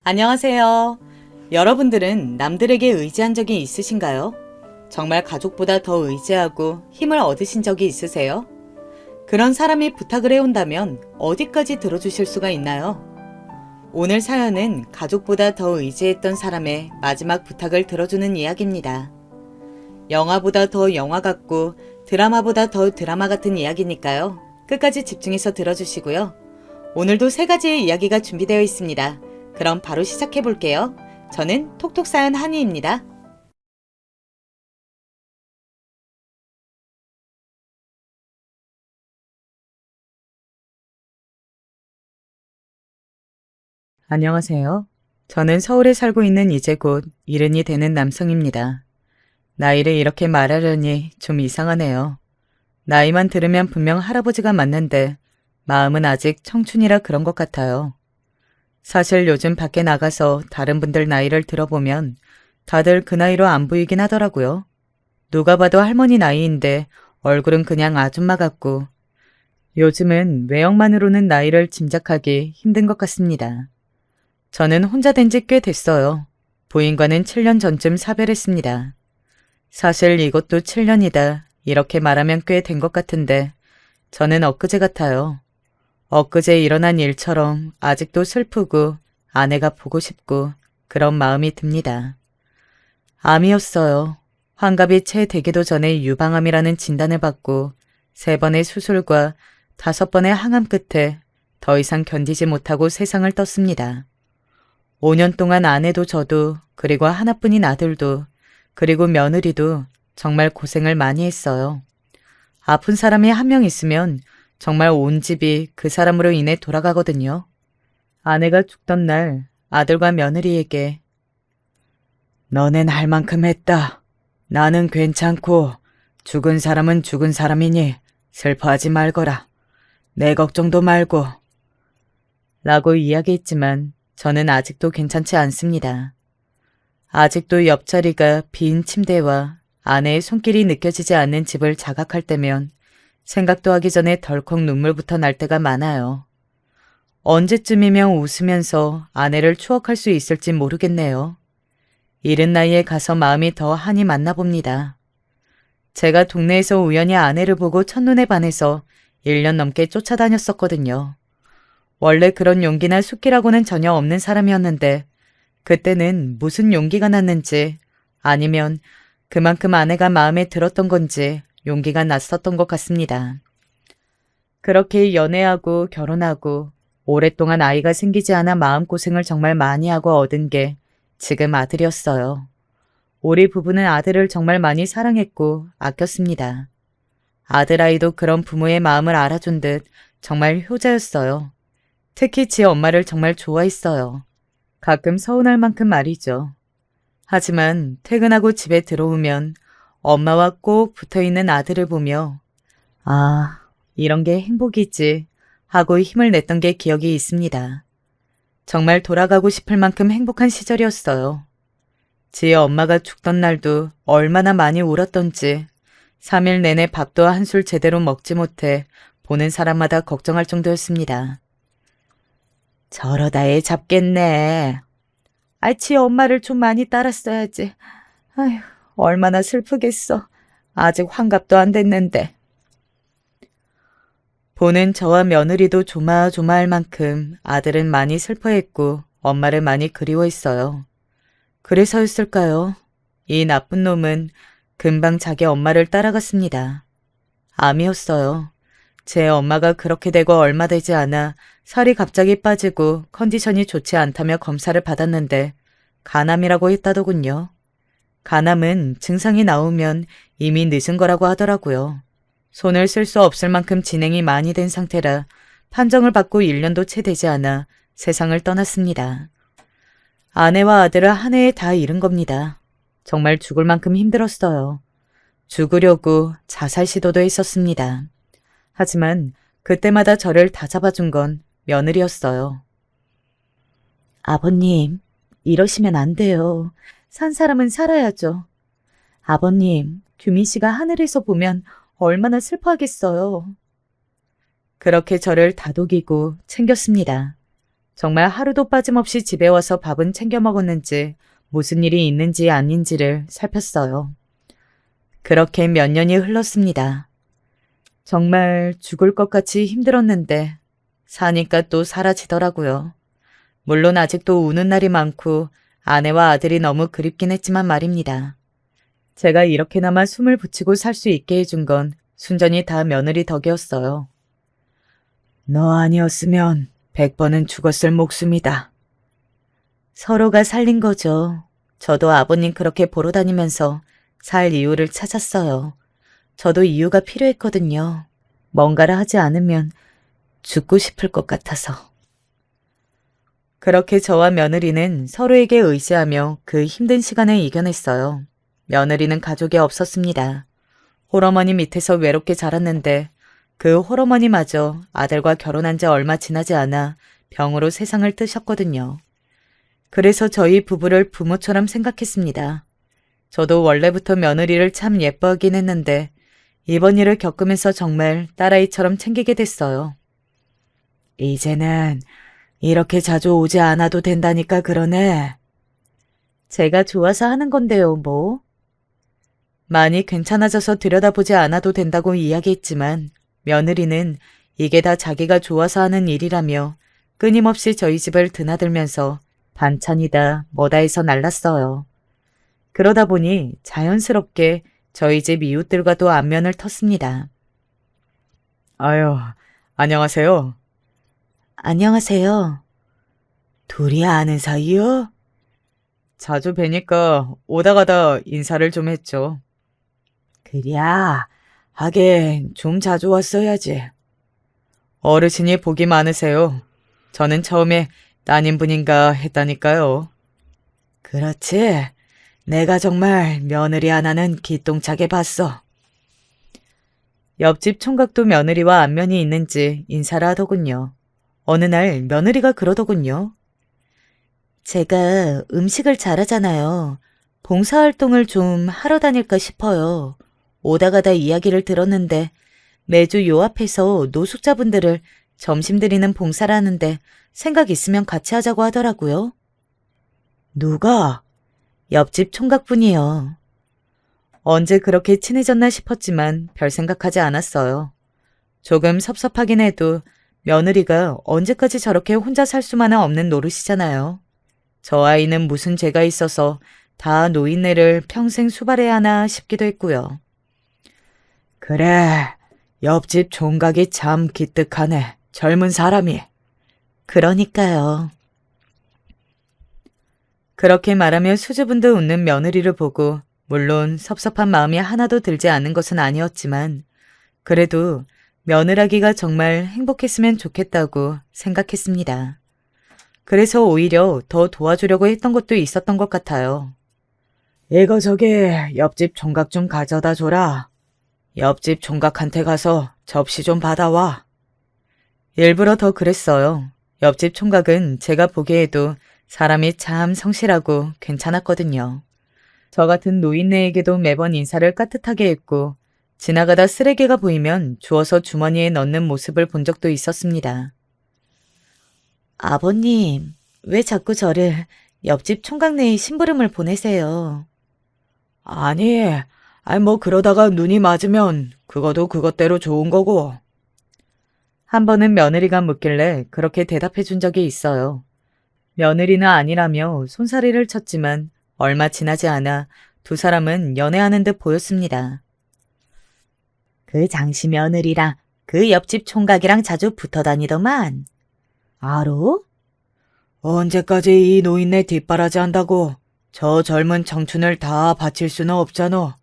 안녕하세요. 여러분들은 남들에게 의지한 적이 있으신가요? 정말 가족보다 더 의지하고 힘을 얻으신 적이 있으세요? 그런 사람이 부탁을 해온다면 어디까지 들어주실 수가 있나요? 오늘 사연은 가족보다 더 의지했던 사람의 마지막 부탁을 들어주는 이야기입니다. 영화보다 더 영화 같고 드라마보다 더 드라마 같은 이야기니까요. 끝까지 집중해서 들어주시고요. 오늘도 3가지의 이야기가 준비되어 있습니다. 그럼 바로 시작해 볼게요. 저는 톡톡사연 한이입니다. 안녕하세요. 저는 서울에 살고 있는 이제 곧 70이 되는 남성입니다. 나이를 이렇게 말하려니 좀 이상하네요. 나이만 들으면 분명 할아버지가 맞는데 마음은 아직 청춘이라 그런 것 같아요. 사실 요즘 밖에 나가서 다른 분들 나이를 들어보면 다들 그 나이로 안 보이긴 하더라고요. 누가 봐도 할머니 나이인데 얼굴은 그냥 아줌마 같고 요즘은 외형만으로는 나이를 짐작하기 힘든 것 같습니다. 저는 혼자 된 지 꽤 됐어요. 부인과는 7년 전쯤 사별했습니다. 사실 이것도 7년이다 이렇게 말하면 꽤 된 것 같은데 저는 엊그제 같아요. 엊그제 일어난 일처럼 아직도 슬프고 아내가 보고 싶고 그런 마음이 듭니다. 암이었어요. 환갑이 채 되기도 전에 유방암이라는 진단을 받고 3번의 수술과 5번의 항암 끝에 더 이상 견디지 못하고 세상을 떴습니다. 5년 동안 아내도 저도 그리고 하나뿐인 아들도 그리고 며느리도 정말 고생을 많이 했어요. 아픈 사람이 한 명 있으면 정말 온 집이 그 사람으로 인해 돌아가거든요. 아내가 죽던 날 아들과 며느리에게 너넨 할 만큼 했다. 나는 괜찮고 죽은 사람은 죽은 사람이니 슬퍼하지 말거라. 내 걱정도 말고. 라고 이야기했지만 저는 아직도 괜찮지 않습니다. 아직도 옆자리가 빈 침대와 아내의 손길이 느껴지지 않는 집을 자각할 때면 생각도 하기 전에 덜컥 눈물부터 날 때가 많아요. 언제쯤이면 웃으면서 아내를 추억할 수 있을지 모르겠네요. 이른 나이에 가서 마음이 더 한이 맞나 봅니다. 제가 동네에서 우연히 아내를 보고 첫눈에 반해서 1년 넘게 쫓아다녔었거든요. 원래 그런 용기나 숫기라고는 전혀 없는 사람이었는데 그때는 무슨 용기가 났는지 아니면 그만큼 아내가 마음에 들었던 건지 용기가 났었던 것 같습니다. 그렇게 연애하고 결혼하고 오랫동안 아이가 생기지 않아 마음고생을 정말 많이 하고 얻은 게 지금 아들이었어요. 우리 부부는 아들을 정말 많이 사랑했고 아꼈습니다. 아들아이도 그런 부모의 마음을 알아준 듯 정말 효자였어요. 특히 지 엄마를 정말 좋아했어요. 가끔 서운할 만큼 말이죠. 하지만 퇴근하고 집에 들어오면 엄마와 꼭 붙어있는 아들을 보며 아, 이런 게 행복이지 하고 힘을 냈던 게 기억이 있습니다. 정말 돌아가고 싶을 만큼 행복한 시절이었어요. 지의 엄마가 죽던 날도 얼마나 많이 울었던지 3일 내내 밥도 한술 제대로 먹지 못해 보는 사람마다 걱정할 정도였습니다. 저러다 애 잡겠네. 지 엄마를 좀 많이 따랐어야지. 아휴, 얼마나 슬프겠어. 아직 환갑도 안 됐는데. 보는 저와 며느리도 조마조마할 만큼 아들은 많이 슬퍼했고 엄마를 많이 그리워했어요. 그래서였을까요? 이 나쁜 놈은 금방 자기 엄마를 따라갔습니다. 암이었어요. 제 엄마가 그렇게 되고 얼마 되지 않아 살이 갑자기 빠지고 컨디션이 좋지 않다며 검사를 받았는데 간암이라고 했다더군요. 간암은 증상이 나오면 이미 늦은 거라고 하더라고요. 손을 쓸 수 없을 만큼 진행이 많이 된 상태라 판정을 받고 1년도 채 되지 않아 세상을 떠났습니다. 아내와 아들을 한 해에 다 잃은 겁니다. 정말 죽을 만큼 힘들었어요. 죽으려고 자살 시도도 했었습니다. 하지만 그때마다 저를 다잡아준 건 며느리였어요. 아버님, 이러시면 안 돼요. 산 사람은 살아야죠. 아버님, 규민 씨가 하늘에서 보면 얼마나 슬퍼하겠어요. 그렇게 저를 다독이고 챙겼습니다. 정말 하루도 빠짐없이 집에 와서 밥은 챙겨 먹었는지 무슨 일이 있는지 아닌지를 살폈어요. 그렇게 몇 년이 흘렀습니다. 정말 죽을 것 같이 힘들었는데 사니까 또 사라지더라고요. 물론 아직도 우는 날이 많고 아내와 아들이 너무 그립긴 했지만 말입니다. 제가 이렇게나마 숨을 붙이고 살 수 있게 해준 건 순전히 다 며느리 덕이었어요. 너 아니었으면 100번은 죽었을 목숨이다. 서로가 살린 거죠. 저도 아버님 그렇게 보러 다니면서 살 이유를 찾았어요. 저도 이유가 필요했거든요. 뭔가를 하지 않으면 죽고 싶을 것 같아서. 그렇게 저와 며느리는 서로에게 의지하며 그 힘든 시간을 이겨냈어요. 며느리는 가족이 없었습니다. 홀어머니 밑에서 외롭게 자랐는데 그 홀어머니마저 아들과 결혼한 지 얼마 지나지 않아 병으로 세상을 뜨셨거든요. 그래서 저희 부부를 부모처럼 생각했습니다. 저도 원래부터 며느리를 참 예뻐하긴 했는데 이번 일을 겪으면서 정말 딸아이처럼 챙기게 됐어요. 이제는 이렇게 자주 오지 않아도 된다니까 그러네. 제가 좋아서 하는 건데요, 뭐. 많이 괜찮아져서 들여다보지 않아도 된다고 이야기했지만 며느리는 이게 다 자기가 좋아서 하는 일이라며 끊임없이 저희 집을 드나들면서 반찬이다 뭐다 해서 날랐어요. 그러다 보니 자연스럽게 저희 집 이웃들과도 안면을 텄습니다. 아유, 안녕하세요. 안녕하세요. 둘이 아는 사이요? 자주 뵈니까 오다 가다 인사를 좀 했죠. 그랴, 하긴 좀 자주 왔어야지. 어르신이 복이 많으세요. 저는 처음에 따님분인가 했다니까요. 그렇지. 내가 정말 며느리 하나는 기똥차게 봤어. 옆집 총각도 며느리와 안면이 있는지 인사를 하더군요. 어느 날 며느리가 그러더군요. 제가 음식을 잘하잖아요. 봉사활동을 좀 하러 다닐까 싶어요. 오다 가다 이야기를 들었는데 매주 요 앞에서 노숙자분들을 점심 드리는 봉사를 하는데 생각 있으면 같이 하자고 하더라고요. 누가? 옆집 총각분이요. 언제 그렇게 친해졌나 싶었지만 별 생각하지 않았어요. 조금 섭섭하긴 해도 며느리가 언제까지 저렇게 혼자 살 수만은 없는 노릇이잖아요. 저 아이는 무슨 죄가 있어서 다 노인네를 평생 수발해야 하나 싶기도 했고요. 그래, 옆집 총각이 참 기특하네. 젊은 사람이. 그러니까요. 그렇게 말하며 수줍은 듯 웃는 며느리를 보고 물론 섭섭한 마음이 하나도 들지 않은 것은 아니었지만 그래도 며느라기가 정말 행복했으면 좋겠다고 생각했습니다. 그래서 오히려 더 도와주려고 했던 것도 있었던 것 같아요. 이거 저기 옆집 총각 좀 가져다 줘라. 옆집 총각한테 가서 접시 좀 받아와. 일부러 더 그랬어요. 옆집 총각은 제가 보기에도 사람이 참 성실하고 괜찮았거든요. 저 같은 노인네에게도 매번 인사를 깍듯하게 했고 지나가다 쓰레기가 보이면 주워서 주머니에 넣는 모습을 본 적도 있었습니다. 아버님, 왜 자꾸 저를 옆집 총각네의 심부름을 보내세요? 아니, 뭐 그러다가 눈이 맞으면 그것도 그것대로 좋은 거고. 한 번은 며느리가 묻길래 그렇게 대답해 준 적이 있어요. 며느리는 아니라며 손사래를 쳤지만 얼마 지나지 않아 두 사람은 연애하는 듯 보였습니다. 그 장씨 며느리랑 그 옆집 총각이랑 자주 붙어 다니더만. 알아? 언제까지 이 노인네 뒷바라지 한다고 저 젊은 청춘을 다 바칠 수는 없잖아.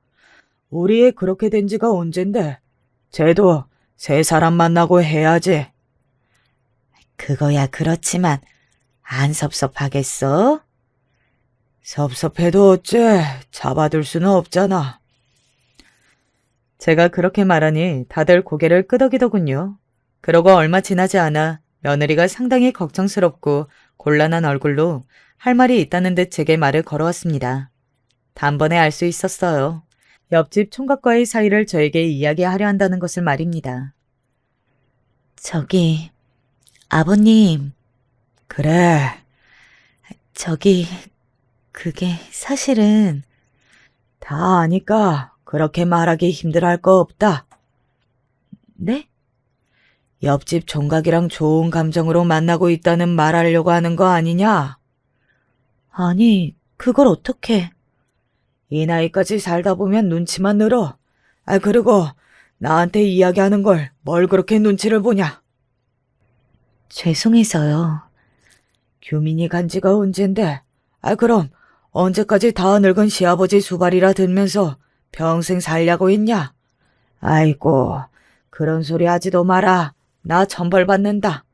우리 애 그렇게 된 지가 언젠데. 쟤도 새 사람 만나고 해야지. 그거야 그렇지만 안 섭섭하겠어? 섭섭해도 어째 잡아둘 수는 없잖아. 제가 그렇게 말하니 다들 고개를 끄덕이더군요. 그러고 얼마 지나지 않아 며느리가 상당히 걱정스럽고 곤란한 얼굴로 할 말이 있다는 듯 제게 말을 걸어왔습니다. 단번에 알 수 있었어요. 옆집 총각과의 사이를 저에게 이야기하려 한다는 것을 말입니다. 저기, 아버님, 그래. 저기, 그게 사실은 다 아니까 그렇게 말하기 힘들어할 거 없다. 네? 옆집 총각이랑 좋은 감정으로 만나고 있다는 말하려고 하는 거 아니냐? 아니, 그걸 어떻게? 이 나이까지 살다 보면 눈치만 늘어. 그리고 나한테 이야기하는 걸 뭘 그렇게 눈치를 보냐? 죄송해서요. 규민이 간 지가 언젠데? 그럼 언제까지 다 늙은 시아버지 수발이라 들면서 평생 살려고 했냐? 아이고, 그런 소리 하지도 마라. 나 천벌 받는다.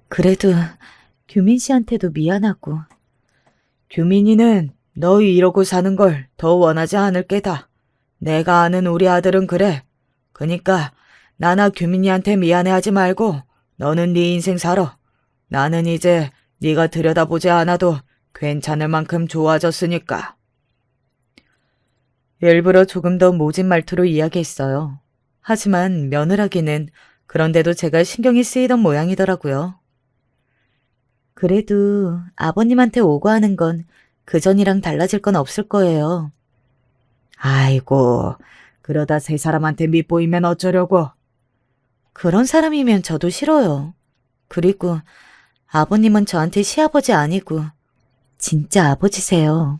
그래도 규민 씨한테도 미안하고. 규민이는 너 이러고 사는 걸 더 원하지 않을 게다. 내가 아는 우리 아들은 그래. 그니까 나나 규민이한테 미안해하지 말고 너는 네 인생 살아. 나는 이제 네가 들여다보지 않아도 괜찮을 만큼 좋아졌으니까. 일부러 조금 더 모진 말투로 이야기했어요. 하지만 며느라기는 그런데도 제가 신경이 쓰이던 모양이더라고요. 그래도 아버님한테 오고하는 건 그전이랑 달라질 건 없을 거예요. 아이고, 그러다 세 사람한테 밉보이면 어쩌려고. 그런 사람이면 저도 싫어요. 그리고 아버님은 저한테 시아버지 아니고 진짜 아버지세요.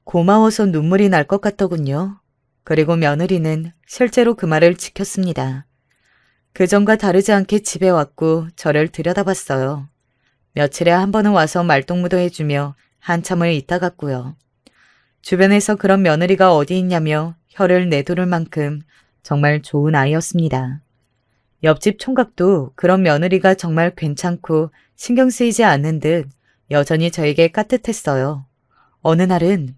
고마워서 눈물이 날 것 같더군요. 그리고 며느리는 실제로 그 말을 지켰습니다. 그전과 다르지 않게 집에 왔고 저를 들여다봤어요. 며칠에 한 번은 와서 말동무도 해주며 한참을 있다 갔고요. 주변에서 그런 며느리가 어디 있냐며 혀를 내두를 만큼 정말 좋은 아이였습니다. 옆집 총각도 그런 며느리가 정말 괜찮고 신경 쓰이지 않는 듯 여전히 저에게 깍듯했어요. 어느 날은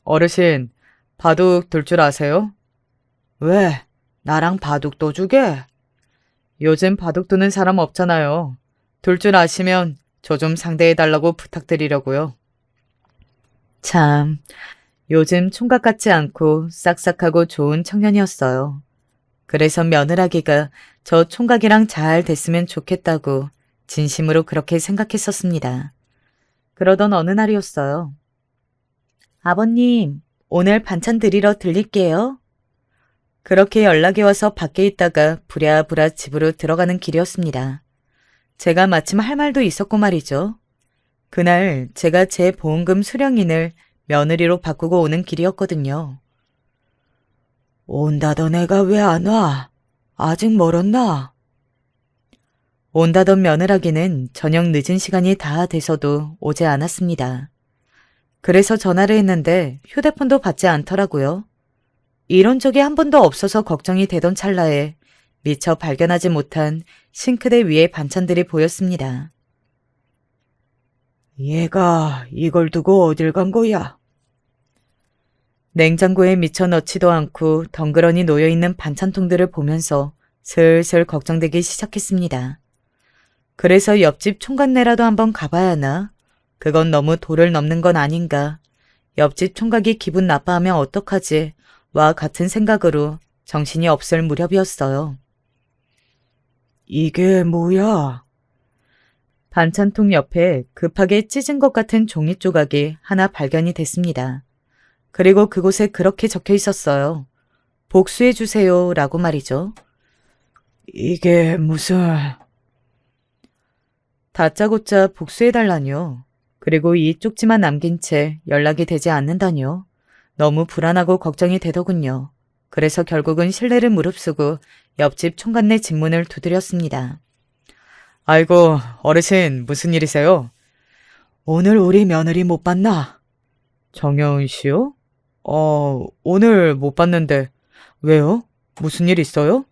어르신, 바둑 둘 줄 아세요? 왜? 나랑 바둑 도 주게? 요즘 바둑 두는 사람 없잖아요. 둘 줄 아시면 저 좀 상대해달라고 부탁드리려고요. 참, 요즘 총각 같지 않고 싹싹하고 좋은 청년이었어요. 그래서 며느라기가 저 총각이랑 잘 됐으면 좋겠다고 진심으로 그렇게 생각했었습니다. 그러던 어느 날이었어요. 아버님, 오늘 반찬 드리러 들릴게요. 그렇게 연락이 와서 밖에 있다가 부랴부랴 집으로 들어가는 길이었습니다. 제가 마침 할 말도 있었고 말이죠. 그날 제가 제 보험금 수령인을 며느리로 바꾸고 오는 길이었거든요. 온다던 애가 왜 안 와? 아직 멀었나? 온다던 며느라기는 저녁 늦은 시간이 다 돼서도 오지 않았습니다. 그래서 전화를 했는데 휴대폰도 받지 않더라고요. 이런 적이 한 번도 없어서 걱정이 되던 찰나에 미처 발견하지 못한 싱크대 위에 반찬들이 보였습니다. 얘가 이걸 두고 어딜 간 거야? 냉장고에 미처 넣지도 않고 덩그러니 놓여있는 반찬통들을 보면서 슬슬 걱정되기 시작했습니다. 그래서 옆집 총각네라도 한번 가봐야 하나? 그건 너무 도를 넘는 건 아닌가? 옆집 총각이 기분 나빠하면 어떡하지? 와 같은 생각으로 정신이 없을 무렵이었어요. 이게 뭐야? 반찬통 옆에 급하게 찢은 것 같은 종이 조각이 하나 발견이 됐습니다. 그리고 그곳에 그렇게 적혀 있었어요. 복수해주세요 라고 말이죠. 이게 무슨... 다짜고짜 복수해달라뇨. 그리고 이 쪽지만 남긴 채 연락이 되지 않는다뇨. 너무 불안하고 걱정이 되더군요. 그래서 결국은 신뢰를 무릅쓰고 옆집 총각네 집문을 두드렸습니다. 아이고, 어르신 무슨 일이세요? 오늘 우리 며느리 못 봤나? 정여은 씨요? 오늘 못 봤는데 왜요? 무슨 일 있어요?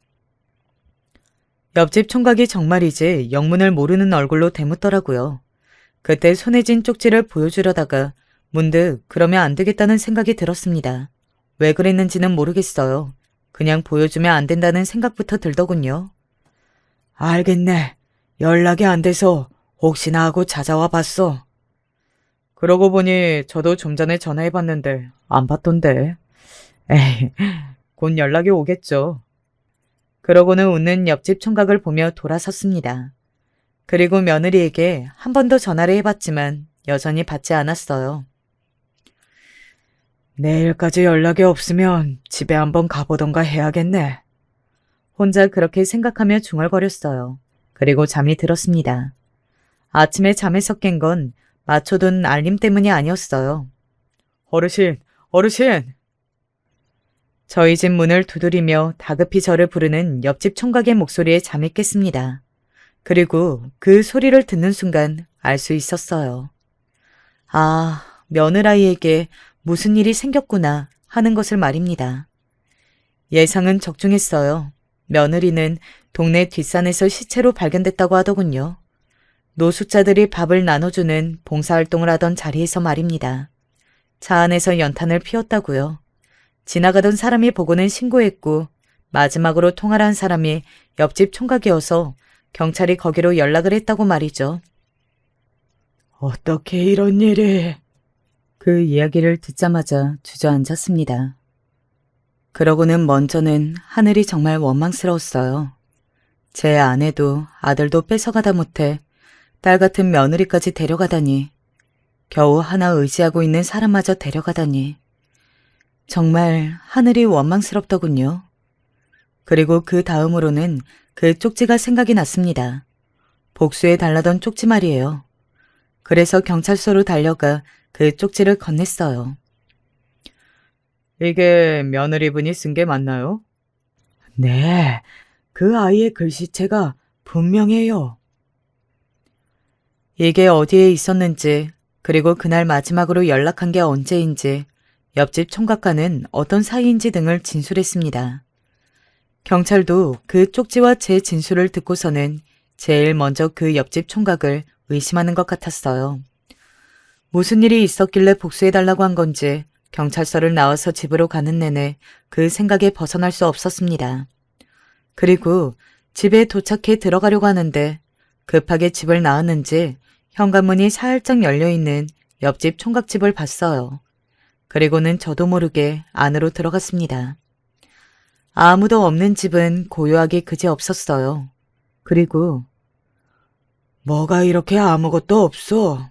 옆집 총각이 정말이지 영문을 모르는 얼굴로 대묻더라고요. 그때 손에 쥔 쪽지를 보여주려다가 문득 그러면 안 되겠다는 생각이 들었습니다. 왜 그랬는지는 모르겠어요. 그냥 보여주면 안 된다는 생각부터 들더군요. 알겠네. 연락이 안 돼서 혹시나 하고 찾아와 봤어. 그러고 보니 저도 좀 전에 전화해봤는데 안 받던데. 에이, 곧 연락이 오겠죠. 그러고는 웃는 옆집 총각을 보며 돌아섰습니다. 그리고 며느리에게 한 번 더 전화를 해봤지만 여전히 받지 않았어요. 내일까지 연락이 없으면 집에 한번 가보던가 해야겠네. 혼자 그렇게 생각하며 중얼거렸어요. 그리고 잠이 들었습니다. 아침에 잠에서 깬 건 맞춰둔 알림 때문이 아니었어요. 어르신, 어르신! 저희 집 문을 두드리며 다급히 저를 부르는 옆집 총각의 목소리에 잠이 깼습니다. 그리고 그 소리를 듣는 순간 알 수 있었어요. 아, 며느라이에게 무슨 일이 생겼구나 하는 것을 말입니다. 예상은 적중했어요. 며느리는 동네 뒷산에서 시체로 발견됐다고 하더군요. 노숙자들이 밥을 나눠주는 봉사활동을 하던 자리에서 말입니다. 차 안에서 연탄을 피웠다고요. 지나가던 사람이 보고는 신고했고 마지막으로 통화를 한 사람이 옆집 총각이어서 경찰이 거기로 연락을 했다고 말이죠. 어떻게 이런 일이? 그 이야기를 듣자마자 주저앉았습니다. 그러고는 먼저는 하늘이 정말 원망스러웠어요. 제 아내도 아들도 뺏어가다 못해 딸 같은 며느리까지 데려가다니, 겨우 하나 의지하고 있는 사람마저 데려가다니, 정말 하늘이 원망스럽더군요. 그리고 그 다음으로는 그 쪽지가 생각이 났습니다. 복수해 달라던 쪽지 말이에요. 그래서 경찰서로 달려가 그 쪽지를 건넸어요. 이게 며느리분이 쓴 게 맞나요? 네, 그 아이의 글씨체가 분명해요. 이게 어디에 있었는지, 그리고 그날 마지막으로 연락한 게 언제인지, 옆집 총각과는 어떤 사이인지 등을 진술했습니다. 경찰도 그 쪽지와 제 진술을 듣고서는 제일 먼저 그 옆집 총각을 의심하는 것 같았어요. 무슨 일이 있었길래 복수해달라고 한 건지 경찰서를 나와서 집으로 가는 내내 그 생각에 벗어날 수 없었습니다. 그리고 집에 도착해 들어가려고 하는데 급하게 집을 나왔는지 현관문이 살짝 열려있는 옆집 총각집을 봤어요. 그리고는 저도 모르게 안으로 들어갔습니다. 아무도 없는 집은 고요하게 그지없었어요. 그리고 뭐가 이렇게 아무것도 없어?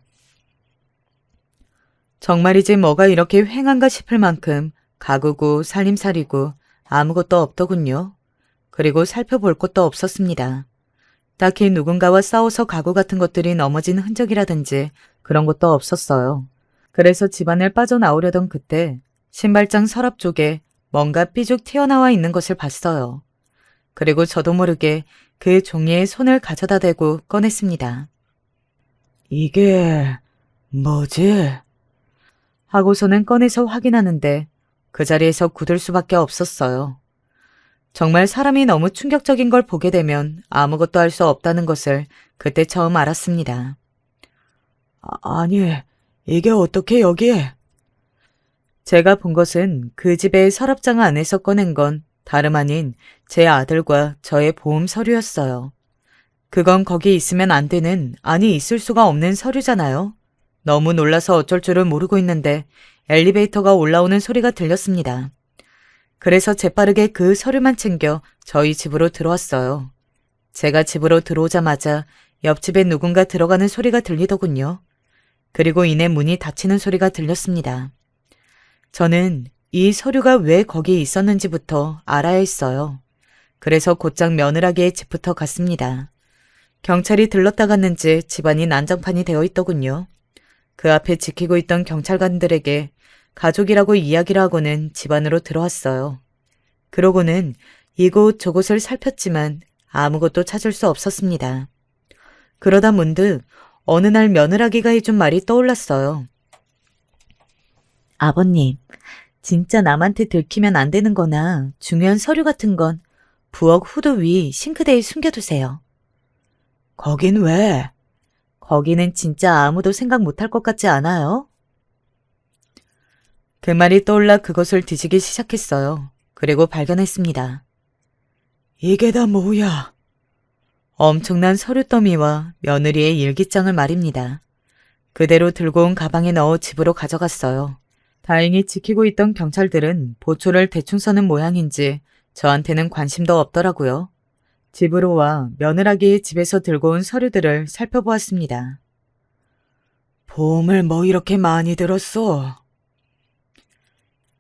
정말이지 뭐가 이렇게 휑한가 싶을 만큼 가구고 살림살이고 아무것도 없더군요. 그리고 살펴볼 것도 없었습니다. 딱히 누군가와 싸워서 가구 같은 것들이 넘어진 흔적이라든지 그런 것도 없었어요. 그래서 집안을 빠져나오려던 그때 신발장 서랍 쪽에 뭔가 삐죽 튀어나와 있는 것을 봤어요. 그리고 저도 모르게 그 종이에 손을 가져다 대고 꺼냈습니다. 이게 뭐지? 하고서는 꺼내서 확인하는데 그 자리에서 굳을 수밖에 없었어요. 정말 사람이 너무 충격적인 걸 보게 되면 아무것도 할 수 없다는 것을 그때 처음 알았습니다. 아니, 이게 어떻게 여기에? 제가 본 것은 그 집의 서랍장 안에서 꺼낸 건 다름 아닌 제 아들과 저의 보험 서류였어요. 그건 거기 있으면 안 되는, 아니 있을 수가 없는 서류잖아요. 너무 놀라서 어쩔 줄을 모르고 있는데 엘리베이터가 올라오는 소리가 들렸습니다. 그래서 재빠르게 그 서류만 챙겨 저희 집으로 들어왔어요. 제가 집으로 들어오자마자 옆집에 누군가 들어가는 소리가 들리더군요. 그리고 이내 문이 닫히는 소리가 들렸습니다. 저는 이 서류가 왜 거기에 있었는지부터 알아야 했어요. 그래서 곧장 며느라기의 집부터 갔습니다. 경찰이 들렀다 갔는지 집안이 난장판이 되어 있더군요. 그 앞에 지키고 있던 경찰관들에게 가족이라고 이야기를 하고는 집 안으로 들어왔어요. 그러고는 이곳 저곳을 살폈지만 아무것도 찾을 수 없었습니다. 그러다 문득 어느 날 며느라기가 해준 말이 떠올랐어요. 아버님, 진짜 남한테 들키면 안 되는 거나 중요한 서류 같은 건 부엌 후드 위 싱크대에 숨겨두세요. 거긴 왜? 거기는 진짜 아무도 생각 못할 것 같지 않아요? 그 말이 떠올라 그것을 뒤지기 시작했어요. 그리고 발견했습니다. 이게 다 뭐야? 엄청난 서류 더미와 며느리의 일기장을 말입니다. 그대로 들고 온 가방에 넣어 집으로 가져갔어요. 다행히 지키고 있던 경찰들은 보초를 대충 서는 모양인지 저한테는 관심도 없더라고요. 집으로 와 며느라기의 집에서 들고 온 서류들을 살펴보았습니다. 보험을 뭐 이렇게 많이 들었어?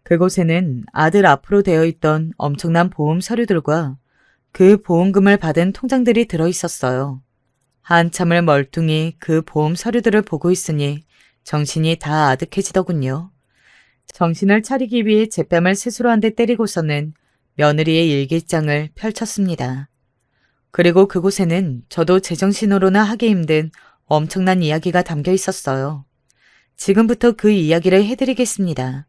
그곳에는 아들 앞으로 되어 있던 엄청난 보험 서류들과 그 보험금을 받은 통장들이 들어있었어요. 한참을 멀뚱히 그 보험 서류들을 보고 있으니 정신이 다 아득해지더군요. 정신을 차리기 위해 제뺨을 스스로 한 대 때리고서는 며느리의 일기장을 펼쳤습니다. 그리고 그곳에는 저도 제정신으로나 하기 힘든 엄청난 이야기가 담겨 있었어요. 지금부터 그 이야기를 해드리겠습니다.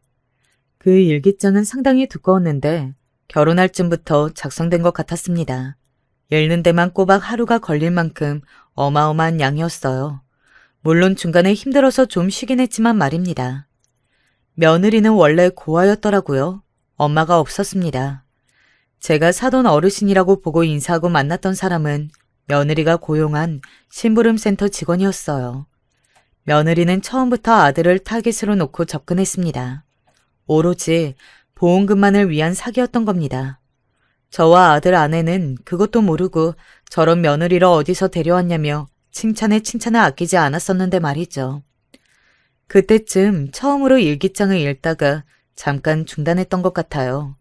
그 일기장은 상당히 두꺼웠는데 결혼할 쯤부터 작성된 것 같았습니다. 읽는 데만 꼬박 하루가 걸릴 만큼 어마어마한 양이었어요. 물론 중간에 힘들어서 좀 쉬긴 했지만 말입니다. 며느리는 원래 고아였더라고요. 엄마가 없었습니다. 제가 사돈 어르신이라고 보고 인사하고 만났던 사람은 며느리가 고용한 심부름센터 직원이었어요. 며느리는 처음부터 아들을 타깃으로 놓고 접근했습니다. 오로지 보험금만을 위한 사기였던 겁니다. 저와 아들 아내는 그것도 모르고 저런 며느리를 어디서 데려왔냐며 칭찬에 칭찬을 아끼지 않았었는데 말이죠. 그때쯤 처음으로 일기장을 읽다가 잠깐 중단했던 것 같아요.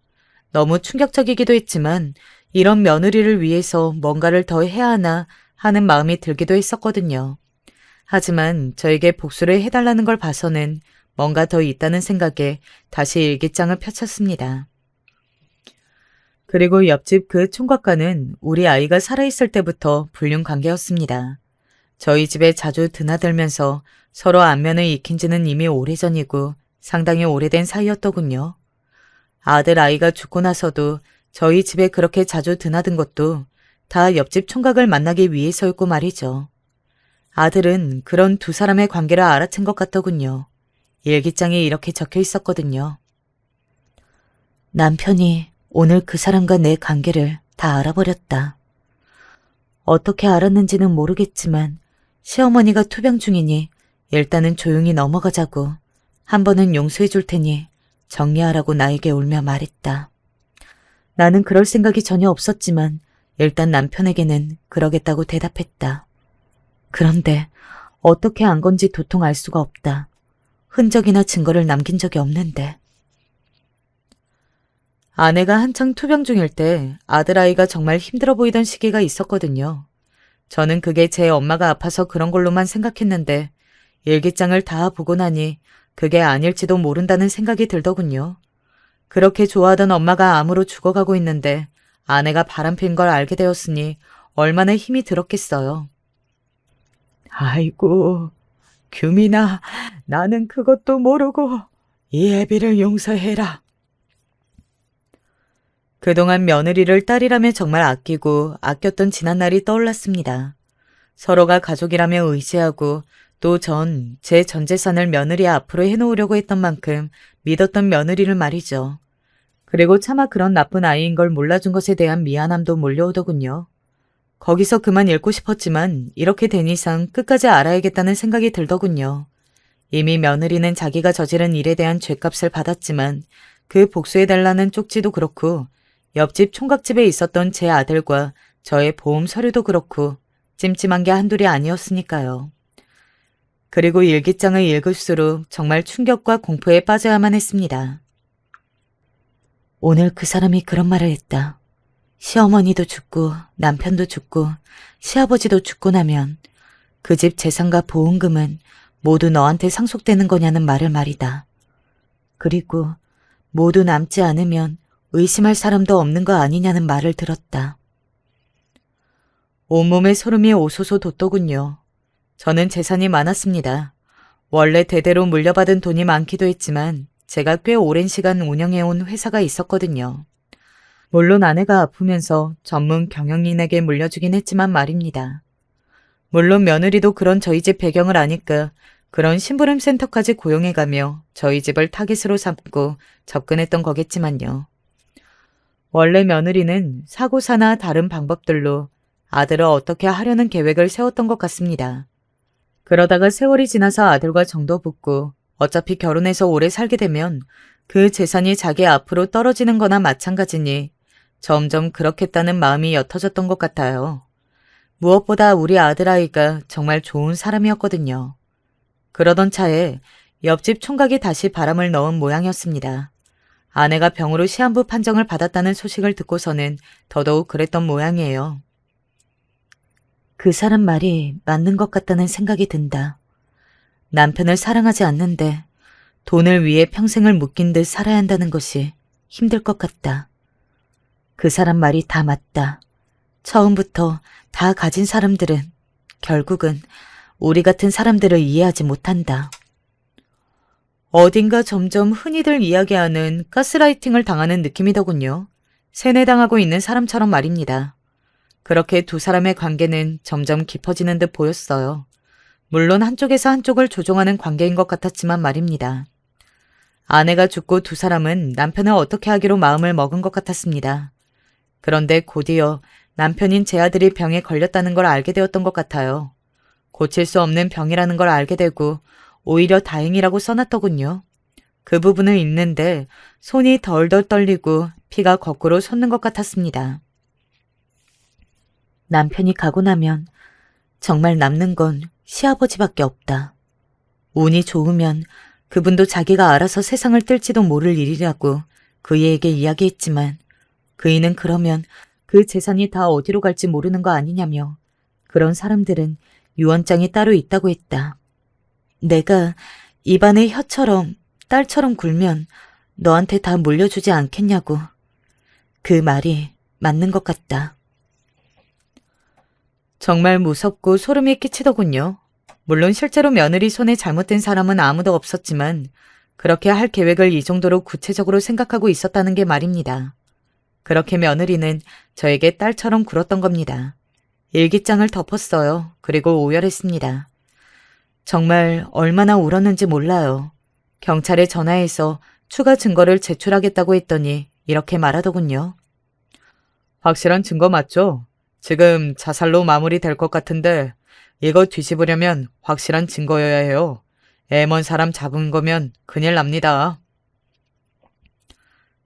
너무 충격적이기도 했지만 이런 며느리를 위해서 뭔가를 더 해야 하나 하는 마음이 들기도 했었거든요. 하지만 저에게 복수를 해달라는 걸 봐서는 뭔가 더 있다는 생각에 다시 일기장을 펼쳤습니다. 그리고 옆집 그 총각과는 우리 아이가 살아있을 때부터 불륜 관계였습니다. 저희 집에 자주 드나들면서 서로 안면을 익힌 지는 이미 오래전이고 상당히 오래된 사이였더군요. 아들 아이가 죽고 나서도 저희 집에 그렇게 자주 드나든 것도 다 옆집 총각을 만나기 위해서였고 말이죠. 아들은 그런 두 사람의 관계를 알아챈 것 같더군요. 일기장에 이렇게 적혀 있었거든요. 남편이 오늘 그 사람과 내 관계를 다 알아버렸다. 어떻게 알았는지는 모르겠지만 시어머니가 투병 중이니 일단은 조용히 넘어가자고 한 번은 용서해 줄 테니 정리하라고 나에게 울며 말했다. 나는 그럴 생각이 전혀 없었지만 일단 남편에게는 그러겠다고 대답했다. 그런데 어떻게 안 건지 도통 알 수가 없다. 흔적이나 증거를 남긴 적이 없는데. 아내가 한창 투병 중일 때 아들아이가 정말 힘들어 보이던 시기가 있었거든요. 저는 그게 제 엄마가 아파서 그런 걸로만 생각했는데 일기장을 다 보고 나니 그게 아닐지도 모른다는 생각이 들더군요. 그렇게 좋아하던 엄마가 암으로 죽어가고 있는데 아내가 바람핀 걸 알게 되었으니 얼마나 힘이 들었겠어요. 아이고, 규민아, 나는 그것도 모르고 이 애비를 용서해라. 그동안 며느리를 딸이라며 정말 아끼고 아꼈던 지난날이 떠올랐습니다. 서로가 가족이라며 의지하고 또 전 제 전 재산을 며느리 앞으로 해놓으려고 했던 만큼 믿었던 며느리를 말이죠. 그리고 차마 그런 나쁜 아이인 걸 몰라준 것에 대한 미안함도 몰려오더군요. 거기서 그만 읽고 싶었지만 이렇게 된 이상 끝까지 알아야겠다는 생각이 들더군요. 이미 며느리는 자기가 저지른 일에 대한 죗값을 받았지만 그 복수해달라는 쪽지도 그렇고 옆집 총각집에 있었던 제 아들과 저의 보험 서류도 그렇고 찜찜한 게 한둘이 아니었으니까요. 그리고 일기장을 읽을수록 정말 충격과 공포에 빠져야만 했습니다. 오늘 그 사람이 그런 말을 했다. 시어머니도 죽고 남편도 죽고 시아버지도 죽고 나면 그 집 재산과 보험금은 모두 너한테 상속되는 거냐는 말을 말이다. 그리고 모두 남지 않으면 의심할 사람도 없는 거 아니냐는 말을 들었다. 온몸에 소름이 오소소 돋더군요. 저는 재산이 많았습니다. 원래 대대로 물려받은 돈이 많기도 했지만 제가 꽤 오랜 시간 운영해온 회사가 있었거든요. 물론 아내가 아프면서 전문 경영인에게 물려주긴 했지만 말입니다. 물론 며느리도 그런 저희 집 배경을 아니까 그런 심부름 센터까지 고용해가며 저희 집을 타깃으로 삼고 접근했던 거겠지만요. 원래 며느리는 사고사나 다른 방법들로 아들을 어떻게 하려는 계획을 세웠던 것 같습니다. 그러다가 세월이 지나서 아들과 정도 붙고 어차피 결혼해서 오래 살게 되면 그 재산이 자기 앞으로 떨어지는 거나 마찬가지니 점점 그렇겠다는 마음이 옅어졌던 것 같아요. 무엇보다 우리 아들아이가 정말 좋은 사람이었거든요. 그러던 차에 옆집 총각이 다시 바람을 넣은 모양이었습니다. 아내가 병으로 시한부 판정을 받았다는 소식을 듣고서는 더더욱 그랬던 모양이에요. 그 사람 말이 맞는 것 같다는 생각이 든다. 남편을 사랑하지 않는데 돈을 위해 평생을 묶인 듯 살아야 한다는 것이 힘들 것 같다. 그 사람 말이 다 맞다. 처음부터 다 가진 사람들은 결국은 우리 같은 사람들을 이해하지 못한다. 어딘가 점점 흔히들 이야기하는 가스라이팅을 당하는 느낌이더군요. 세뇌당하고 있는 사람처럼 말입니다. 그렇게 두 사람의 관계는 점점 깊어지는 듯 보였어요. 물론 한쪽에서 한쪽을 조종하는 관계인 것 같았지만 말입니다. 아내가 죽고 두 사람은 남편을 어떻게 하기로 마음을 먹은 것 같았습니다. 그런데 곧이어 남편인 제 아들이 병에 걸렸다는 걸 알게 되었던 것 같아요. 고칠 수 없는 병이라는 걸 알게 되고 오히려 다행이라고 써놨더군요. 그 부분을 읽는데 손이 덜덜 떨리고 피가 거꾸로 솟는 것 같았습니다. 남편이 가고 나면 정말 남는 건 시아버지밖에 없다. 운이 좋으면 그분도 자기가 알아서 세상을 뜰지도 모를 일이라고 그이에게 이야기했지만 그이는 그러면 그 재산이 다 어디로 갈지 모르는 거 아니냐며 그런 사람들은 유언장이 따로 있다고 했다. 내가 입안의 혀처럼 딸처럼 굴면 너한테 다 물려주지 않겠냐고. 그 말이 맞는 것 같다. 정말 무섭고 소름이 끼치더군요. 물론 실제로 며느리 손에 잘못된 사람은 아무도 없었지만 그렇게 할 계획을 이 정도로 구체적으로 생각하고 있었다는 게 말입니다. 그렇게 며느리는 저에게 딸처럼 굴었던 겁니다. 일기장을 덮었어요. 그리고 오열했습니다. 정말 얼마나 울었는지 몰라요. 경찰에 전화해서 추가 증거를 제출하겠다고 했더니 이렇게 말하더군요. 확실한 증거 맞죠? 지금 자살로 마무리될 것 같은데 이거 뒤집으려면 확실한 증거여야 해요. 애먼 사람 잡은 거면 큰일 납니다.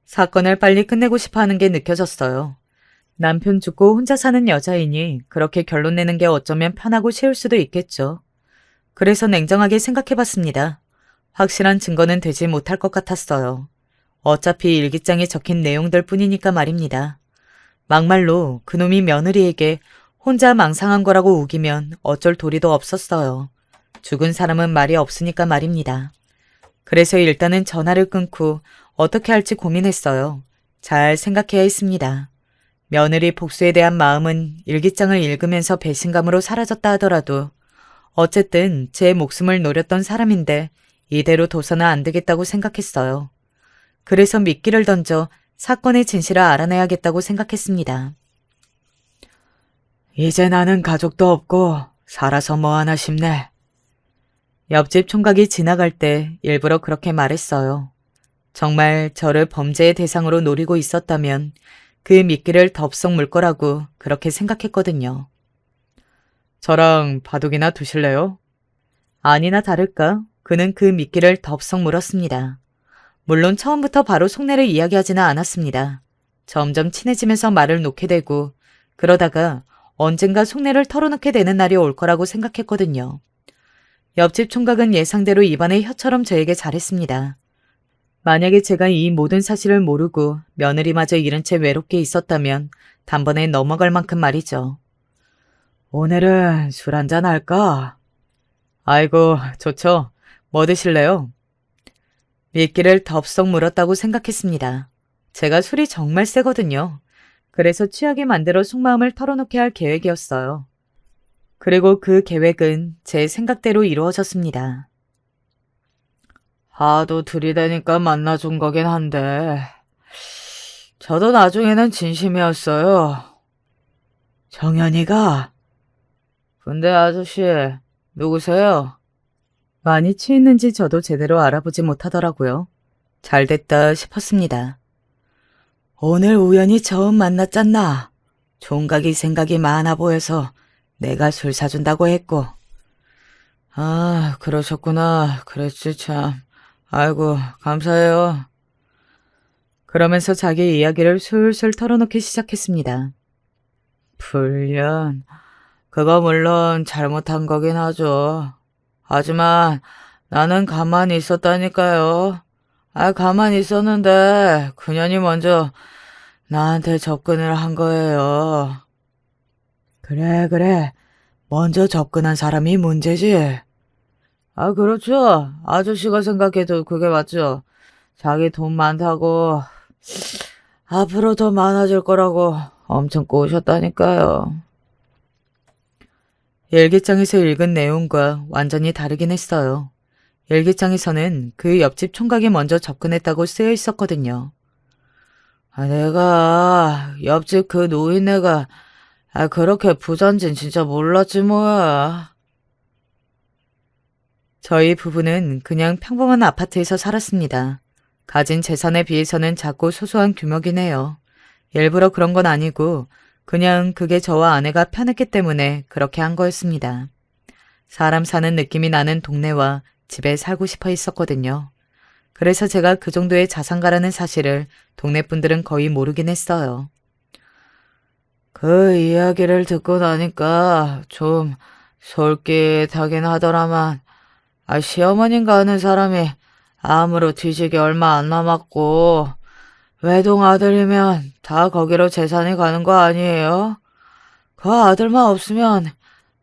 사건을 빨리 끝내고 싶어하는 게 느껴졌어요. 남편 죽고 혼자 사는 여자이니 그렇게 결론 내는 게 어쩌면 편하고 쉬울 수도 있겠죠. 그래서 냉정하게 생각해봤습니다. 확실한 증거는 되지 못할 것 같았어요. 어차피 일기장에 적힌 내용들 뿐이니까 말입니다. 막말로 그놈이 며느리에게 혼자 망상한 거라고 우기면 어쩔 도리도 없었어요. 죽은 사람은 말이 없으니까 말입니다. 그래서 일단은 전화를 끊고 어떻게 할지 고민했어요. 잘 생각해야 했습니다. 며느리 복수에 대한 마음은 일기장을 읽으면서 배신감으로 사라졌다 하더라도 어쨌든 제 목숨을 노렸던 사람인데 이대로 둬서는 안 되겠다고 생각했어요. 그래서 미끼를 던져 사건의 진실을 알아내야겠다고 생각했습니다. 이제 나는 가족도 없고 살아서 뭐하나 싶네. 옆집 총각이 지나갈 때 일부러 그렇게 말했어요. 정말 저를 범죄의 대상으로 노리고 있었다면 그 미끼를 덥석 물 거라고 그렇게 생각했거든요. 저랑 바둑이나 두실래요? 아니나 다를까 그는 그 미끼를 덥석 물었습니다. 물론 처음부터 바로 속내를 이야기하지는 않았습니다. 점점 친해지면서 말을 놓게 되고 그러다가 언젠가 속내를 털어놓게 되는 날이 올 거라고 생각했거든요. 옆집 총각은 예상대로 입안의 혀처럼 저에게 잘했습니다. 만약에 제가 이 모든 사실을 모르고 며느리마저 잃은 채 외롭게 있었다면 단번에 넘어갈 만큼 말이죠. 오늘은 술 한잔 할까? 아이고, 좋죠. 뭐 드실래요? 미끼를 덥석 물었다고 생각했습니다. 제가 술이 정말 세거든요. 그래서 취하게 만들어 속마음을 털어놓게 할 계획이었어요. 그리고 그 계획은 제 생각대로 이루어졌습니다. 하도 들이대니까 만나준 거긴 한데 저도 나중에는 진심이었어요. 정연이가? 근데 아저씨, 누구세요? 많이 취했는지 저도 제대로 알아보지 못하더라고요. 잘됐다 싶었습니다. 오늘 우연히 처음 만났잖나. 총각이 생각이 많아 보여서 내가 술 사준다고 했고. 아, 그러셨구나. 그랬지 참. 아이고, 감사해요. 그러면서 자기 이야기를 술술 털어놓기 시작했습니다. 불륜, 그거 물론 잘못한 거긴 하죠. 하지만 나는 가만히 있었다니까요. 가만히 있었는데 그년이 먼저 나한테 접근을 한 거예요. 그래. 먼저 접근한 사람이 문제지. 그렇죠. 아저씨가 생각해도 그게 맞죠. 자기 돈 많다고 앞으로 더 많아질 거라고 엄청 꼬우셨다니까요. 일기장에서 읽은 내용과 완전히 다르긴 했어요. 일기장에서는 그 옆집 총각이 먼저 접근했다고 쓰여 있었거든요. 내가 옆집 그 노인네가 그렇게 부잔진 진짜 몰랐지 뭐야. 저희 부부는 그냥 평범한 아파트에서 살았습니다. 가진 재산에 비해서는 작고 소소한 규모긴 해요. 일부러 그런 건 아니고 그냥 그게 저와 아내가 편했기 때문에 그렇게 한 거였습니다. 사람 사는 느낌이 나는 동네와 집에 살고 싶어 했었거든요. 그래서 제가 그 정도의 자산가라는 사실을 동네 분들은 거의 모르긴 했어요. 그 이야기를 듣고 나니까 좀 솔깃하긴 하더라만 시어머님과 하는 사람이 암으로 뒤지기 얼마 안 남았고 외동 아들이면 다 거기로 재산이 가는 거 아니에요? 그 아들만 없으면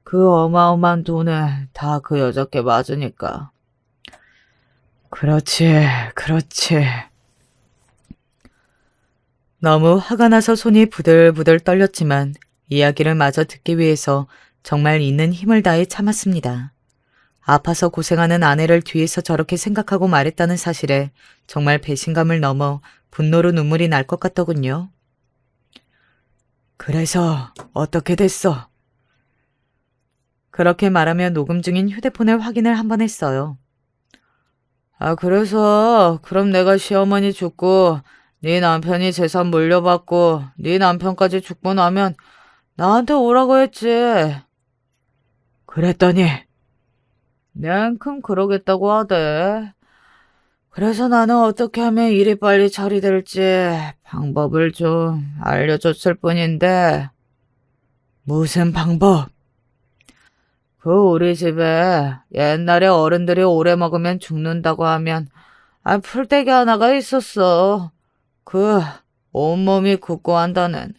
그 어마어마한 돈을 다 그 여자께 맞으니까. 그렇지. 너무 화가 나서 손이 부들부들 떨렸지만 이야기를 마저 듣기 위해서 정말 있는 힘을 다해 참았습니다. 아파서 고생하는 아내를 뒤에서 저렇게 생각하고 말했다는 사실에 정말 배신감을 넘어 분노로 눈물이 날 것 같더군요. 그래서 어떻게 됐어? 그렇게 말하며 녹음 중인 휴대폰을 확인을 한번 했어요. 그래서 그럼 내가 시어머니 죽고 네 남편이 재산 물려받고 네 남편까지 죽고 나면 나한테 오라고 했지. 그랬더니 냉큼 그러겠다고 하대. 그래서 나는 어떻게 하면 일이 빨리 처리될지 방법을 좀 알려줬을 뿐인데. 무슨 방법? 우리 집에 옛날에 어른들이 오래 먹으면 죽는다고 하면 풀떼기 하나가 있었어. 온몸이 굳고 한다는.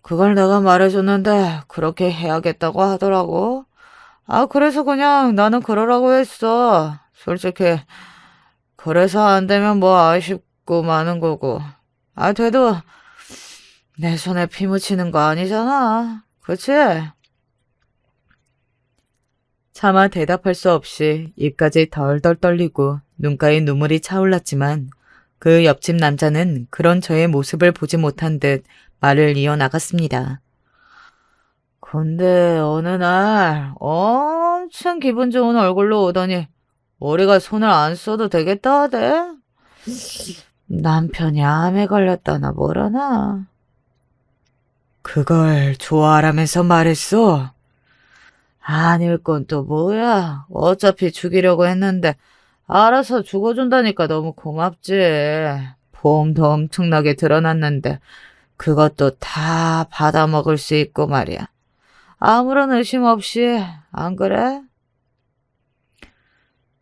그걸 내가 말해줬는데 그렇게 해야겠다고 하더라고. 그래서 그냥 나는 그러라고 했어. 솔직히 그래서 안 되면 뭐 아쉽고 마는 거고. 돼도 내 손에 피 묻히는 거 아니잖아. 그치? 차마 대답할 수 없이 입까지 덜덜 떨리고 눈가에 눈물이 차올랐지만 그 옆집 남자는 그런 저의 모습을 보지 못한 듯 말을 이어나갔습니다. 근데 어느 날 엄청 기분 좋은 얼굴로 오더니 우리가 손을 안 써도 되겠다 하대. 남편이 암에 걸렸다나 뭐라나. 그걸 좋아하라면서 말했어? 아닐 건 또 뭐야. 어차피 죽이려고 했는데 알아서 죽어준다니까 너무 고맙지. 보험도 엄청나게 들어놨는데 그것도 다 받아먹을 수 있고 말이야. 아무런 의심 없이, 안 그래?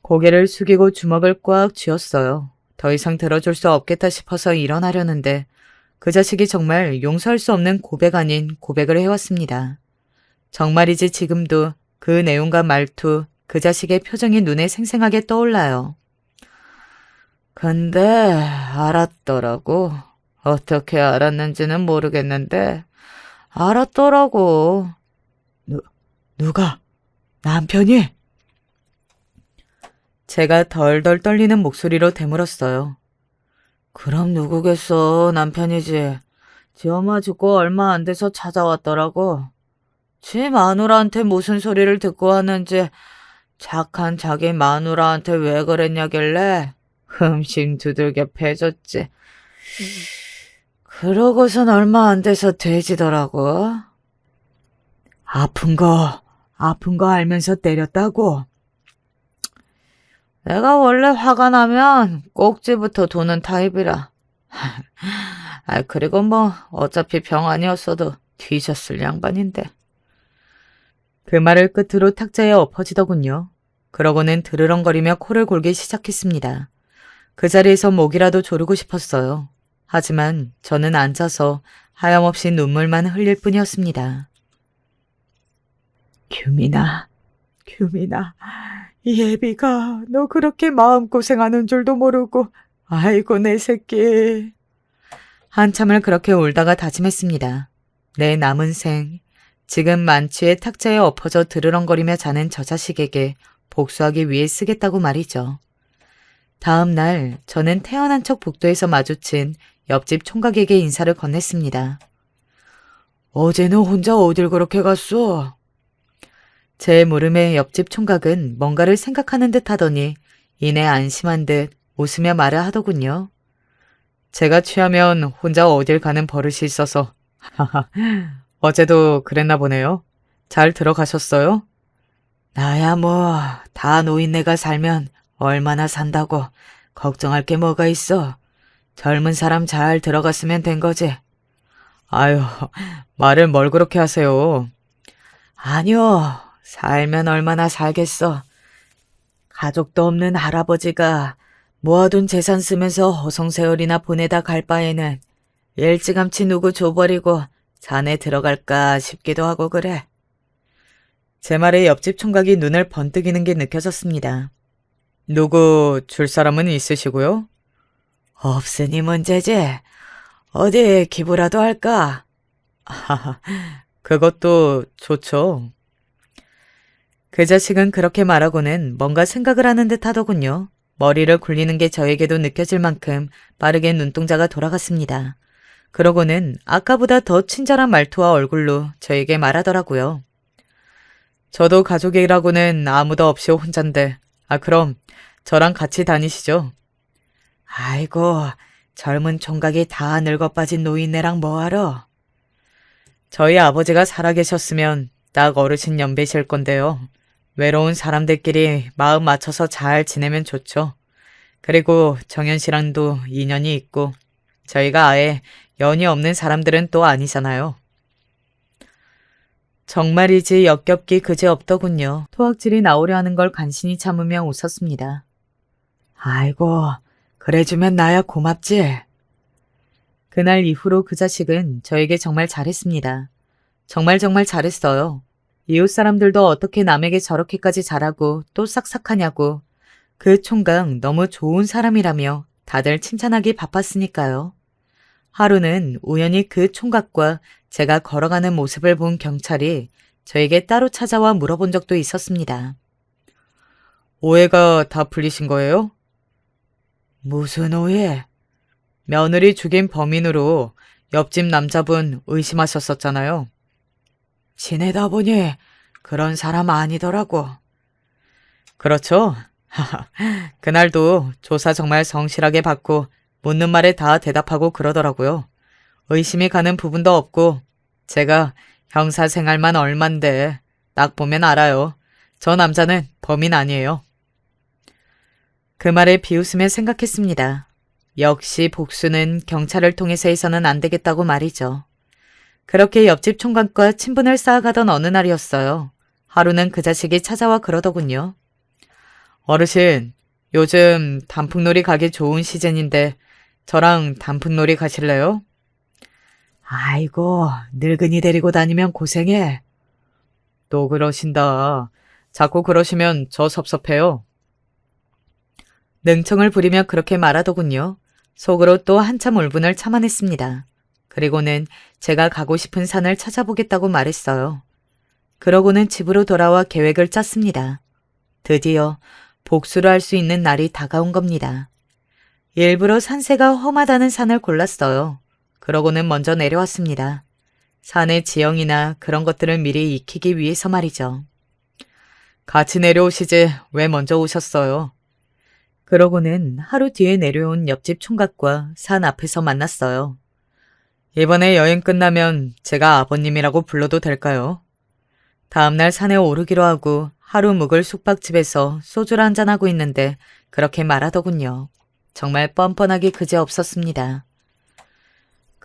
고개를 숙이고 주먹을 꽉 쥐었어요. 더 이상 들어줄 수 없겠다 싶어서 일어나려는데 그 자식이 정말 용서할 수 없는 고백 아닌 고백을 해왔습니다. 정말이지 지금도 그 내용과 말투, 그 자식의 표정이 눈에 생생하게 떠올라요. 근데 알았더라고. 어떻게 알았는지는 모르겠는데 알았더라고. 누가? 남편이? 제가 덜덜 떨리는 목소리로 되물었어요. 그럼 누구겠어? 남편이지. 지 엄마 죽고 얼마 안 돼서 찾아왔더라고. 지 마누라한테 무슨 소리를 듣고 왔는지 착한 자기 마누라한테 왜 그랬냐길래 흠씬 두들겨 패줬지. 그러고선 얼마 안 돼서 돼지더라고. 아픈 거 알면서 때렸다고? 내가 원래 화가 나면 꼭지부터 도는 타입이라 그리고 뭐 어차피 병 아니었어도 뒤졌을 양반인데. 그 말을 끝으로 탁자에 엎어지더군요. 그러고는 드르렁거리며 코를 골기 시작했습니다. 그 자리에서 목이라도 조르고 싶었어요. 하지만 저는 앉아서 하염없이 눈물만 흘릴 뿐이었습니다. 규민아, 예비가 너 그렇게 마음고생하는 줄도 모르고 아이고 내 새끼. 한참을 그렇게 울다가 다짐했습니다. 내 남은 생, 지금 만취의 탁자에 엎어져 드르렁거리며 자는 저 자식에게 복수하기 위해 쓰겠다고 말이죠. 다음 날 저는 태어난 척 복도에서 마주친 옆집 총각에게 인사를 건넸습니다. 어제는 혼자 어딜 그렇게 갔어? 제 물음에 옆집 총각은 뭔가를 생각하는 듯 하더니 이내 안심한 듯 웃으며 말을 하더군요. 제가 취하면 혼자 어딜 가는 버릇이 있어서. 하하, 어제도 그랬나 보네요. 잘 들어가셨어요? 나야 뭐 다 노인네가 살면 얼마나 산다고 걱정할 게 뭐가 있어. 젊은 사람 잘 들어갔으면 된 거지. 아유, 말을 뭘 그렇게 하세요. 아니요, 살면 얼마나 살겠어. 가족도 없는 할아버지가 모아둔 재산 쓰면서 허송세월이나 보내다 갈 바에는 일찌감치 누구 줘버리고 자네 들어갈까 싶기도 하고 그래. 제 말에 옆집 총각이 눈을 번뜩이는 게 느껴졌습니다. 누구 줄 사람은 있으시고요? 없으니 문제지. 어디 기부라도 할까? 하하, 그것도 좋죠. 그 자식은 그렇게 말하고는 뭔가 생각을 하는 듯 하더군요. 머리를 굴리는 게 저에게도 느껴질 만큼 빠르게 눈동자가 돌아갔습니다. 그러고는 아까보다 더 친절한 말투와 얼굴로 저에게 말하더라고요. 저도 가족이라고는 아무도 없이 혼잔데, 그럼 저랑 같이 다니시죠? 아이고, 젊은 총각이 다 늙어 빠진 노인네랑 뭐하러? 저희 아버지가 살아계셨으면 딱 어르신 연배실 건데요. 외로운 사람들끼리 마음 맞춰서 잘 지내면 좋죠. 그리고 정연 씨랑도 인연이 있고 저희가 아예 연이 없는 사람들은 또 아니잖아요. 정말이지 역겹기 그지없더군요. 토악질이 나오려 하는 걸 간신히 참으며 웃었습니다. 아이고, 그래주면 나야 고맙지. 그날 이후로 그 자식은 저에게 정말 잘했습니다. 정말 잘했어요. 이웃 사람들도 어떻게 남에게 저렇게까지 잘하고 또 싹싹하냐고. 그 총각 너무 좋은 사람이라며 다들 칭찬하기 바빴으니까요. 하루는 우연히 그 총각과 제가 걸어가는 모습을 본 경찰이 저에게 따로 찾아와 물어본 적도 있었습니다. 오해가 다 풀리신 거예요? 무슨 오해? 며느리 죽인 범인으로 옆집 남자분 의심하셨었잖아요. 지내다 보니 그런 사람 아니더라고. 그렇죠? 그날도 조사 정말 성실하게 받고 묻는 말에 다 대답하고 그러더라고요. 의심이 가는 부분도 없고 제가 형사 생활만 얼만데 딱 보면 알아요. 저 남자는 범인 아니에요. 그 말에 비웃으며 생각했습니다. 역시 복수는 경찰을 통해서 해서는 안 되겠다고 말이죠. 그렇게 옆집 총각과 친분을 쌓아가던 어느 날이었어요. 하루는 그 자식이 찾아와 그러더군요. 어르신, 요즘 단풍놀이 가기 좋은 시즌인데 저랑 단풍놀이 가실래요? 아이고, 늙은이 데리고 다니면 고생해. 또 그러신다. 자꾸 그러시면 저 섭섭해요. 능청을 부리며 그렇게 말하더군요. 속으로 또 한참 울분을 참아냈습니다. 그리고는 제가 가고 싶은 산을 찾아보겠다고 말했어요. 그러고는 집으로 돌아와 계획을 짰습니다. 드디어 복수를 할 수 있는 날이 다가온 겁니다. 일부러 산세가 험하다는 산을 골랐어요. 그러고는 먼저 내려왔습니다. 산의 지형이나 그런 것들을 미리 익히기 위해서 말이죠. 같이 내려오시지 왜 먼저 오셨어요? 그러고는 하루 뒤에 내려온 옆집 총각과 산 앞에서 만났어요. 이번에 여행 끝나면 제가 아버님이라고 불러도 될까요? 다음날 산에 오르기로 하고 하루 묵을 숙박집에서 소주를 한잔하고 있는데 그렇게 말하더군요. 정말 뻔뻔하기 그지없었습니다.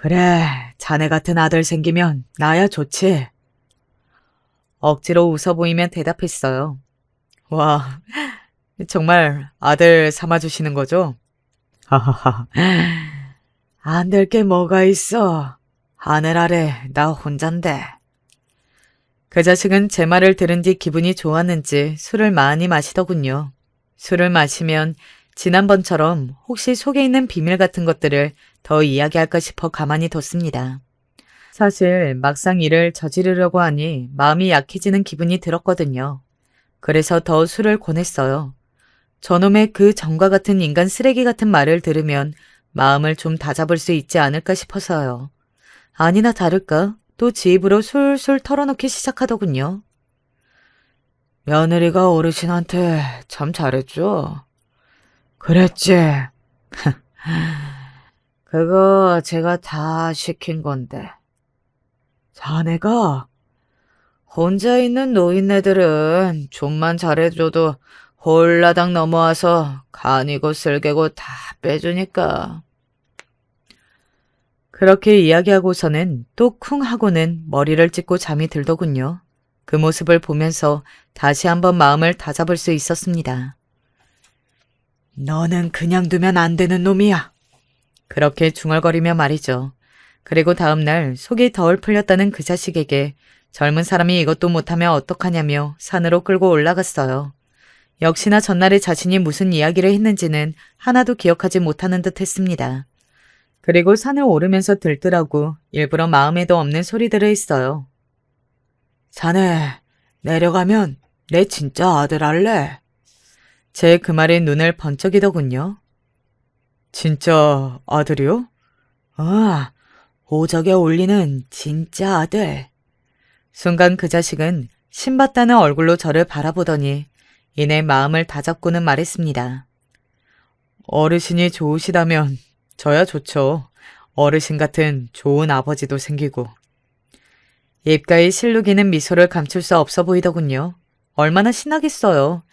그래, 자네 같은 아들 생기면 나야 좋지. 억지로 웃어 보이며 대답했어요. 와, 정말 아들 삼아주시는 거죠? 하하하. 안 될 게 뭐가 있어. 하늘 아래 나 혼잔데. 그 자식은 제 말을 들은 뒤 기분이 좋았는지 술을 많이 마시더군요. 술을 마시면 지난번처럼 혹시 속에 있는 비밀 같은 것들을 더 이야기할까 싶어 가만히 뒀습니다. 사실 막상 일을 저지르려고 하니 마음이 약해지는 기분이 들었거든요. 그래서 더 술을 권했어요. 저놈의 그 정과 같은 인간 쓰레기 같은 말을 들으면 마음을 좀 다잡을 수 있지 않을까 싶어서요. 아니나 다를까 또 지 입으로 술술 털어놓기 시작하더군요. 며느리가 어르신한테 참 잘했죠? 그랬지. 그거 제가 다 시킨 건데. 자네가 혼자 있는 노인네들은 좀만 잘해줘도 홀라당 넘어와서 간이고 쓸개고 다 빼주니까. 그렇게 이야기하고서는 또 쿵 하고는 머리를 찍고 잠이 들더군요. 그 모습을 보면서 다시 한번 마음을 다잡을 수 있었습니다. 너는 그냥 두면 안 되는 놈이야. 그렇게 중얼거리며 말이죠. 그리고 다음날 속이 덜 풀렸다는 그 자식에게 젊은 사람이 이것도 못하면 어떡하냐며 산으로 끌고 올라갔어요. 역시나 전날에 자신이 무슨 이야기를 했는지는 하나도 기억하지 못하는 듯 했습니다. 그리고 산을 오르면서 들뜨라고 일부러 마음에도 없는 소리들을 했어요. 자네, 내려가면 내 진짜 아들 할래? 제 그 말에 눈을 번쩍이더군요. 진짜 아들이요? 아, 오적에 올리는 진짜 아들. 순간 그 자식은 신받다는 얼굴로 저를 바라보더니 이내 마음을 다잡고는 말했습니다. 어르신이 좋으시다면 저야 좋죠. 어르신 같은 좋은 아버지도 생기고. 입가에 실룩이는 미소를 감출 수 없어 보이더군요. 얼마나 신나겠어요.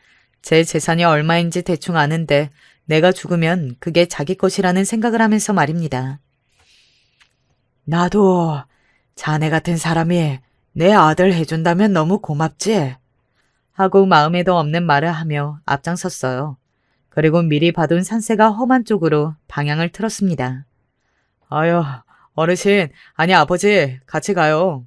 제 재산이 얼마인지 대충 아는데 내가 죽으면 그게 자기 것이라는 생각을 하면서 말입니다. 나도 자네 같은 사람이 내 아들 해준다면 너무 고맙지? 하고 마음에도 없는 말을 하며 앞장섰어요. 그리고 미리 봐둔 산세가 험한 쪽으로 방향을 틀었습니다. 아유, 어르신, 아니 아버지, 같이 가요.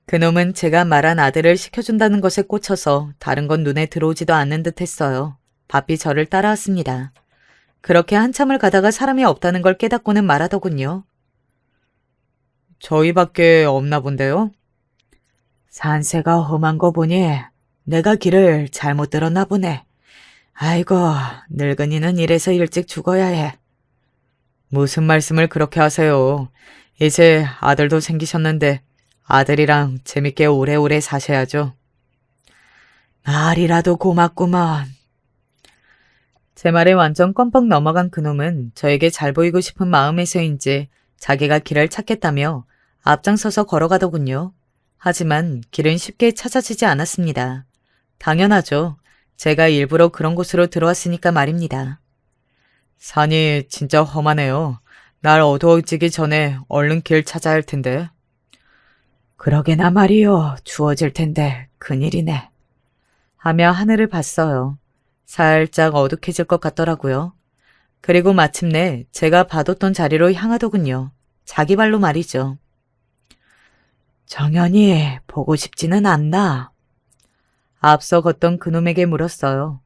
그놈은 제가 말한 아들을 시켜준다는 것에 꽂혀서 다른 건 눈에 들어오지도 않는 듯 했어요. 바삐 저를 따라왔습니다. 그렇게 한참을 가다가 사람이 없다는 걸 깨닫고는 말하더군요. 저희밖에 없나 본데요? 산세가 험한 거 보니 내가 길을 잘못 들었나 보네. 아이고, 늙은이는 이래서 일찍 죽어야 해. 무슨 말씀을 그렇게 하세요. 이제 아들도 생기셨는데 아들이랑 재밌게 오래오래 사셔야죠. 말이라도 고맙구먼. 제 말에 완전 껌뻑 넘어간 그놈은 저에게 잘 보이고 싶은 마음에서인지 자기가 길을 찾겠다며 앞장서서 걸어가더군요. 하지만 길은 쉽게 찾아지지 않았습니다. 당연하죠. 제가 일부러 그런 곳으로 들어왔으니까 말입니다. 산이 진짜 험하네요. 날 어두워지기 전에 얼른 길 찾아야 할 텐데. 그러게나 말이요. 추워질 텐데 큰일이네. 하며 하늘을 봤어요. 살짝 어둑해질 것 같더라고요. 그리고 마침내 제가 봐뒀던 자리로 향하더군요. 자기 발로 말이죠. 정연이 보고 싶지는 않나? 앞서 걷던 그놈에게 물었어요.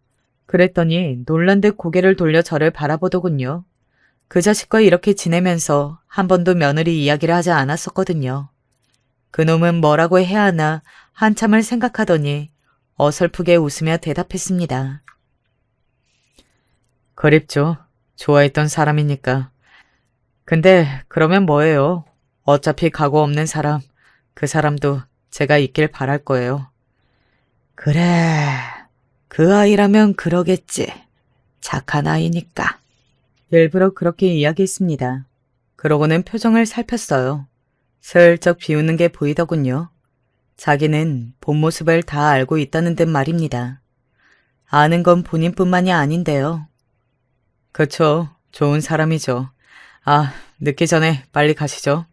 그랬더니 놀란 듯 고개를 돌려 저를 바라보더군요. 그 자식과 이렇게 지내면서 한 번도 며느리 이야기를 하지 않았었거든요. 그놈은 뭐라고 해야 하나 한참을 생각하더니 어설프게 웃으며 대답했습니다. 그립죠. 좋아했던 사람이니까. 근데 그러면 뭐예요? 어차피 각오 없는 사람, 그 사람도 제가 있길 바랄 거예요. 그래, 그 아이라면 그러겠지. 착한 아이니까. 일부러 그렇게 이야기했습니다. 그러고는 표정을 살폈어요. 슬쩍 비웃는 게 보이더군요. 자기는 본 모습을 다 알고 있다는 듯 말입니다. 아는 건 본인뿐만이 아닌데요. 그쵸, 좋은 사람이죠. 아, 늦기 전에 빨리 가시죠.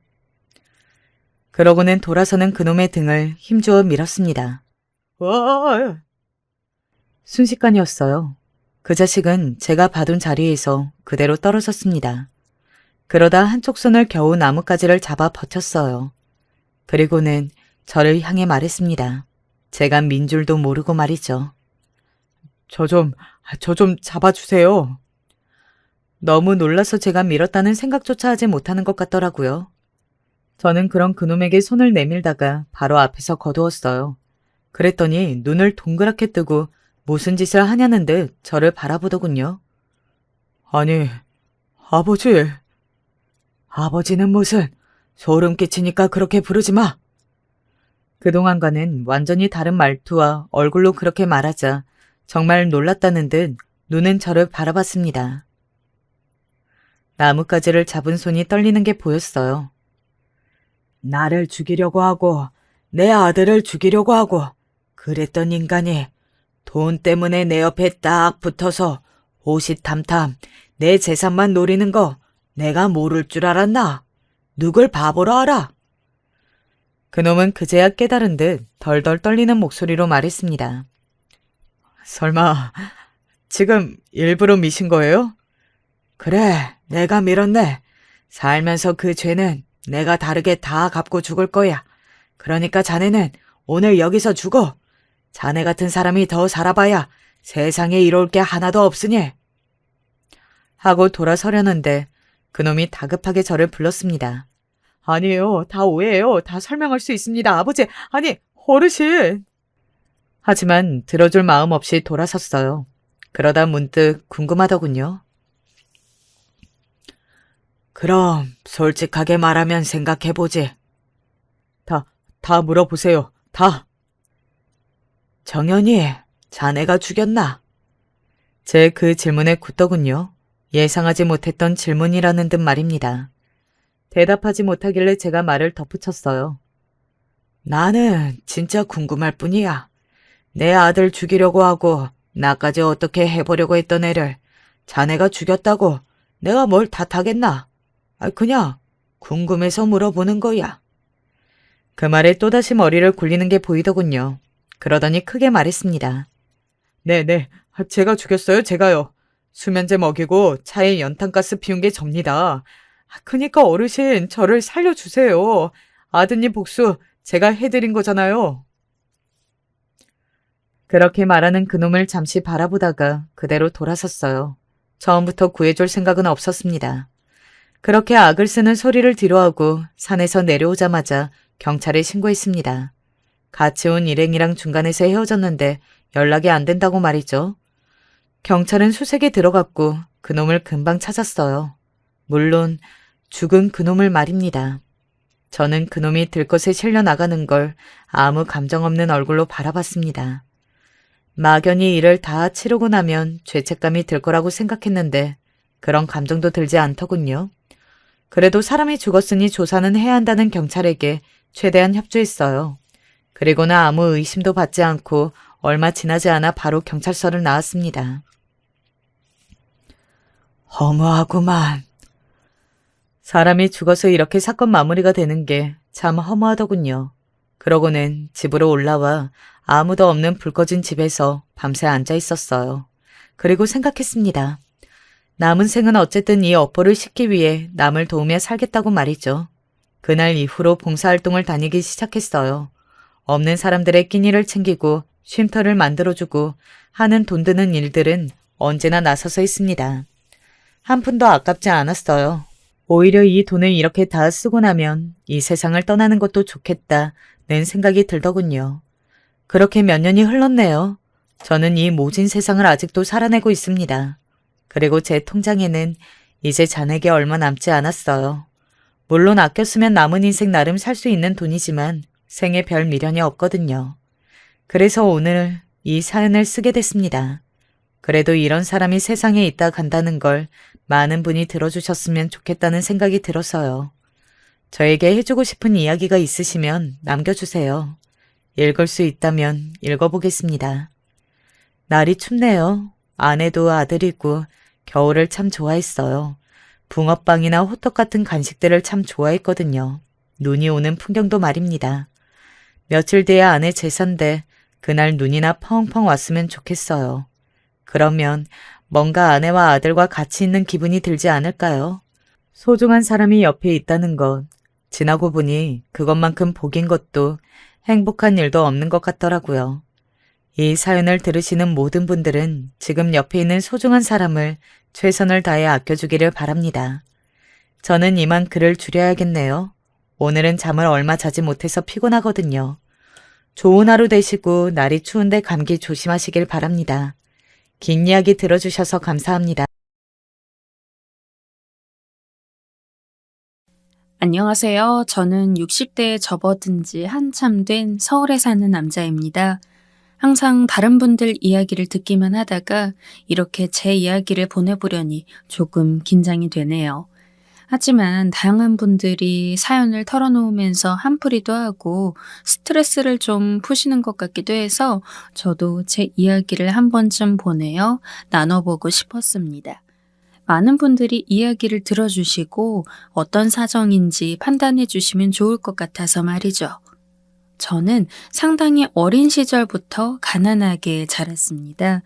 그러고는 돌아서는 그놈의 등을 힘주어 밀었습니다. 와! 순식간이었어요. 그 자식은 제가 봐둔 자리에서 그대로 떨어졌습니다. 그러다 한쪽 손을 겨우 나뭇가지를 잡아 버텼어요. 그리고는 저를 향해 말했습니다. 제가 민 줄도 모르고 말이죠. 저 좀 잡아주세요. 너무 놀라서 제가 밀었다는 생각조차 하지 못하는 것 같더라고요. 저는 그런 그놈에게 손을 내밀다가 바로 앞에서 거두었어요. 그랬더니 눈을 동그랗게 뜨고 무슨 짓을 하냐는 듯 저를 바라보더군요. 아니, 아버지. 아버지는 무슨 소름 끼치니까 그렇게 부르지 마. 그동안과는 완전히 다른 말투와 얼굴로 그렇게 말하자 정말 놀랐다는 듯 눈은 저를 바라봤습니다. 나뭇가지를 잡은 손이 떨리는 게 보였어요. 나를 죽이려고 하고 내 아들을 죽이려고 하고 그랬던 인간이 돈 때문에 내 옆에 딱 붙어서 호시탐탐 내 재산만 노리는 거 내가 모를 줄 알았나? 누굴 바보로 알아? 그놈은 그제야 깨달은 듯 덜덜 떨리는 목소리로 말했습니다. 설마 지금 일부러 미신 거예요? 그래, 내가 밀었네. 살면서 그 죄는 내가 다르게 다 갚고 죽을 거야. 그러니까 자네는 오늘 여기서 죽어. 자네 같은 사람이 더 살아봐야 세상에 이로울 게 하나도 없으니. 하고 돌아서려는데 그놈이 다급하게 저를 불렀습니다. 아니에요. 다 오해예요. 다 설명할 수 있습니다. 아버지, 아니, 어르신. 하지만 들어줄 마음 없이 돌아섰어요. 그러다 문득 궁금하더군요. 그럼 솔직하게 말하면 생각해보지. 다 물어보세요. 다. 정연이, 자네가 죽였나? 제 그 질문에 굳더군요. 예상하지 못했던 질문이라는 듯 말입니다. 대답하지 못하길래 제가 말을 덧붙였어요. 나는 진짜 궁금할 뿐이야. 내 아들 죽이려고 하고 나까지 어떻게 해보려고 했던 애를 자네가 죽였다고 내가 뭘 탓하겠나? 그냥 궁금해서 물어보는 거야. 그 말에 또다시 머리를 굴리는 게 보이더군요. 그러더니 크게 말했습니다. 네, 제가 죽였어요, 제가요. 수면제 먹이고 차에 연탄가스 피운 게 접니다. 그니까 어르신, 저를 살려주세요. 아드님 복수 제가 해드린 거잖아요. 그렇게 말하는 그놈을 잠시 바라보다가 그대로 돌아섰어요. 처음부터 구해줄 생각은 없었습니다. 그렇게 악을 쓰는 소리를 뒤로하고 산에서 내려오자마자 경찰에 신고했습니다. 같이 온 일행이랑 중간에서 헤어졌는데 연락이 안 된다고 말이죠. 경찰은 수색에 들어갔고 그놈을 금방 찾았어요. 물론 죽은 그놈을 말입니다. 저는 그놈이 들것에 실려 나가는 걸 아무 감정 없는 얼굴로 바라봤습니다. 막연히 일을 다 치르고 나면 죄책감이 들 거라고 생각했는데 그런 감정도 들지 않더군요. 그래도 사람이 죽었으니 조사는 해야 한다는 경찰에게 최대한 협조했어요. 그리고는 아무 의심도 받지 않고 얼마 지나지 않아 바로 경찰서를 나왔습니다. 허무하구만. 사람이 죽어서 이렇게 사건 마무리가 되는 게 참 허무하더군요. 그러고는 집으로 올라와 아무도 없는 불 꺼진 집에서 밤새 앉아 있었어요. 그리고 생각했습니다. 남은 생은 어쨌든 이 업보를 싣기 위해 남을 도우며 살겠다고 말이죠. 그날 이후로 봉사활동을 다니기 시작했어요. 없는 사람들의 끼니를 챙기고 쉼터를 만들어주고 하는 돈 드는 일들은 언제나 나서서 했습니다. 한 푼도 아깝지 않았어요. 오히려 이 돈을 이렇게 다 쓰고 나면 이 세상을 떠나는 것도 좋겠다는 생각이 들더군요. 그렇게 몇 년이 흘렀네요. 저는 이 모진 세상을 아직도 살아내고 있습니다. 그리고 제 통장에는 이제 잔액이 얼마 남지 않았어요. 물론 아껴 쓰면 남은 인생 나름 살 수 있는 돈이지만 생에 별 미련이 없거든요. 그래서 오늘 이 사연을 쓰게 됐습니다. 그래도 이런 사람이 세상에 있다 간다는 걸 많은 분이 들어주셨으면 좋겠다는 생각이 들어서요. 저에게 해주고 싶은 이야기가 있으시면 남겨주세요. 읽을 수 있다면 읽어보겠습니다. 날이 춥네요. 아내도 아들이고 겨울을 참 좋아했어요. 붕어빵이나 호떡 같은 간식들을 참 좋아했거든요. 눈이 오는 풍경도 말입니다. 며칠 뒤에 아내 제사인데 그날 눈이나 펑펑 왔으면 좋겠어요. 그러면 뭔가 아내와 아들과 같이 있는 기분이 들지 않을까요? 소중한 사람이 옆에 있다는 것, 지나고 보니 그것만큼 복인 것도 행복한 일도 없는 것 같더라고요. 이 사연을 들으시는 모든 분들은 지금 옆에 있는 소중한 사람을 최선을 다해 아껴주기를 바랍니다. 저는 이만 글을 줄여야겠네요. 오늘은 잠을 얼마 자지 못해서 피곤하거든요. 좋은 하루 되시고 날이 추운데 감기 조심하시길 바랍니다. 긴 이야기 들어주셔서 감사합니다. 안녕하세요. 저는 60대에 접어든 지 한참 된 서울에 사는 남자입니다. 항상 다른 분들 이야기를 듣기만 하다가 이렇게 제 이야기를 보내보려니 조금 긴장이 되네요. 하지만 다양한 분들이 사연을 털어놓으면서 한풀이도 하고 스트레스를 좀 푸시는 것 같기도 해서 저도 제 이야기를 한 번쯤 보내어 나눠보고 싶었습니다. 많은 분들이 이야기를 들어주시고 어떤 사정인지 판단해 주시면 좋을 것 같아서 말이죠. 저는 상당히 어린 시절부터 가난하게 자랐습니다.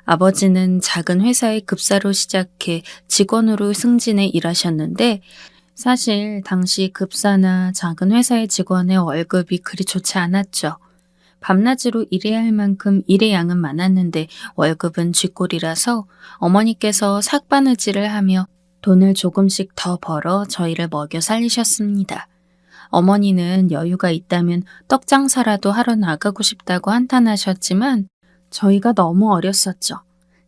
아버지는 작은 회사의 급사로 시작해 직원으로 승진해 일하셨는데 사실 당시 급사나 작은 회사의 직원의 월급이 그리 좋지 않았죠. 밤낮으로 일해야 할 만큼 일의 양은 많았는데 월급은 쥐꼬리라서 어머니께서 삭바느질을 하며 돈을 조금씩 더 벌어 저희를 먹여 살리셨습니다. 어머니는 여유가 있다면 떡장사라도 하러 나가고 싶다고 한탄하셨지만 저희가 너무 어렸었죠.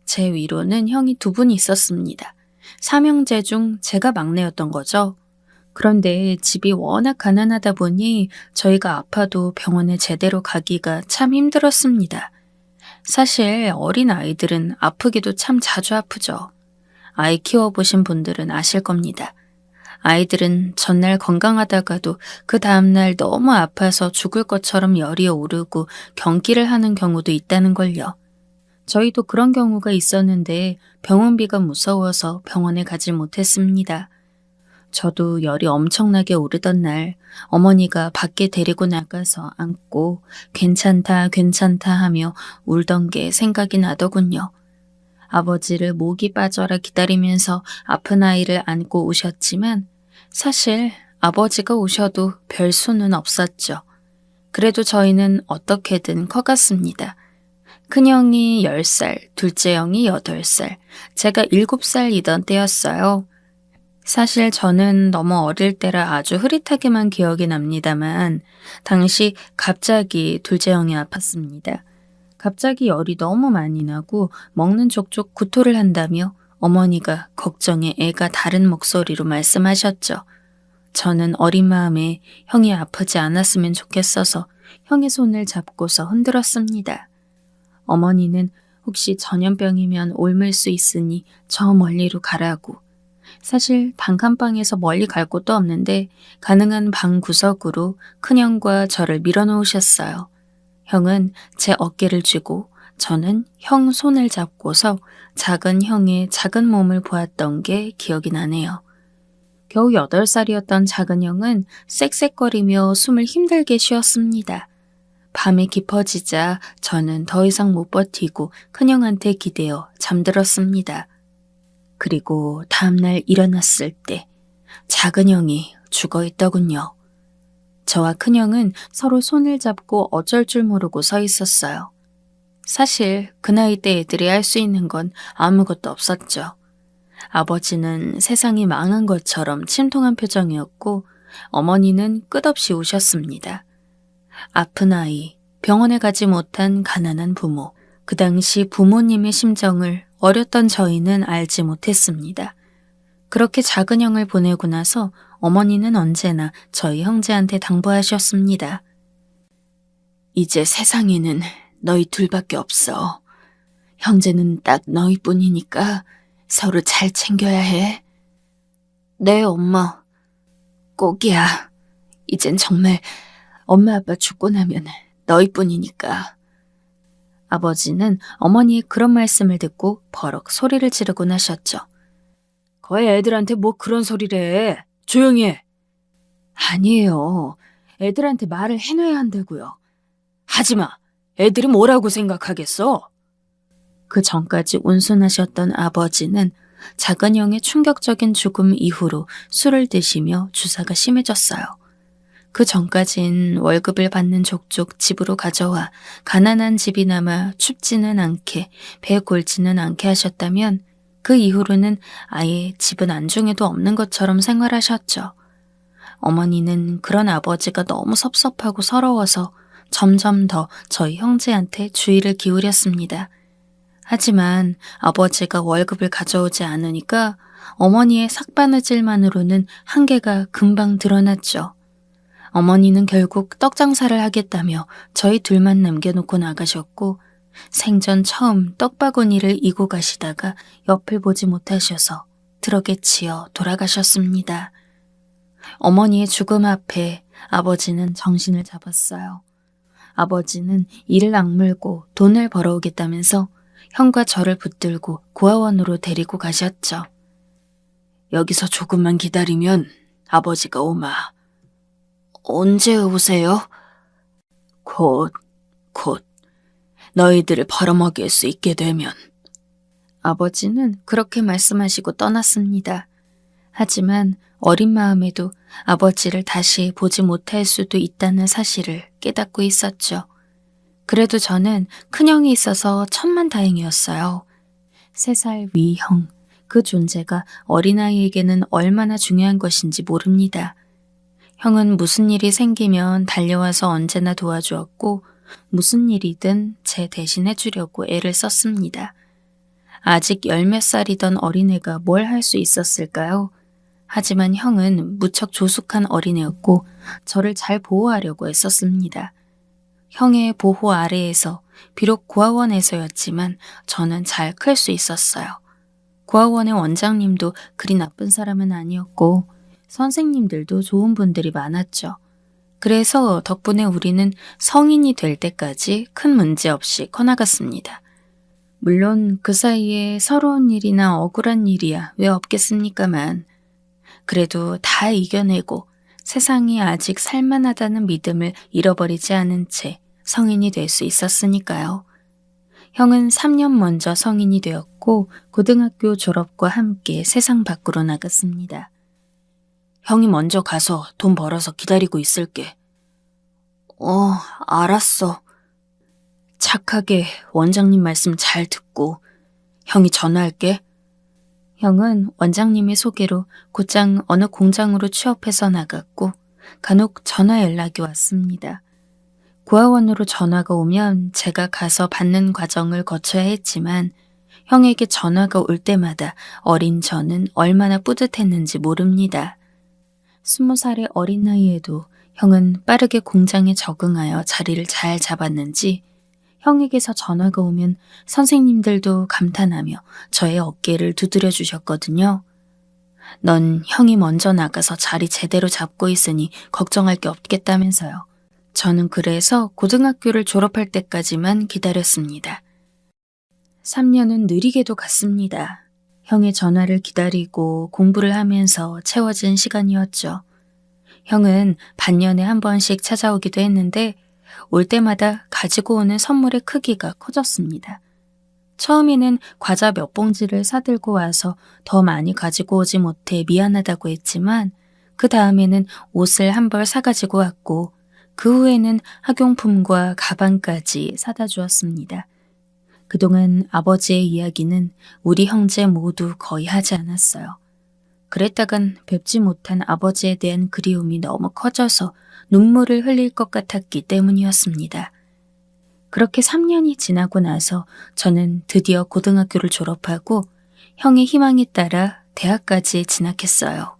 제 위로는 형이 두 분 있었습니다. 삼형제 중 제가 막내였던 거죠. 그런데 집이 워낙 가난하다 보니 저희가 아파도 병원에 제대로 가기가 참 힘들었습니다. 사실 어린 아이들은 아프기도 참 자주 아프죠. 아이 키워보신 분들은 아실 겁니다. 아이들은 전날 건강하다가도 그 다음날 너무 아파서 죽을 것처럼 열이 오르고 경기를 하는 경우도 있다는 걸요. 저희도 그런 경우가 있었는데 병원비가 무서워서 병원에 가지 못했습니다. 저도 열이 엄청나게 오르던 날 어머니가 밖에 데리고 나가서 안고 괜찮다 괜찮다 하며 울던 게 생각이 나더군요. 아버지를 목이 빠져라 기다리면서 아픈 아이를 안고 오셨지만 사실 아버지가 오셔도 별 수는 없었죠. 그래도 저희는 어떻게든 커갔습니다. 큰형이 10살, 둘째 형이 8살, 제가 7살이던 때였어요. 사실 저는 너무 어릴 때라 아주 흐릿하게만 기억이 납니다만 당시 갑자기 둘째 형이 아팠습니다. 갑자기 열이 너무 많이 나고 먹는 족족 구토를 한다며 어머니가 걱정에 애가 다른 목소리로 말씀하셨죠. 저는 어린 마음에 형이 아프지 않았으면 좋겠어서 형의 손을 잡고서 흔들었습니다. 어머니는 혹시 전염병이면 옮을 수 있으니 저 멀리로 가라고. 사실 단칸방에서 멀리 갈 곳도 없는데 가능한 방 구석으로 큰형과 저를 밀어놓으셨어요. 형은 제 어깨를 쥐고 저는 형 손을 잡고서 작은 형의 작은 몸을 보았던 게 기억이 나네요. 겨우 8살이었던 작은 형은 쌕쌕거리며 숨을 힘들게 쉬었습니다. 밤이 깊어지자 저는 더 이상 못 버티고 큰형한테 기대어 잠들었습니다. 그리고 다음날 일어났을 때 작은 형이 죽어 있더군요. 저와 큰형은 서로 손을 잡고 어쩔 줄 모르고 서 있었어요. 사실 그 나이 때 애들이 할 수 있는 건 아무것도 없었죠. 아버지는 세상이 망한 것처럼 침통한 표정이었고 어머니는 끝없이 우셨습니다. 아픈 아이, 병원에 가지 못한 가난한 부모, 그 당시 부모님의 심정을 어렸던 저희는 알지 못했습니다. 그렇게 작은 형을 보내고 나서 어머니는 언제나 저희 형제한테 당부하셨습니다. 이제 세상에는 너희 둘밖에 없어. 형제는 딱 너희뿐이니까 서로 잘 챙겨야 해. 네, 엄마. 꼭이야. 이젠 정말 엄마 아빠 죽고 나면 너희뿐이니까. 아버지는 어머니의 그런 말씀을 듣고 버럭 소리를 지르곤 하셨죠. 왜 애들한테 뭐 그런 소리를 해? 조용히 해. 아니에요. 애들한테 말을 해놔야 한다고요. 하지마. 애들이 뭐라고 생각하겠어? 그 전까지 온순하셨던 아버지는 작은 형의 충격적인 죽음 이후로 술을 드시며 주사가 심해졌어요. 그 전까진 월급을 받는 족족 집으로 가져와 가난한 집이나마 춥지는 않게 배 골지는 않게 하셨다면 그 이후로는 아예 집은 안중에도 없는 것처럼 생활하셨죠. 어머니는 그런 아버지가 너무 섭섭하고 서러워서 점점 더 저희 형제한테 주의를 기울였습니다. 하지만 아버지가 월급을 가져오지 않으니까 어머니의 삭바느질만으로는 한계가 금방 드러났죠. 어머니는 결국 떡 장사를 하겠다며 저희 둘만 남겨놓고 나가셨고 생전 처음 떡바구니를 이고 가시다가 옆을 보지 못하셔서 트럭에 치여 돌아가셨습니다. 어머니의 죽음 앞에 아버지는 정신을 잡았어요. 아버지는 이를 악물고 돈을 벌어오겠다면서 형과 저를 붙들고 고아원으로 데리고 가셨죠. 여기서 조금만 기다리면 아버지가 오마. 언제 오세요? 곧. 너희들을 벌어먹일 수 있게 되면. 아버지는 그렇게 말씀하시고 떠났습니다. 하지만 어린 마음에도 아버지를 다시 보지 못할 수도 있다는 사실을 깨닫고 있었죠. 그래도 저는 큰형이 있어서 천만다행이었어요. 3살 위 형, 그 존재가 어린아이에게는 얼마나 중요한 것인지 모릅니다. 형은 무슨 일이 생기면 달려와서 언제나 도와주었고 무슨 일이든 제 대신 해주려고 애를 썼습니다. 아직 10몇 살이던 어린애가 뭘 할 수 있었을까요? 하지만 형은 무척 조숙한 어린애였고 저를 잘 보호하려고 애썼습니다. 형의 보호 아래에서 비록 고아원에서였지만 저는 잘 클 수 있었어요. 고아원의 원장님도 그리 나쁜 사람은 아니었고 선생님들도 좋은 분들이 많았죠. 그래서 덕분에 우리는 성인이 될 때까지 큰 문제 없이 커나갔습니다. 물론 그 사이에 서러운 일이나 억울한 일이야 왜 없겠습니까만 그래도 다 이겨내고 세상이 아직 살만하다는 믿음을 잃어버리지 않은 채 성인이 될 수 있었으니까요. 형은 3년 먼저 성인이 되었고 고등학교 졸업과 함께 세상 밖으로 나갔습니다. 형이 먼저 가서 돈 벌어서 기다리고 있을게. 알았어. 착하게 원장님 말씀 잘 듣고 형이 전화할게. 형은 원장님의 소개로 곧장 어느 공장으로 취업해서 나갔고 간혹 전화 연락이 왔습니다. 고아원으로 전화가 오면 제가 가서 받는 과정을 거쳐야 했지만 형에게 전화가 올 때마다 어린 저는 얼마나 뿌듯했는지 모릅니다. 20살의 어린 나이에도 형은 빠르게 공장에 적응하여 자리를 잘 잡았는지 형에게서 전화가 오면 선생님들도 감탄하며 저의 어깨를 두드려 주셨거든요. 넌 형이 먼저 나가서 자리 제대로 잡고 있으니 걱정할 게 없겠다면서요. 저는 그래서 고등학교를 졸업할 때까지만 기다렸습니다. 3년은 느리게도 갔습니다. 형의 전화를 기다리고 공부를 하면서 채워진 시간이었죠. 형은 반년에 한 번씩 찾아오기도 했는데 올 때마다 가지고 오는 선물의 크기가 커졌습니다. 처음에는 과자 몇 봉지를 사들고 와서 더 많이 가지고 오지 못해 미안하다고 했지만 그 다음에는 옷을 한 벌 사가지고 왔고 그 후에는 학용품과 가방까지 사다 주었습니다. 그동안 아버지의 이야기는 우리 형제 모두 거의 하지 않았어요. 그랬다간 뵙지 못한 아버지에 대한 그리움이 너무 커져서 눈물을 흘릴 것 같았기 때문이었습니다. 그렇게 3년이 지나고 나서 저는 드디어 고등학교를 졸업하고 형의 희망에 따라 대학까지 진학했어요.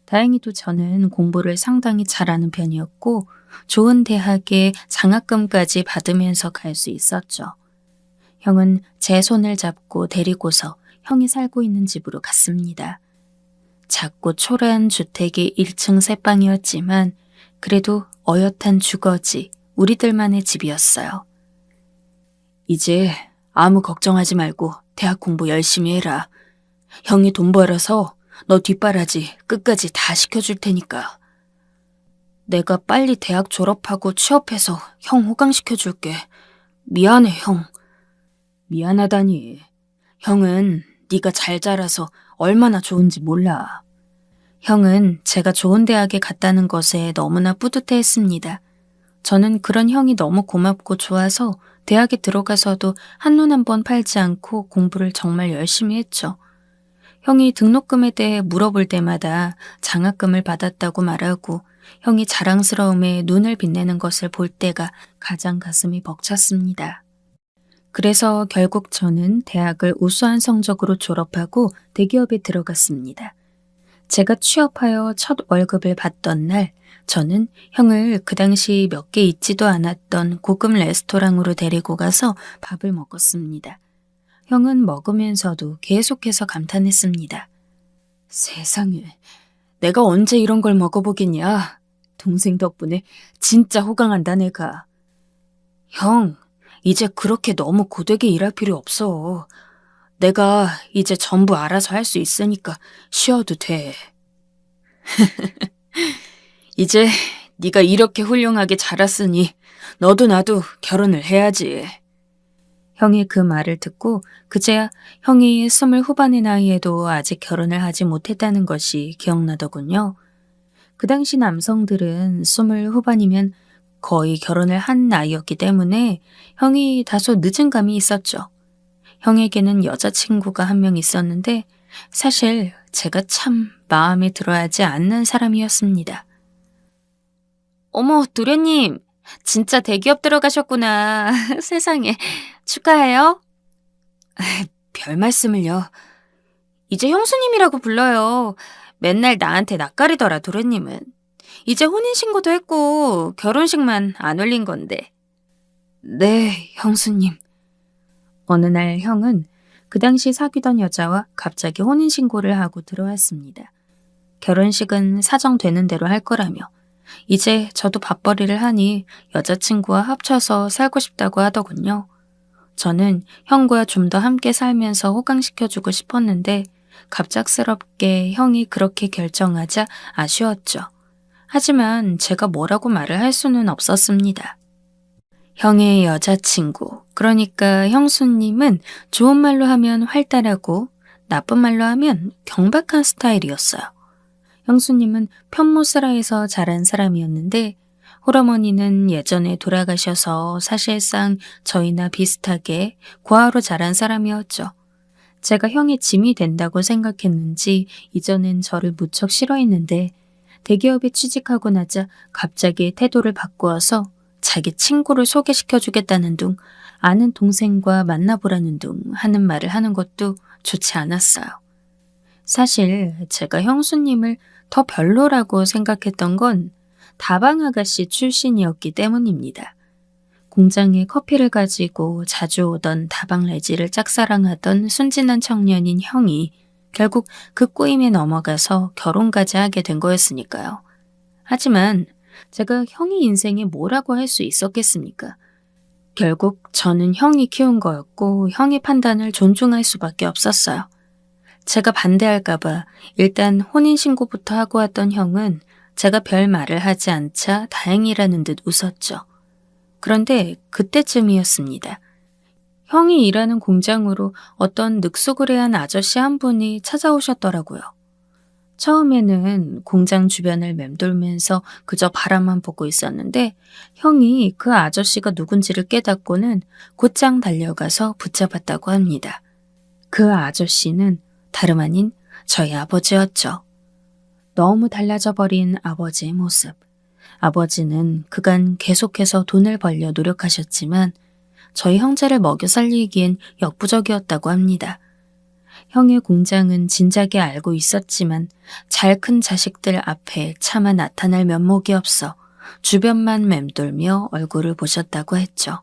다행히도 저는 공부를 상당히 잘하는 편이었고 좋은 대학에 장학금까지 받으면서 갈 수 있었죠. 형은 제 손을 잡고 데리고서 형이 살고 있는 집으로 갔습니다. 작고 초라한 주택의 1층 새방이었지만 그래도 어엿한 주거지 우리들만의 집이었어요. 이제 아무 걱정하지 말고 대학 공부 열심히 해라. 형이 돈 벌어서 너 뒷바라지 끝까지 다 시켜줄 테니까. 내가 빨리 대학 졸업하고 취업해서 형 호강시켜줄게. 미안해, 형. 미안하다니. 형은 네가 잘 자라서 얼마나 좋은지 몰라. 형은 제가 좋은 대학에 갔다는 것에 너무나 뿌듯해했습니다. 저는 그런 형이 너무 고맙고 좋아서 대학에 들어가서도 한눈 한 번 팔지 않고 공부를 정말 열심히 했죠. 형이 등록금에 대해 물어볼 때마다 장학금을 받았다고 말하고 형이 자랑스러움에 눈을 빛내는 것을 볼 때가 가장 가슴이 벅찼습니다. 그래서 결국 저는 대학을 우수한 성적으로 졸업하고 대기업에 들어갔습니다. 제가 취업하여 첫 월급을 받던 날, 저는 형을 그 당시 몇 개 있지도 않았던 고급 레스토랑으로 데리고 가서 밥을 먹었습니다. 형은 먹으면서도 계속해서 감탄했습니다. 세상에, 내가 언제 이런 걸 먹어보겠냐. 동생 덕분에 진짜 호강한다 내가. 형, 이제 그렇게 너무 고되게 일할 필요 없어. 내가 이제 전부 알아서 할 수 있으니까 쉬어도 돼. 이제 네가 이렇게 훌륭하게 자랐으니 너도 나도 결혼을 해야지. 형이 그 말을 듣고 그제야 형이 20 후반의 나이에도 아직 결혼을 하지 못했다는 것이 기억나더군요. 그 당시 남성들은 20 후반이면 거의 결혼을 한 나이였기 때문에 형이 다소 늦은 감이 있었죠. 형에게는 여자친구가 한 명 있었는데 사실 제가 참 마음에 들어하지 않는 사람이었습니다. 어머, 도련님, 진짜 대기업 들어가셨구나. 세상에, 축하해요. 별 말씀을요. 이제 형수님이라고 불러요. 맨날 나한테 낯가리더라, 도련님은. 이제 혼인신고도 했고 결혼식만 안 올린 건데. 네, 형수님. 어느 날 형은 그 당시 사귀던 여자와 갑자기 혼인신고를 하고 들어왔습니다. 결혼식은 사정되는 대로 할 거라며 이제 저도 밥벌이를 하니 여자친구와 합쳐서 살고 싶다고 하더군요. 저는 형과 좀 더 함께 살면서 호강시켜주고 싶었는데 갑작스럽게 형이 그렇게 결정하자 아쉬웠죠. 하지만 제가 뭐라고 말을 할 수는 없었습니다. 형의 여자친구, 그러니까 형수님은 좋은 말로 하면 활달하고 나쁜 말로 하면 경박한 스타일이었어요. 형수님은 편모스라에서 자란 사람이었는데 홀어머니는 예전에 돌아가셔서 사실상 저희나 비슷하게 고아로 자란 사람이었죠. 제가 형의 짐이 된다고 생각했는지 이전엔 저를 무척 싫어했는데 대기업에 취직하고 나자 갑자기 태도를 바꾸어서 자기 친구를 소개시켜주겠다는 둥, 아는 동생과 만나보라는 둥 하는 말을 하는 것도 좋지 않았어요. 사실 제가 형수님을 더 별로라고 생각했던 건 다방 아가씨 출신이었기 때문입니다. 공장에 커피를 가지고 자주 오던 다방 레지를 짝사랑하던 순진한 청년인 형이 결국 그 꼬임에 넘어가서 결혼까지 하게 된 거였으니까요. 하지만 제가 형이 인생에 뭐라고 할 수 있었겠습니까? 결국 저는 형이 키운 거였고 형의 판단을 존중할 수밖에 없었어요. 제가 반대할까봐 일단 혼인신고부터 하고 왔던 형은 제가 별 말을 하지 않자 다행이라는 듯 웃었죠. 그런데 그때쯤이었습니다. 형이 일하는 공장으로 어떤 늑수그레한 아저씨 한 분이 찾아오셨더라고요. 처음에는 공장 주변을 맴돌면서 그저 바라만 보고 있었는데 형이 그 아저씨가 누군지를 깨닫고는 곧장 달려가서 붙잡았다고 합니다. 그 아저씨는 다름 아닌 저희 아버지였죠. 너무 달라져 버린 아버지의 모습. 아버지는 그간 계속해서 돈을 벌려 노력하셨지만 저희 형제를 먹여 살리기엔 역부족이었다고 합니다. 형의 공장은 진작에 알고 있었지만 잘 큰 자식들 앞에 차마 나타날 면목이 없어 주변만 맴돌며 얼굴을 보셨다고 했죠.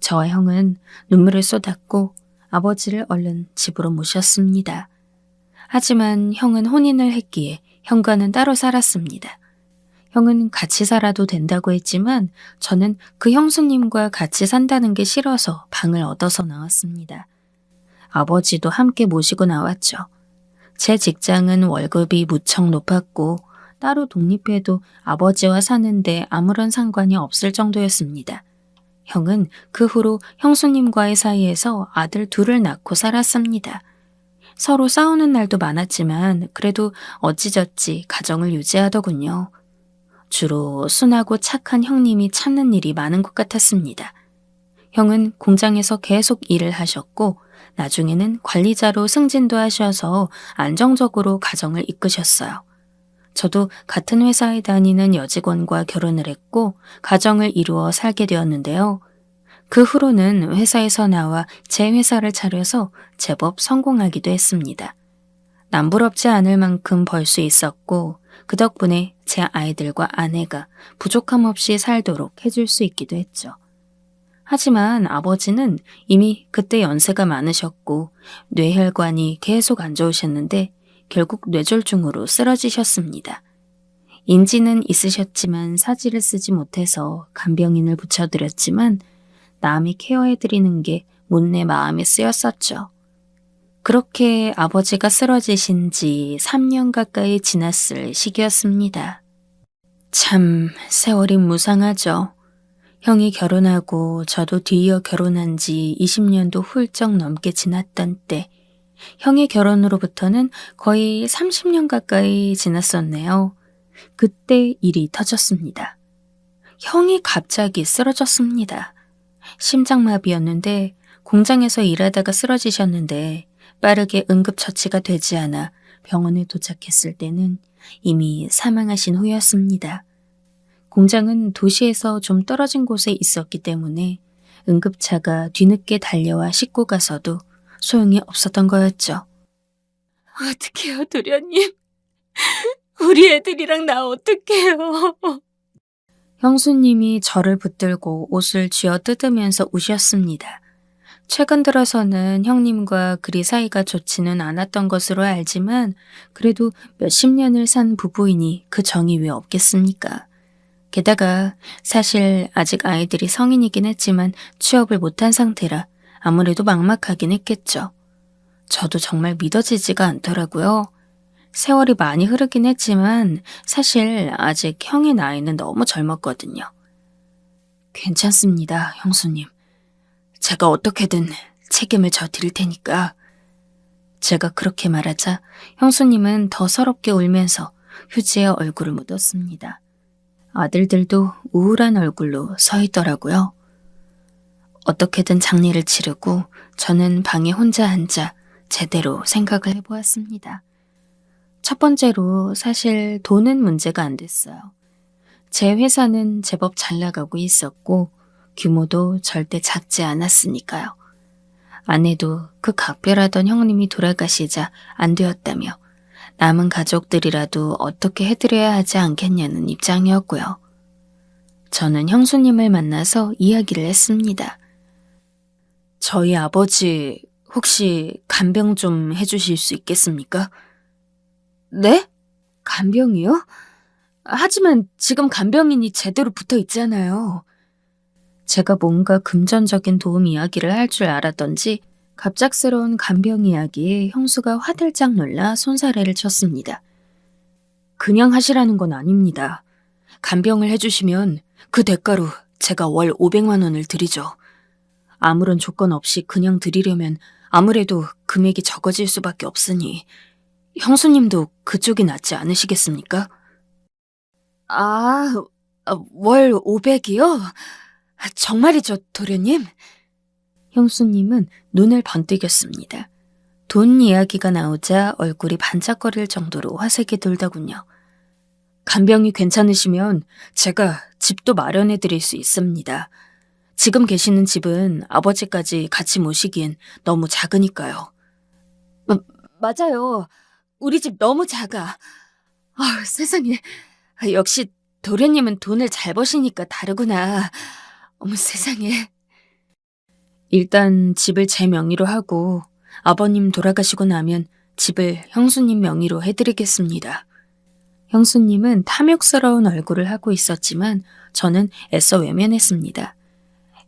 저와 형은 눈물을 쏟았고 아버지를 얼른 집으로 모셨습니다. 하지만 형은 혼인을 했기에 형과는 따로 살았습니다. 형은 같이 살아도 된다고 했지만 저는 그 형수님과 같이 산다는 게 싫어서 방을 얻어서 나왔습니다. 아버지도 함께 모시고 나왔죠. 제 직장은 월급이 무척 높았고 따로 독립해도 아버지와 사는데 아무런 상관이 없을 정도였습니다. 형은 그 후로 형수님과의 사이에서 아들 둘을 낳고 살았습니다. 서로 싸우는 날도 많았지만 그래도 어찌저찌 가정을 유지하더군요. 주로 순하고 착한 형님이 참는 일이 많은 것 같았습니다. 형은 공장에서 계속 일을 하셨고 나중에는 관리자로 승진도 하셔서 안정적으로 가정을 이끄셨어요. 저도 같은 회사에 다니는 여직원과 결혼을 했고 가정을 이루어 살게 되었는데요. 그 후로는 회사에서 나와 제 회사를 차려서 제법 성공하기도 했습니다. 남부럽지 않을 만큼 벌 수 있었고 그 덕분에 제 아이들과 아내가 부족함 없이 살도록 해줄 수 있기도 했죠. 하지만 아버지는 이미 그때 연세가 많으셨고 뇌혈관이 계속 안 좋으셨는데 결국 뇌졸중으로 쓰러지셨습니다. 인지는 있으셨지만 사지를 쓰지 못해서 간병인을 붙여드렸지만 남이 케어해드리는 게 못내 마음에 쓰였었죠. 그렇게 아버지가 쓰러지신 지 3년 가까이 지났을 시기였습니다. 참 세월이 무상하죠. 형이 결혼하고 저도 뒤이어 결혼한 지 20년도 훌쩍 넘게 지났던 때 형의 결혼으로부터는 거의 30년 가까이 지났었네요. 그때 일이 터졌습니다. 형이 갑자기 쓰러졌습니다. 심장마비였는데 공장에서 일하다가 쓰러지셨는데 빠르게 응급처치가 되지 않아 병원에 도착했을 때는 이미 사망하신 후였습니다. 공장은 도시에서 좀 떨어진 곳에 있었기 때문에 응급차가 뒤늦게 달려와 싣고 가서도 소용이 없었던 거였죠. 어떡해요, 도련님. 우리 애들이랑 나 어떡해요. 형수님이 저를 붙들고 옷을 쥐어 뜯으면서 우셨습니다. 최근 들어서는 형님과 그리 사이가 좋지는 않았던 것으로 알지만 그래도 몇십 년을 산 부부이니 그 정이 왜 없겠습니까? 게다가 사실 아직 아이들이 성인이긴 했지만 취업을 못한 상태라 아무래도 막막하긴 했겠죠. 저도 정말 믿어지지가 않더라고요. 세월이 많이 흐르긴 했지만 사실 아직 형의 나이는 너무 젊었거든요. 괜찮습니다, 형수님. 제가 어떻게든 책임을 져 드릴 테니까. 제가 그렇게 말하자 형수님은 더 서럽게 울면서 휴지에 얼굴을 묻었습니다. 아들들도 우울한 얼굴로 서 있더라고요. 어떻게든 장례를 치르고 저는 방에 혼자 앉아 제대로 생각을 해보았습니다. 첫 번째로 사실 돈은 문제가 안 됐어요. 제 회사는 제법 잘 나가고 있었고 규모도 절대 작지 않았으니까요. 아내도 그 각별하던 형님이 돌아가시자 안 되었다며 남은 가족들이라도 어떻게 해드려야 하지 않겠냐는 입장이었고요. 저는 형수님을 만나서 이야기를 했습니다. 저희 아버지 혹시 간병 좀 해주실 수 있겠습니까? 네? 간병이요? 하지만 지금 간병인이 제대로 붙어 있잖아요. 제가 뭔가 금전적인 도움 이야기를 할 줄 알았던지 갑작스러운 간병 이야기에 형수가 화들짝 놀라 손사래를 쳤습니다. 그냥 하시라는 건 아닙니다. 간병을 해주시면 그 대가로 제가 월 500만 원을 드리죠. 아무런 조건 없이 그냥 드리려면 아무래도 금액이 적어질 수밖에 없으니 형수님도 그쪽이 낫지 않으시겠습니까? 월 500이요? 정말이죠, 도련님? 형수님은 눈을 번뜩였습니다. 돈 이야기가 나오자 얼굴이 반짝거릴 정도로 화색이 돌더군요. 간병이 괜찮으시면 제가 집도 마련해 드릴 수 있습니다. 지금 계시는 집은 아버지까지 같이 모시기엔 너무 작으니까요. 맞아요. 우리 집 너무 작아. 세상에. 역시 도련님은 돈을 잘 버시니까 다르구나. 어머 세상에. 일단 집을 제 명의로 하고 아버님 돌아가시고 나면 집을 형수님 명의로 해드리겠습니다. 형수님은 탐욕스러운 얼굴을 하고 있었지만 저는 애써 외면했습니다.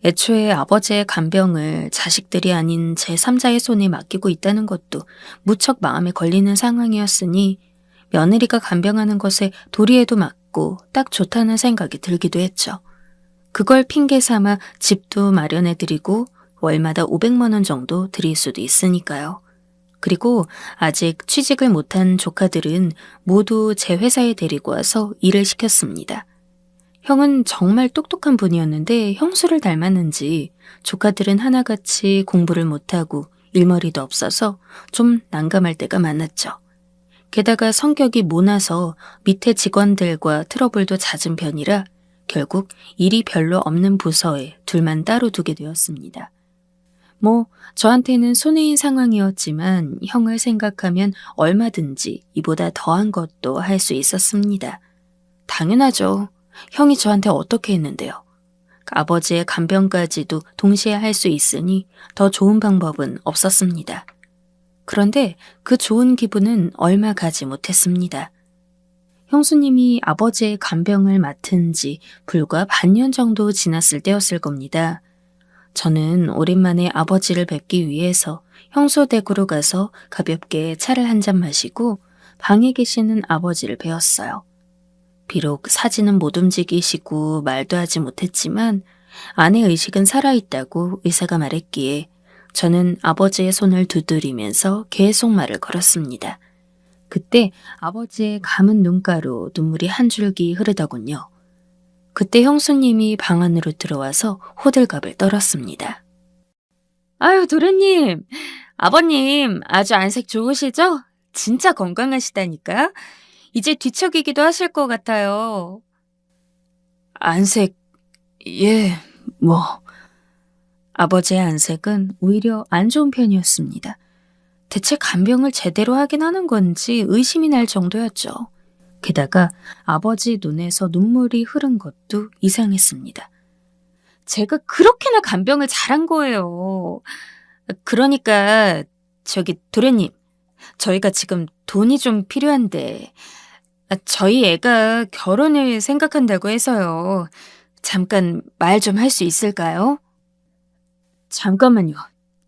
애초에 아버지의 간병을 자식들이 아닌 제3자의 손에 맡기고 있다는 것도 무척 마음에 걸리는 상황이었으니 며느리가 간병하는 것에 도리에도 맞고 딱 좋다는 생각이 들기도 했죠. 그걸 핑계 삼아 집도 마련해드리고 월마다 500만 원 정도 드릴 수도 있으니까요. 그리고 아직 취직을 못한 조카들은 모두 제 회사에 데리고 와서 일을 시켰습니다. 형은 정말 똑똑한 분이었는데 형수를 닮았는지 조카들은 하나같이 공부를 못하고 일머리도 없어서 좀 난감할 때가 많았죠. 게다가 성격이 모나서 밑에 직원들과 트러블도 잦은 편이라 결국 일이 별로 없는 부서에 둘만 따로 두게 되었습니다. 저한테는 손해인 상황이었지만 형을 생각하면 얼마든지 이보다 더한 것도 할 수 있었습니다. 당연하죠. 형이 저한테 어떻게 했는데요. 아버지의 간병까지도 동시에 할 수 있으니 더 좋은 방법은 없었습니다. 그런데 그 좋은 기분은 얼마 가지 못했습니다. 형수님이 아버지의 간병을 맡은 지 불과 반년 정도 지났을 때였을 겁니다. 저는 오랜만에 아버지를 뵙기 위해서 형수 댁으로 가서 가볍게 차를 한 잔 마시고 방에 계시는 아버지를 뵈었어요. 비록 사지는 못 움직이시고 말도 하지 못했지만 아내 의식은 살아있다고 의사가 말했기에 저는 아버지의 손을 두드리면서 계속 말을 걸었습니다. 그때 아버지의 감은 눈가로 눈물이 한 줄기 흐르더군요. 그때 형수님이 방 안으로 들어와서 호들갑을 떨었습니다. 아유, 도련님, 아버님 아주 안색 좋으시죠? 진짜 건강하시다니까? 이제 뒤척이기도 하실 것 같아요. 안색, 예, 아버지의 안색은 오히려 안 좋은 편이었습니다. 대체 간병을 제대로 하긴 하는 건지 의심이 날 정도였죠. 게다가 아버지 눈에서 눈물이 흐른 것도 이상했습니다. 제가 그렇게나 간병을 잘한 거예요. 그러니까 도련님, 저희가 지금 돈이 좀 필요한데 저희 애가 결혼을 생각한다고 해서요. 잠깐 말 좀 할 수 있을까요? 잠깐만요.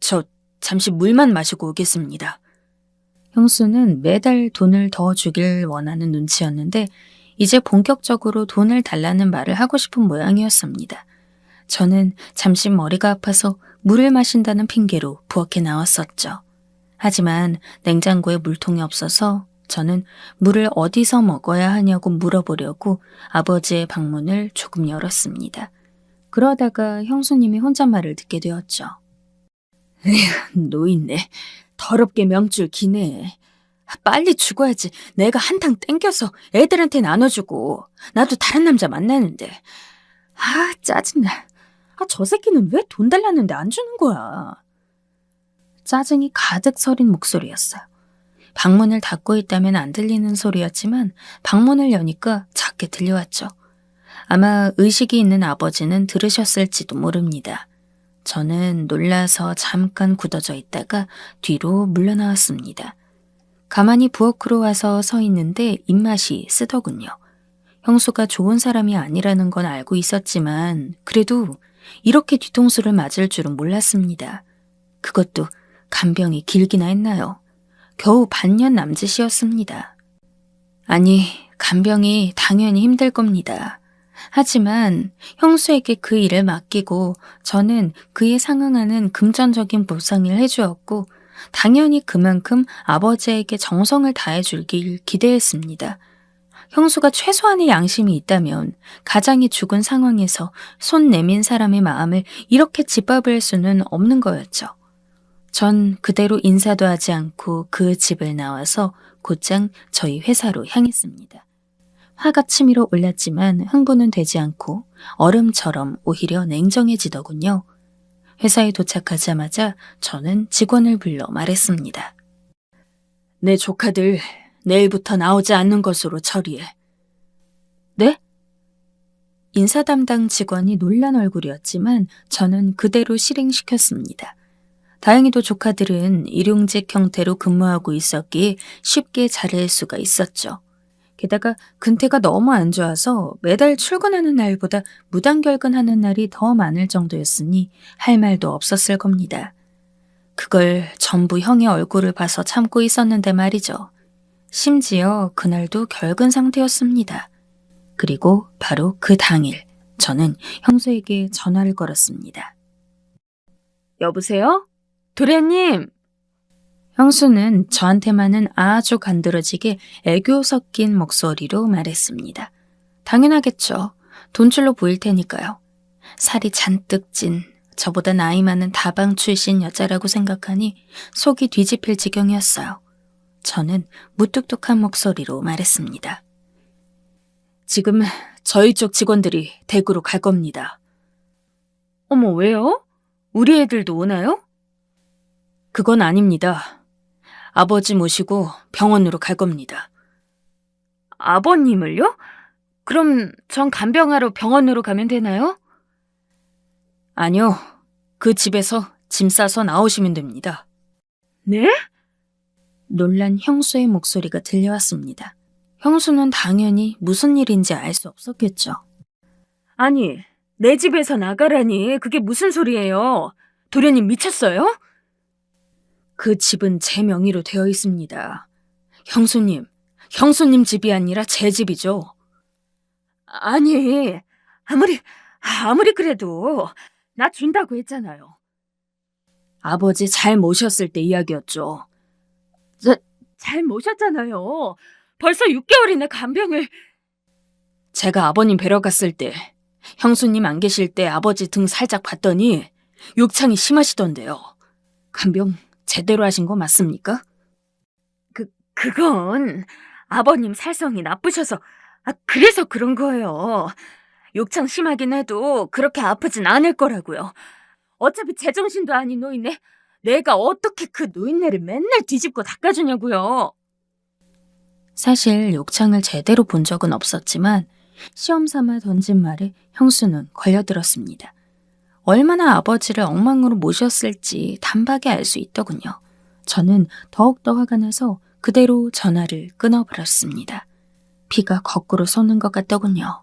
저 잠시 물만 마시고 오겠습니다. 형수는 매달 돈을 더 주길 원하는 눈치였는데 이제 본격적으로 돈을 달라는 말을 하고 싶은 모양이었습니다. 저는 잠시 머리가 아파서 물을 마신다는 핑계로 부엌에 나왔었죠. 하지만 냉장고에 물통이 없어서 저는 물을 어디서 먹어야 하냐고 물어보려고 아버지의 방문을 조금 열었습니다. 그러다가 형수님이 혼잣말을 듣게 되었죠. 노인네, 더럽게 명줄 기네. 빨리 죽어야지. 내가 한탕 땡겨서 애들한테 나눠주고 나도 다른 남자 만나는데. 짜증나. 저 새끼는 왜 돈 달라는데 안 주는 거야. 짜증이 가득 서린 목소리였어요. 방문을 닫고 있다면 안 들리는 소리였지만 방문을 여니까 작게 들려왔죠. 아마 의식이 있는 아버지는 들으셨을지도 모릅니다. 저는 놀라서 잠깐 굳어져 있다가 뒤로 물러나왔습니다. 가만히 부엌으로 와서 서 있는데 입맛이 쓰더군요. 형수가 좋은 사람이 아니라는 건 알고 있었지만 그래도 이렇게 뒤통수를 맞을 줄은 몰랐습니다. 그것도 간병이 길기나 했나요? 겨우 반년 남짓이었습니다. 아니, 간병이 당연히 힘들 겁니다. 하지만 형수에게 그 일을 맡기고 저는 그에 상응하는 금전적인 보상을 해주었고 당연히 그만큼 아버지에게 정성을 다해줄길 기대했습니다. 형수가 최소한의 양심이 있다면 가장이 죽은 상황에서 손 내민 사람의 마음을 이렇게 짓밟을 수는 없는 거였죠. 전 그대로 인사도 하지 않고 그 집을 나와서 곧장 저희 회사로 향했습니다. 화가 치밀어 올랐지만 흥분은 되지 않고 얼음처럼 오히려 냉정해지더군요. 회사에 도착하자마자 저는 직원을 불러 말했습니다. 내 조카들 내일부터 나오지 않는 것으로 처리해. 네? 인사 담당 직원이 놀란 얼굴이었지만 저는 그대로 실행시켰습니다. 다행히도 조카들은 일용직 형태로 근무하고 있었기에 쉽게 자를 수가 있었죠. 게다가 근태가 너무 안 좋아서 매달 출근하는 날보다 무단결근하는 날이 더 많을 정도였으니 할 말도 없었을 겁니다. 그걸 전부 형의 얼굴을 봐서 참고 있었는데 말이죠. 심지어 그날도 결근 상태였습니다. 그리고 바로 그 당일 저는 형수에게 전화를 걸었습니다. 여보세요? 도련님! 형수는 저한테만은 아주 간드러지게 애교 섞인 목소리로 말했습니다. 당연하겠죠. 돈줄로 보일 테니까요. 살이 잔뜩 찐 저보다 나이 많은 다방 출신 여자라고 생각하니 속이 뒤집힐 지경이었어요. 저는 무뚝뚝한 목소리로 말했습니다. 지금 저희 쪽 직원들이 대구로 갈 겁니다. 어머, 왜요? 우리 애들도 오나요? 그건 아닙니다. 아버지 모시고 병원으로 갈 겁니다. 아버님을요? 그럼 전 간병하러 병원으로 가면 되나요? 아니요. 그 집에서 짐 싸서 나오시면 됩니다. 네? 놀란 형수의 목소리가 들려왔습니다. 형수는 당연히 무슨 일인지 알 수 없었겠죠. 아니, 내 집에서 나가라니 그게 무슨 소리예요? 도련님 미쳤어요? 그 집은 제 명의로 되어 있습니다. 형수님 집이 아니라 제 집이죠. 아니, 아무리 그래도 나 준다고 했잖아요. 아버지 잘 모셨을 때 이야기였죠. 잘 모셨잖아요. 벌써 6개월이나 간병을... 제가 아버님 뵈러 갔을 때 형수님 안 계실 때 아버지 등 살짝 봤더니 욕창이 심하시던데요. 간병 제대로 하신 거 맞습니까? 그건 아버님 살성이 나쁘셔서 그래서 그런 거예요. 욕창 심하긴 해도 그렇게 아프진 않을 거라고요. 어차피 제정신도 아닌 노인네 내가 어떻게 그 노인네를 맨날 뒤집고 닦아주냐고요. 사실 욕창을 제대로 본 적은 없었지만 시험 삼아 던진 말에 형수는 걸려들었습니다. 얼마나 아버지를 엉망으로 모셨을지 단박에 알 수 있더군요. 저는 더욱더 화가 나서 그대로 전화를 끊어버렸습니다. 피가 거꾸로 솟는 것 같더군요.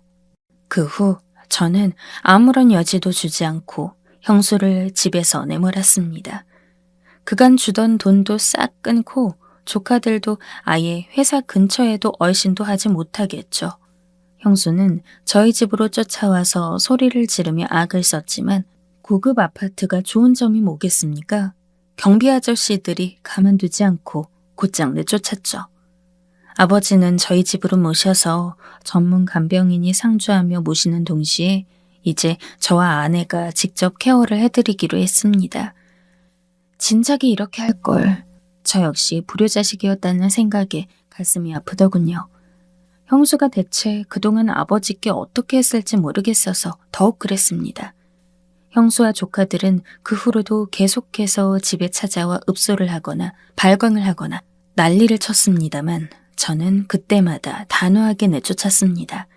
그 후 저는 아무런 여지도 주지 않고 형수를 집에서 내몰았습니다. 그간 주던 돈도 싹 끊고 조카들도 아예 회사 근처에도 얼씬도 하지 못하게 했죠. 형수는 저희 집으로 쫓아와서 소리를 지르며 악을 썼지만 고급 아파트가 좋은 점이 뭐겠습니까? 경비 아저씨들이 가만두지 않고 곧장 내쫓았죠. 아버지는 저희 집으로 모셔서 전문 간병인이 상주하며 모시는 동시에 이제 저와 아내가 직접 케어를 해드리기로 했습니다. 진작에 이렇게 할 걸. 저 역시 불효자식이었다는 생각에 가슴이 아프더군요. 형수가 대체 그동안 아버지께 어떻게 했을지 모르겠어서 더욱 그랬습니다. 형수와 조카들은 그 후로도 계속해서 집에 찾아와 읍소를 하거나 발광을 하거나 난리를 쳤습니다만 저는 그때마다 단호하게 내쫓았습니다.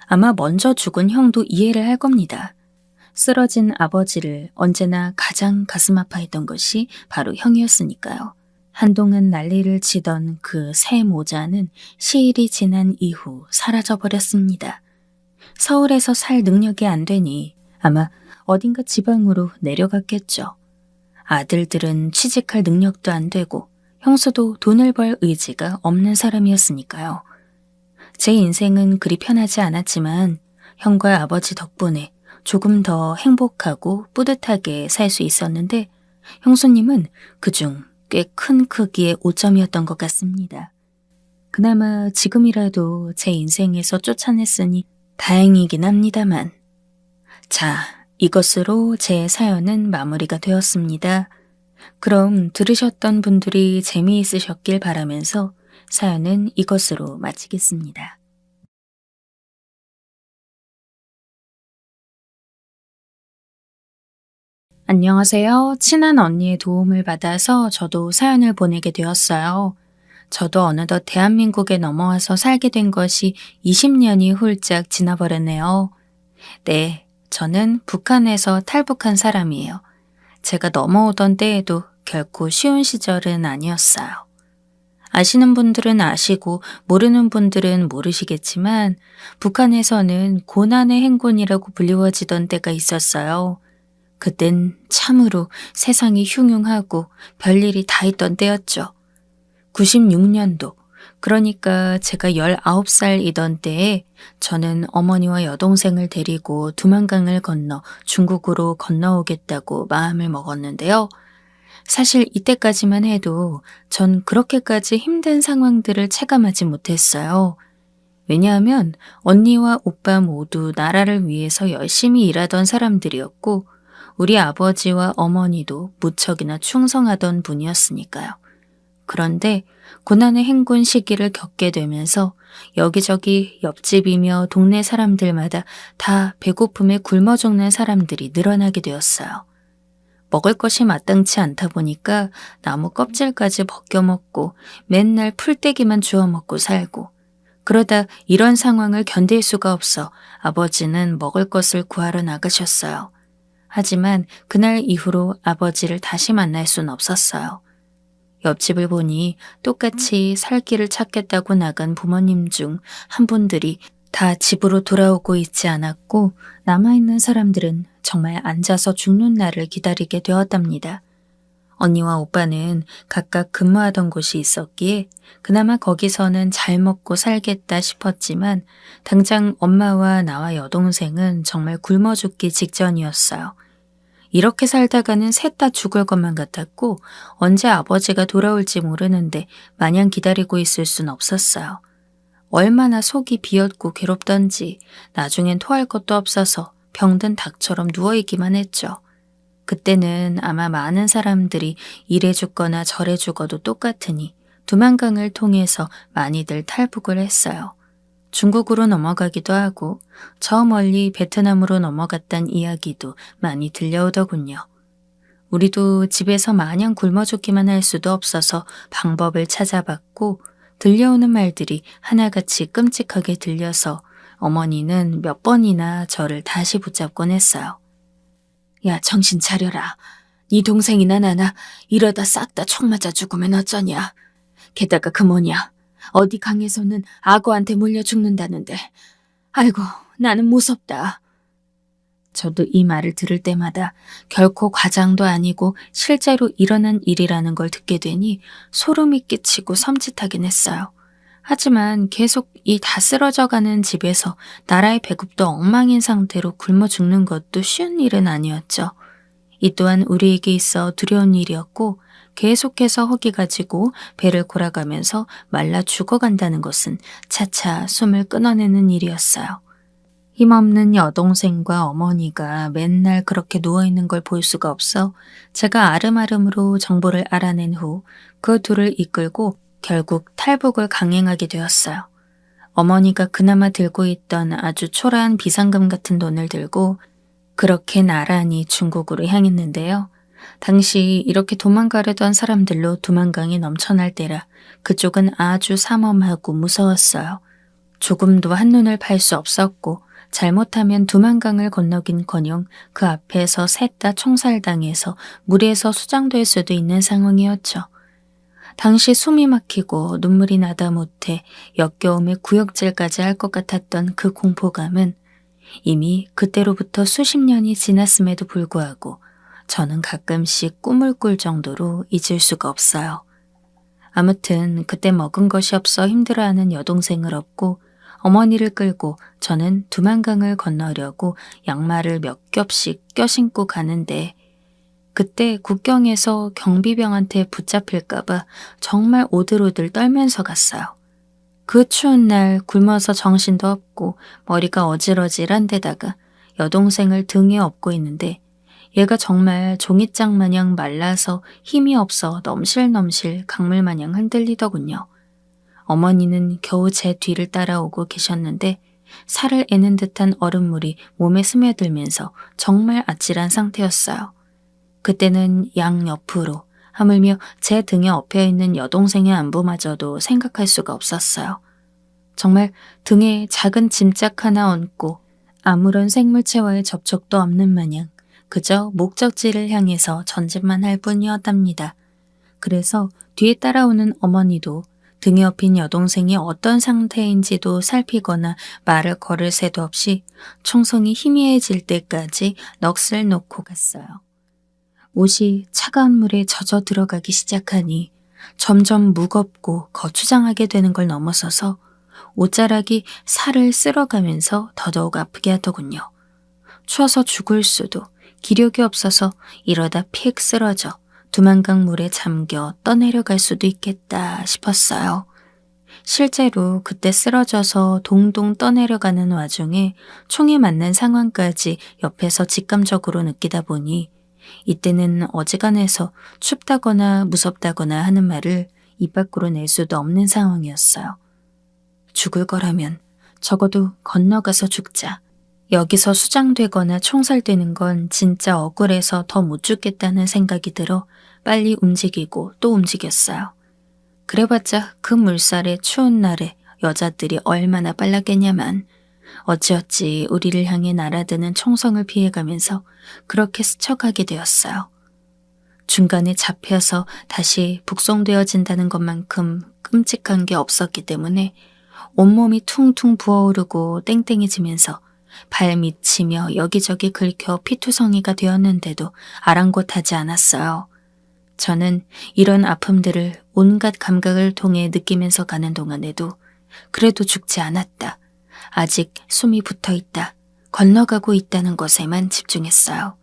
아마 먼저 죽은 형도 이해를 할 겁니다. 쓰러진 아버지를 언제나 가장 가슴 아파했던 것이 바로 형이었으니까요. 한동안 난리를 치던 그 새 모자는 시일이 지난 이후 사라져버렸습니다. 서울에서 살 능력이 안 되니 아마 어딘가 지방으로 내려갔겠죠. 아들들은 취직할 능력도 안 되고 형수도 돈을 벌 의지가 없는 사람이었으니까요. 제 인생은 그리 편하지 않았지만 형과 아버지 덕분에 조금 더 행복하고 뿌듯하게 살 수 있었는데 형수님은 그중 꽤 큰 크기의 오점이었던 것 같습니다. 그나마 지금이라도 제 인생에서 쫓아냈으니 다행이긴 합니다만. 자, 이것으로 제 사연은 마무리가 되었습니다. 그럼 들으셨던 분들이 재미있으셨길 바라면서 사연은 이것으로 마치겠습니다. 안녕하세요. 친한 언니의 도움을 받아서 저도 사연을 보내게 되었어요. 저도 어느덧 대한민국에 넘어와서 살게 된 것이 20년이 훌쩍 지나버렸네요. 네, 저는 북한에서 탈북한 사람이에요. 제가 넘어오던 때에도 결코 쉬운 시절은 아니었어요. 아시는 분들은 아시고 모르는 분들은 모르시겠지만 북한에서는 고난의 행군이라고 불리워지던 때가 있었어요. 그땐 참으로 세상이 흉흉하고 별일이 다 있던 때였죠. 96년도, 그러니까 제가 19살이던 때에 저는 어머니와 여동생을 데리고 두만강을 건너 중국으로 건너오겠다고 마음을 먹었는데요. 사실 이때까지만 해도 전 그렇게까지 힘든 상황들을 체감하지 못했어요. 왜냐하면 언니와 오빠 모두 나라를 위해서 열심히 일하던 사람들이었고 우리 아버지와 어머니도 무척이나 충성하던 분이었으니까요. 그런데 고난의 행군 시기를 겪게 되면서 여기저기 옆집이며 동네 사람들마다 다 배고픔에 굶어 죽는 사람들이 늘어나게 되었어요. 먹을 것이 마땅치 않다 보니까 나무 껍질까지 벗겨 먹고 맨날 풀떼기만 주워 먹고 살고, 그러다 이런 상황을 견딜 수가 없어 아버지는 먹을 것을 구하러 나가셨어요. 하지만 그날 이후로 아버지를 다시 만날 순 없었어요. 옆집을 보니 똑같이 살 길을 찾겠다고 나간 부모님 중 한 분들이 다 집으로 돌아오고 있지 않았고 남아있는 사람들은 정말 앉아서 죽는 날을 기다리게 되었답니다. 언니와 오빠는 각각 근무하던 곳이 있었기에 그나마 거기서는 잘 먹고 살겠다 싶었지만 당장 엄마와 나와 여동생은 정말 굶어 죽기 직전이었어요. 이렇게 살다가는 셋 다 죽을 것만 같았고 언제 아버지가 돌아올지 모르는데 마냥 기다리고 있을 순 없었어요. 얼마나 속이 비었고 괴롭던지 나중엔 토할 것도 없어서 병든 닭처럼 누워있기만 했죠. 그때는 아마 많은 사람들이 이래 죽거나 저래 죽어도 똑같으니 두만강을 통해서 많이들 탈북을 했어요. 중국으로 넘어가기도 하고 저 멀리 베트남으로 넘어갔단 이야기도 많이 들려오더군요. 우리도 집에서 마냥 굶어 죽기만 할 수도 없어서 방법을 찾아봤고 들려오는 말들이 하나같이 끔찍하게 들려서 어머니는 몇 번이나 저를 다시 붙잡곤 했어요. 야, 정신 차려라. 네 동생이나 나나 이러다 싹 다 총 맞아 죽으면 어쩌냐. 게다가 그 뭐냐. 어디 강에서는 악어한테 물려 죽는다는데. 아이고, 나는 무섭다. 저도 이 말을 들을 때마다 결코 과장도 아니고 실제로 일어난 일이라는 걸 듣게 되니 소름이 끼치고 섬찟하긴 했어요. 하지만 계속 이 다 쓰러져가는 집에서 나라의 배급도 엉망인 상태로 굶어 죽는 것도 쉬운 일은 아니었죠. 이 또한 우리에게 있어 두려운 일이었고 계속해서 허기 가지고 배를 골아가면서 말라 죽어간다는 것은 차차 숨을 끊어내는 일이었어요. 힘없는 여동생과 어머니가 맨날 그렇게 누워있는 걸 볼 수가 없어 제가 아름아름으로 정보를 알아낸 후 그 둘을 이끌고 결국 탈북을 강행하게 되었어요. 어머니가 그나마 들고 있던 아주 초라한 비상금 같은 돈을 들고 그렇게 나란히 중국으로 향했는데요. 당시 이렇게 도망가려던 사람들로 두만강이 넘쳐날 때라 그쪽은 아주 삼엄하고 무서웠어요. 조금도 한눈을 팔 수 없었고 잘못하면 두만강을 건너긴커녕 그 앞에서 셋 다 총살당해서 물에서 수장될 수도 있는 상황이었죠. 당시 숨이 막히고 눈물이 나다 못해 역겨움에 구역질까지 할 것 같았던 그 공포감은 이미 그때로부터 수십 년이 지났음에도 불구하고 저는 가끔씩 꿈을 꿀 정도로 잊을 수가 없어요. 아무튼 그때 먹은 것이 없어 힘들어하는 여동생을 업고 어머니를 끌고 저는 두만강을 건너려고 양말을 몇 겹씩 껴신고 가는데 그때 국경에서 경비병한테 붙잡힐까봐 정말 오들오들 떨면서 갔어요. 그 추운 날 굶어서 정신도 없고 머리가 어질어질한 데다가 여동생을 등에 업고 있는데 얘가 정말 종이장 마냥 말라서 힘이 없어 넘실넘실 강물 마냥 흔들리더군요. 어머니는 겨우 제 뒤를 따라오고 계셨는데 살을 애는 듯한 얼음물이 몸에 스며들면서 정말 아찔한 상태였어요. 그때는 양옆으로 하물며 제 등에 엎여있는 여동생의 안부마저도 생각할 수가 없었어요. 정말 등에 작은 짐짝 하나 얹고 아무런 생물체와의 접촉도 없는 마냥 그저 목적지를 향해서 전진만 할 뿐이었답니다. 그래서 뒤에 따라오는 어머니도 등에 업힌 여동생이 어떤 상태인지도 살피거나 말을 걸을 새도 없이 총성이 희미해질 때까지 넋을 놓고 갔어요. 옷이 차가운 물에 젖어 들어가기 시작하니 점점 무겁고 거추장하게 되는 걸 넘어서서 옷자락이 살을 쓸어가면서 더더욱 아프게 하더군요. 추워서 죽을 수도, 기력이 없어서 이러다 픽 쓰러져 두만강 물에 잠겨 떠내려갈 수도 있겠다 싶었어요. 실제로 그때 쓰러져서 동동 떠내려가는 와중에 총에 맞는 상황까지 옆에서 직감적으로 느끼다 보니 이때는 어지간해서 춥다거나 무섭다거나 하는 말을 입 밖으로 낼 수도 없는 상황이었어요. 죽을 거라면 적어도 건너가서 죽자. 여기서 수장되거나 총살되는 건 진짜 억울해서 더 못 죽겠다는 생각이 들어 빨리 움직이고 또 움직였어요. 그래봤자 그 물살에 추운 날에 여자들이 얼마나 빨랐겠냐만 어찌어찌 우리를 향해 날아드는 총성을 피해가면서 그렇게 스쳐가게 되었어요. 중간에 잡혀서 다시 북송되어진다는 것만큼 끔찍한 게 없었기 때문에 온몸이 퉁퉁 부어오르고 땡땡해지면서 발 미치며 여기저기 긁혀 피투성이가 되었는데도 아랑곳하지 않았어요. 저는 이런 아픔들을 온갖 감각을 통해 느끼면서 가는 동안에도 그래도 죽지 않았다. 아직 숨이 붙어있다. 건너가고 있다는 것에만 집중했어요.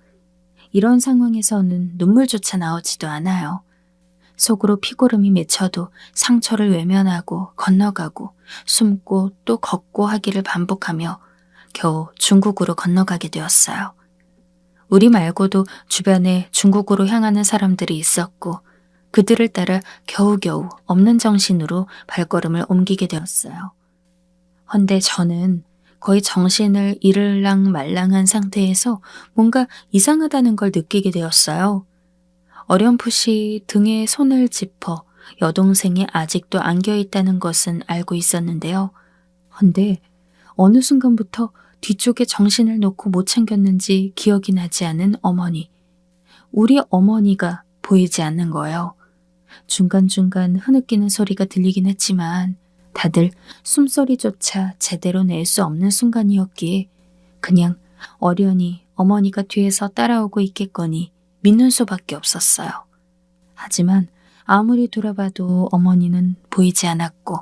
이런 상황에서는 눈물조차 나오지도 않아요. 속으로 피고름이 맺혀도 상처를 외면하고 건너가고 숨고 또 걷고 하기를 반복하며 겨우 중국으로 건너가게 되었어요. 우리 말고도 주변에 중국으로 향하는 사람들이 있었고 그들을 따라 겨우겨우 없는 정신으로 발걸음을 옮기게 되었어요. 헌데 저는 거의 정신을 잃을랑 말랑한 상태에서 뭔가 이상하다는 걸 느끼게 되었어요. 어렴풋이 등에 손을 짚어 여동생이 아직도 안겨있다는 것은 알고 있었는데요. 헌데 어느 순간부터 뒤쪽에 정신을 놓고 못 챙겼는지 기억이 나지 않은 어머니. 우리 어머니가 보이지 않는 거예요. 중간중간 흐느끼는 소리가 들리긴 했지만 다들 숨소리조차 제대로 낼 수 없는 순간이었기에 그냥 어련히 어머니가 뒤에서 따라오고 있겠거니 믿는 수밖에 없었어요. 하지만 아무리 돌아봐도 어머니는 보이지 않았고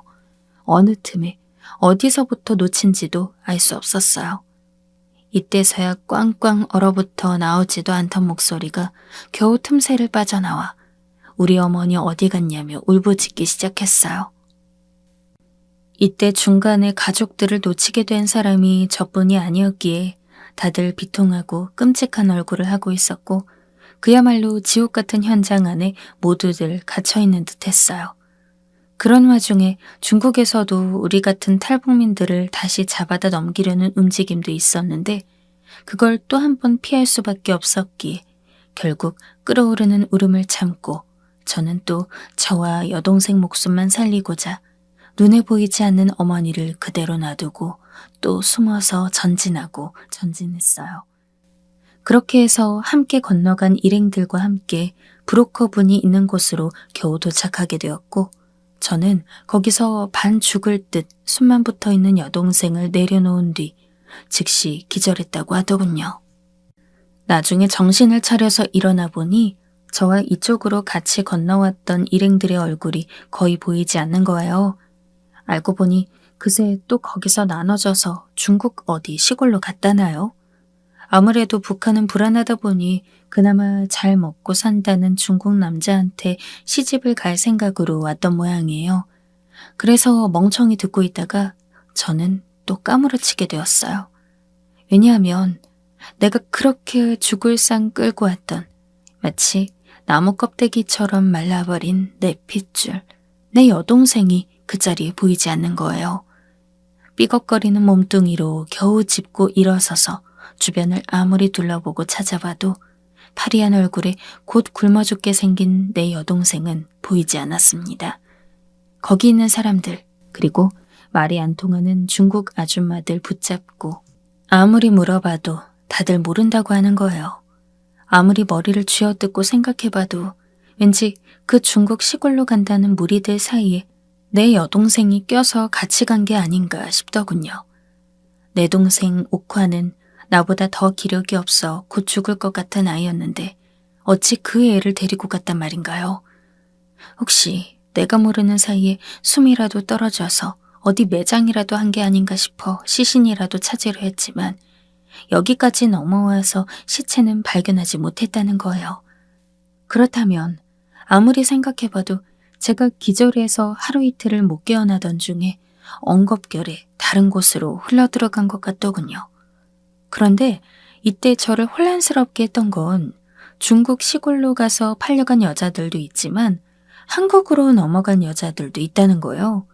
어느 틈에 어디서부터 놓친지도 알 수 없었어요. 이때서야 꽝꽝 얼어붙어 나오지도 않던 목소리가 겨우 틈새를 빠져나와 우리 어머니 어디 갔냐며 울부짖기 시작했어요. 이때 중간에 가족들을 놓치게 된 사람이 저뿐이 아니었기에 다들 비통하고 끔찍한 얼굴을 하고 있었고 그야말로 지옥 같은 현장 안에 모두들 갇혀있는 듯 했어요. 그런 와중에 중국에서도 우리 같은 탈북민들을 다시 잡아다 넘기려는 움직임도 있었는데 그걸 또 한 번 피할 수밖에 없었기에 결국 끓어오르는 울음을 참고 저는 또 저와 여동생 목숨만 살리고자 눈에 보이지 않는 어머니를 그대로 놔두고 또 숨어서 전진하고 전진했어요. 그렇게 해서 함께 건너간 일행들과 함께 브로커분이 있는 곳으로 겨우 도착하게 되었고 저는 거기서 반 죽을 듯 숨만 붙어있는 여동생을 내려놓은 뒤 즉시 기절했다고 하더군요. 나중에 정신을 차려서 일어나 보니 저와 이쪽으로 같이 건너왔던 일행들의 얼굴이 거의 보이지 않는 거예요. 알고 보니 그새 또 거기서 나눠져서 중국 어디 시골로 갔다나요? 아무래도 북한은 불안하다 보니 그나마 잘 먹고 산다는 중국 남자한테 시집을 갈 생각으로 왔던 모양이에요. 그래서 멍청이 듣고 있다가 저는 또 까무러치게 되었어요. 왜냐하면 내가 그렇게 죽을 상 끌고 왔던 마치 나무 껍데기처럼 말라버린 내 핏줄, 내 여동생이 그 자리에 보이지 않는 거예요. 삐걱거리는 몸뚱이로 겨우 짚고 일어서서 주변을 아무리 둘러보고 찾아봐도 파리한 얼굴에 곧 굶어 죽게 생긴 내 여동생은 보이지 않았습니다. 거기 있는 사람들, 그리고 말이 안 통하는 중국 아줌마들 붙잡고 아무리 물어봐도 다들 모른다고 하는 거예요. 아무리 머리를 쥐어뜯고 생각해봐도 왠지 그 중국 시골로 간다는 무리들 사이에 내 여동생이 껴서 같이 간 게 아닌가 싶더군요. 내 동생 옥화는 나보다 더 기력이 없어 곧 죽을 것 같은 아이였는데 어찌 그 애를 데리고 갔단 말인가요? 혹시 내가 모르는 사이에 숨이라도 떨어져서 어디 매장이라도 한 게 아닌가 싶어 시신이라도 찾으려 했지만 여기까지 넘어와서 시체는 발견하지 못했다는 거예요. 그렇다면 아무리 생각해봐도 제가 기절해서 하루 이틀을 못 깨어나던 중에 엉겁결에 다른 곳으로 흘러들어간 것 같더군요. 그런데 이때 저를 혼란스럽게 했던 건 중국 시골로 가서 팔려간 여자들도 있지만 한국으로 넘어간 여자들도 있다는 거예요.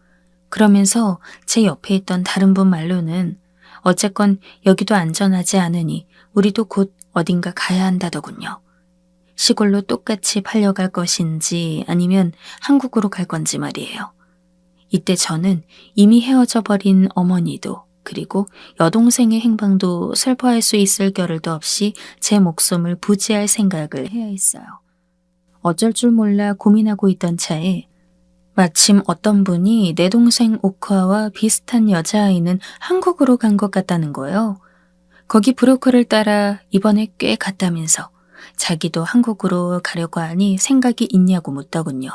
그러면서 제 옆에 있던 다른 분 말로는 어쨌건 여기도 안전하지 않으니 우리도 곧 어딘가 가야 한다더군요. 시골로 똑같이 팔려갈 것인지 아니면 한국으로 갈 건지 말이에요. 이때 저는 이미 헤어져 버린 어머니도 그리고 여동생의 행방도 슬퍼할 수 있을 겨를도 없이 제 목숨을 부지할 생각을 해야 했어요. 어쩔 줄 몰라 고민하고 있던 차에 마침 어떤 분이 내 동생 옥화와 비슷한 여자아이는 한국으로 간 것 같다는 거예요. 거기 브로커를 따라 이번에 꽤 갔다면서 자기도 한국으로 가려고 하니 생각이 있냐고 묻더군요.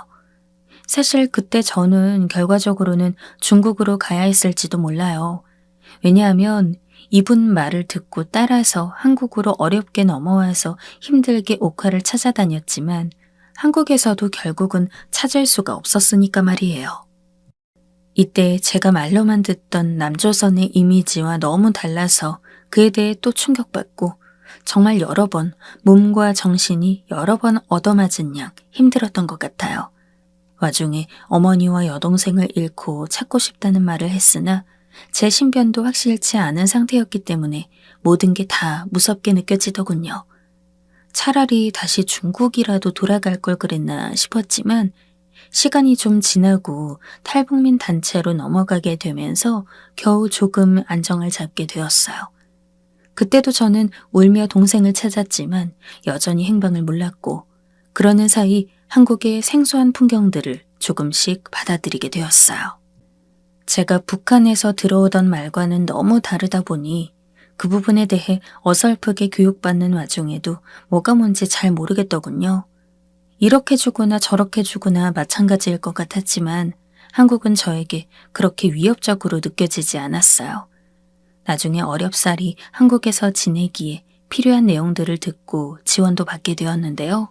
사실 그때 저는 결과적으로는 중국으로 가야 했을지도 몰라요. 왜냐하면 이분 말을 듣고 따라서 한국으로 어렵게 넘어와서 힘들게 옥화를 찾아다녔지만 한국에서도 결국은 찾을 수가 없었으니까 말이에요. 이때 제가 말로만 듣던 남조선의 이미지와 너무 달라서 그에 대해 또 충격받고 정말 여러 번 몸과 정신이 여러 번 얻어맞은 양 힘들었던 것 같아요. 와중에 어머니와 여동생을 잃고 찾고 싶다는 말을 했으나 제 신변도 확실치 않은 상태였기 때문에 모든 게 다 무섭게 느껴지더군요. 차라리 다시 중국이라도 돌아갈 걸 그랬나 싶었지만 시간이 좀 지나고 탈북민 단체로 넘어가게 되면서 겨우 조금 안정을 잡게 되었어요. 그때도 저는 울며 동생을 찾았지만 여전히 행방을 몰랐고 그러는 사이 한국의 생소한 풍경들을 조금씩 받아들이게 되었어요. 제가 북한에서 들어오던 말과는 너무 다르다 보니 그 부분에 대해 어설프게 교육받는 와중에도 뭐가 뭔지 잘 모르겠더군요. 이렇게 주거나 저렇게 주거나 마찬가지일 것 같았지만 한국은 저에게 그렇게 위협적으로 느껴지지 않았어요. 나중에 어렵사리 한국에서 지내기에 필요한 내용들을 듣고 지원도 받게 되었는데요.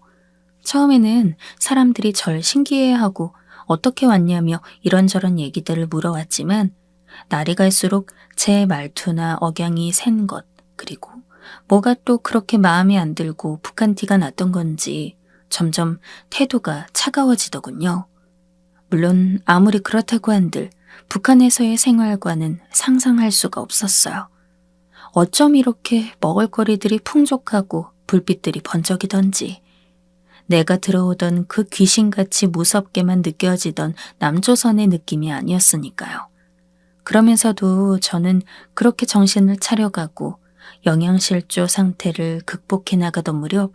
처음에는 사람들이 절 신기해하고 어떻게 왔냐며 이런저런 얘기들을 물어왔지만 날이 갈수록 제 말투나 억양이 센 것, 그리고 뭐가 또 그렇게 마음에 안 들고 북한 티가 났던 건지 점점 태도가 차가워지더군요. 물론 아무리 그렇다고 한들 북한에서의 생활과는 상상할 수가 없었어요. 어쩜 이렇게 먹을거리들이 풍족하고 불빛들이 번쩍이던지 내가 들어오던 그 귀신같이 무섭게만 느껴지던 남조선의 느낌이 아니었으니까요. 그러면서도 저는 그렇게 정신을 차려가고 영양실조 상태를 극복해 나가던 무렵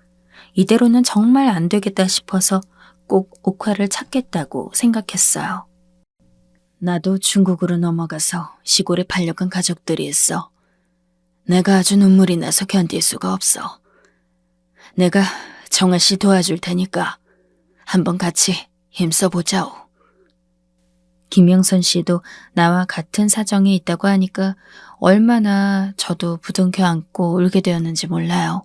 이대로는 정말 안 되겠다 싶어서 꼭 옥화를 찾겠다고 생각했어요. 나도 중국으로 넘어가서 시골에 반려간 가족들이 있어. 내가 아주 눈물이 나서 견딜 수가 없어. 내가 정아 씨 도와줄 테니까 한번 같이 힘써보자오. 김영선 씨도 나와 같은 사정이 있다고 하니까 얼마나 저도 부둥켜 안고 울게 되었는지 몰라요.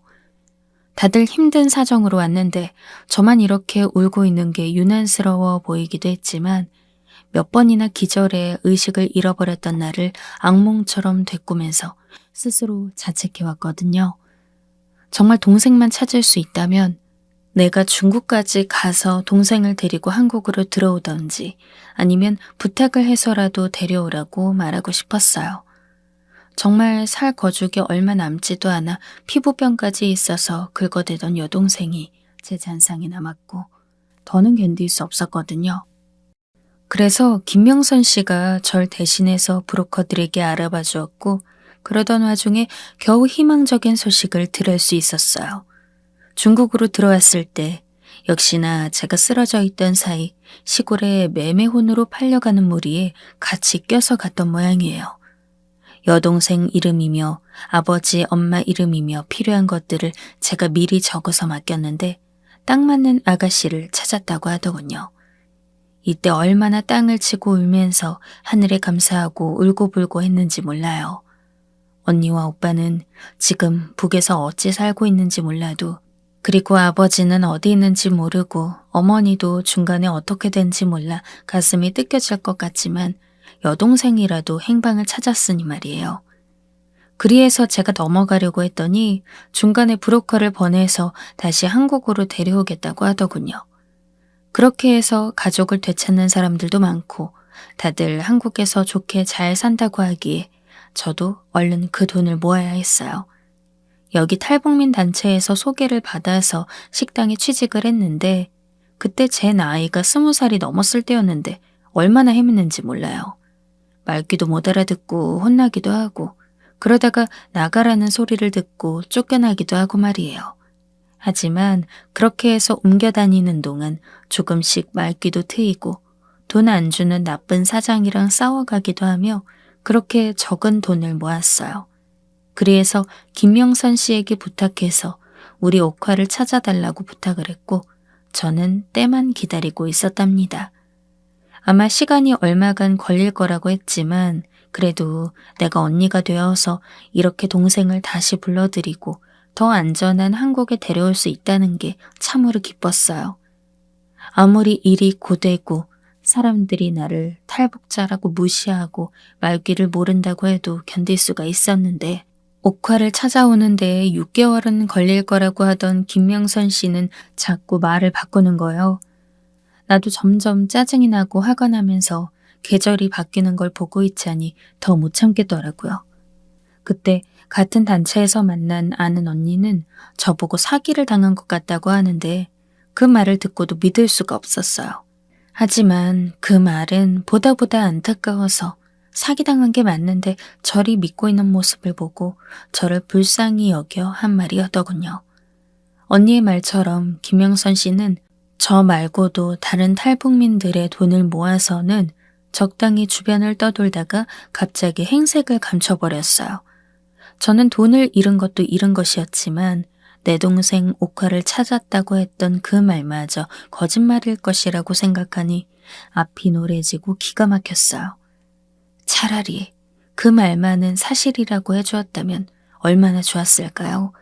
다들 힘든 사정으로 왔는데 저만 이렇게 울고 있는 게 유난스러워 보이기도 했지만 몇 번이나 기절해 의식을 잃어버렸던 나를 악몽처럼 되꾸면서 스스로 자책해왔거든요. 정말 동생만 찾을 수 있다면 내가 중국까지 가서 동생을 데리고 한국으로 들어오던지 아니면 부탁을 해서라도 데려오라고 말하고 싶었어요. 정말 살 거죽이 얼마 남지도 않아 피부병까지 있어서 긁어대던 여동생이 제 잔상에 남았고 더는 견딜 수 없었거든요. 그래서 김명선 씨가 절 대신해서 브로커들에게 알아봐 주었고 그러던 와중에 겨우 희망적인 소식을 들을 수 있었어요. 중국으로 들어왔을 때 역시나 제가 쓰러져 있던 사이 시골에 매매혼으로 팔려가는 무리에 같이 껴서 갔던 모양이에요. 여동생 이름이며 아버지, 엄마 이름이며 필요한 것들을 제가 미리 적어서 맡겼는데 딱 맞는 아가씨를 찾았다고 하더군요. 이때 얼마나 땅을 치고 울면서 하늘에 감사하고 울고불고 했는지 몰라요. 언니와 오빠는 지금 북에서 어찌 살고 있는지 몰라도, 그리고 아버지는 어디 있는지 모르고 어머니도 중간에 어떻게 된지 몰라 가슴이 뜯겨질 것 같지만 여동생이라도 행방을 찾았으니 말이에요. 그리해서 제가 넘어가려고 했더니 중간에 브로커를 보내서 다시 한국으로 데려오겠다고 하더군요. 그렇게 해서 가족을 되찾는 사람들도 많고 다들 한국에서 좋게 잘 산다고 하기에 저도 얼른 그 돈을 모아야 했어요. 여기 탈북민 단체에서 소개를 받아서 식당에 취직을 했는데 그때 제 나이가 20살이 넘었을 때였는데 얼마나 헤맸는지 몰라요. 말귀도 못 알아듣고 혼나기도 하고 그러다가 나가라는 소리를 듣고 쫓겨나기도 하고 말이에요. 하지만 그렇게 해서 옮겨 다니는 동안 조금씩 말귀도 트이고 돈 안 주는 나쁜 사장이랑 싸워가기도 하며 그렇게 적은 돈을 모았어요. 그래서 김명선 씨에게 부탁해서 우리 옥화를 찾아달라고 부탁을 했고 저는 때만 기다리고 있었답니다. 아마 시간이 얼마간 걸릴 거라고 했지만 그래도 내가 언니가 되어서 이렇게 동생을 다시 불러들이고 더 안전한 한국에 데려올 수 있다는 게 참으로 기뻤어요. 아무리 일이 고되고 사람들이 나를 탈북자라고 무시하고 말귀를 모른다고 해도 견딜 수가 있었는데 옥화를 찾아오는 데에 6개월은 걸릴 거라고 하던 김명선 씨는 자꾸 말을 바꾸는 거예요. 나도 점점 짜증이 나고 화가 나면서 계절이 바뀌는 걸 보고 있자니 더 못 참겠더라고요. 그때 같은 단체에서 만난 아는 언니는 저보고 사기를 당한 것 같다고 하는데 그 말을 듣고도 믿을 수가 없었어요. 하지만 그 말은 보다 안타까워서 사기당한 게 맞는데 저를 믿고 있는 모습을 보고 저를 불쌍히 여겨 한 말이었더군요. 언니의 말처럼 김영선 씨는 저 말고도 다른 탈북민들의 돈을 모아서는 적당히 주변을 떠돌다가 갑자기 행색을 감춰버렸어요. 저는 돈을 잃은 것도 잃은 것이었지만 내 동생 옥화를 찾았다고 했던 그 말마저 거짓말일 것이라고 생각하니 앞이 노래지고 기가 막혔어요. 차라리 그 말만은 사실이라고 해주었다면 얼마나 좋았을까요?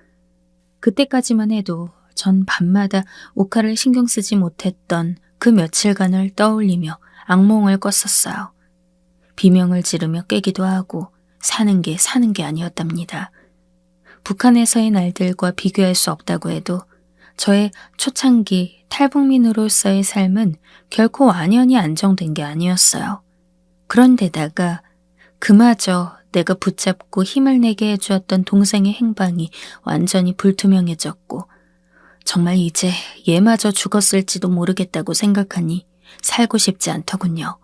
그때까지만 해도 전 밤마다 옥화를 신경 쓰지 못했던 그 며칠간을 떠올리며 악몽을 꿨었어요. 비명을 지르며 깨기도 하고 사는 게 아니었답니다. 북한에서의 날들과 비교할 수 없다고 해도 저의 초창기 탈북민으로서의 삶은 결코 완연히 안정된 게 아니었어요. 그런데다가 그마저 내가 붙잡고 힘을 내게 해주었던 동생의 행방이 완전히 불투명해졌고 정말 이제 얘마저 죽었을지도 모르겠다고 생각하니 살고 싶지 않더군요.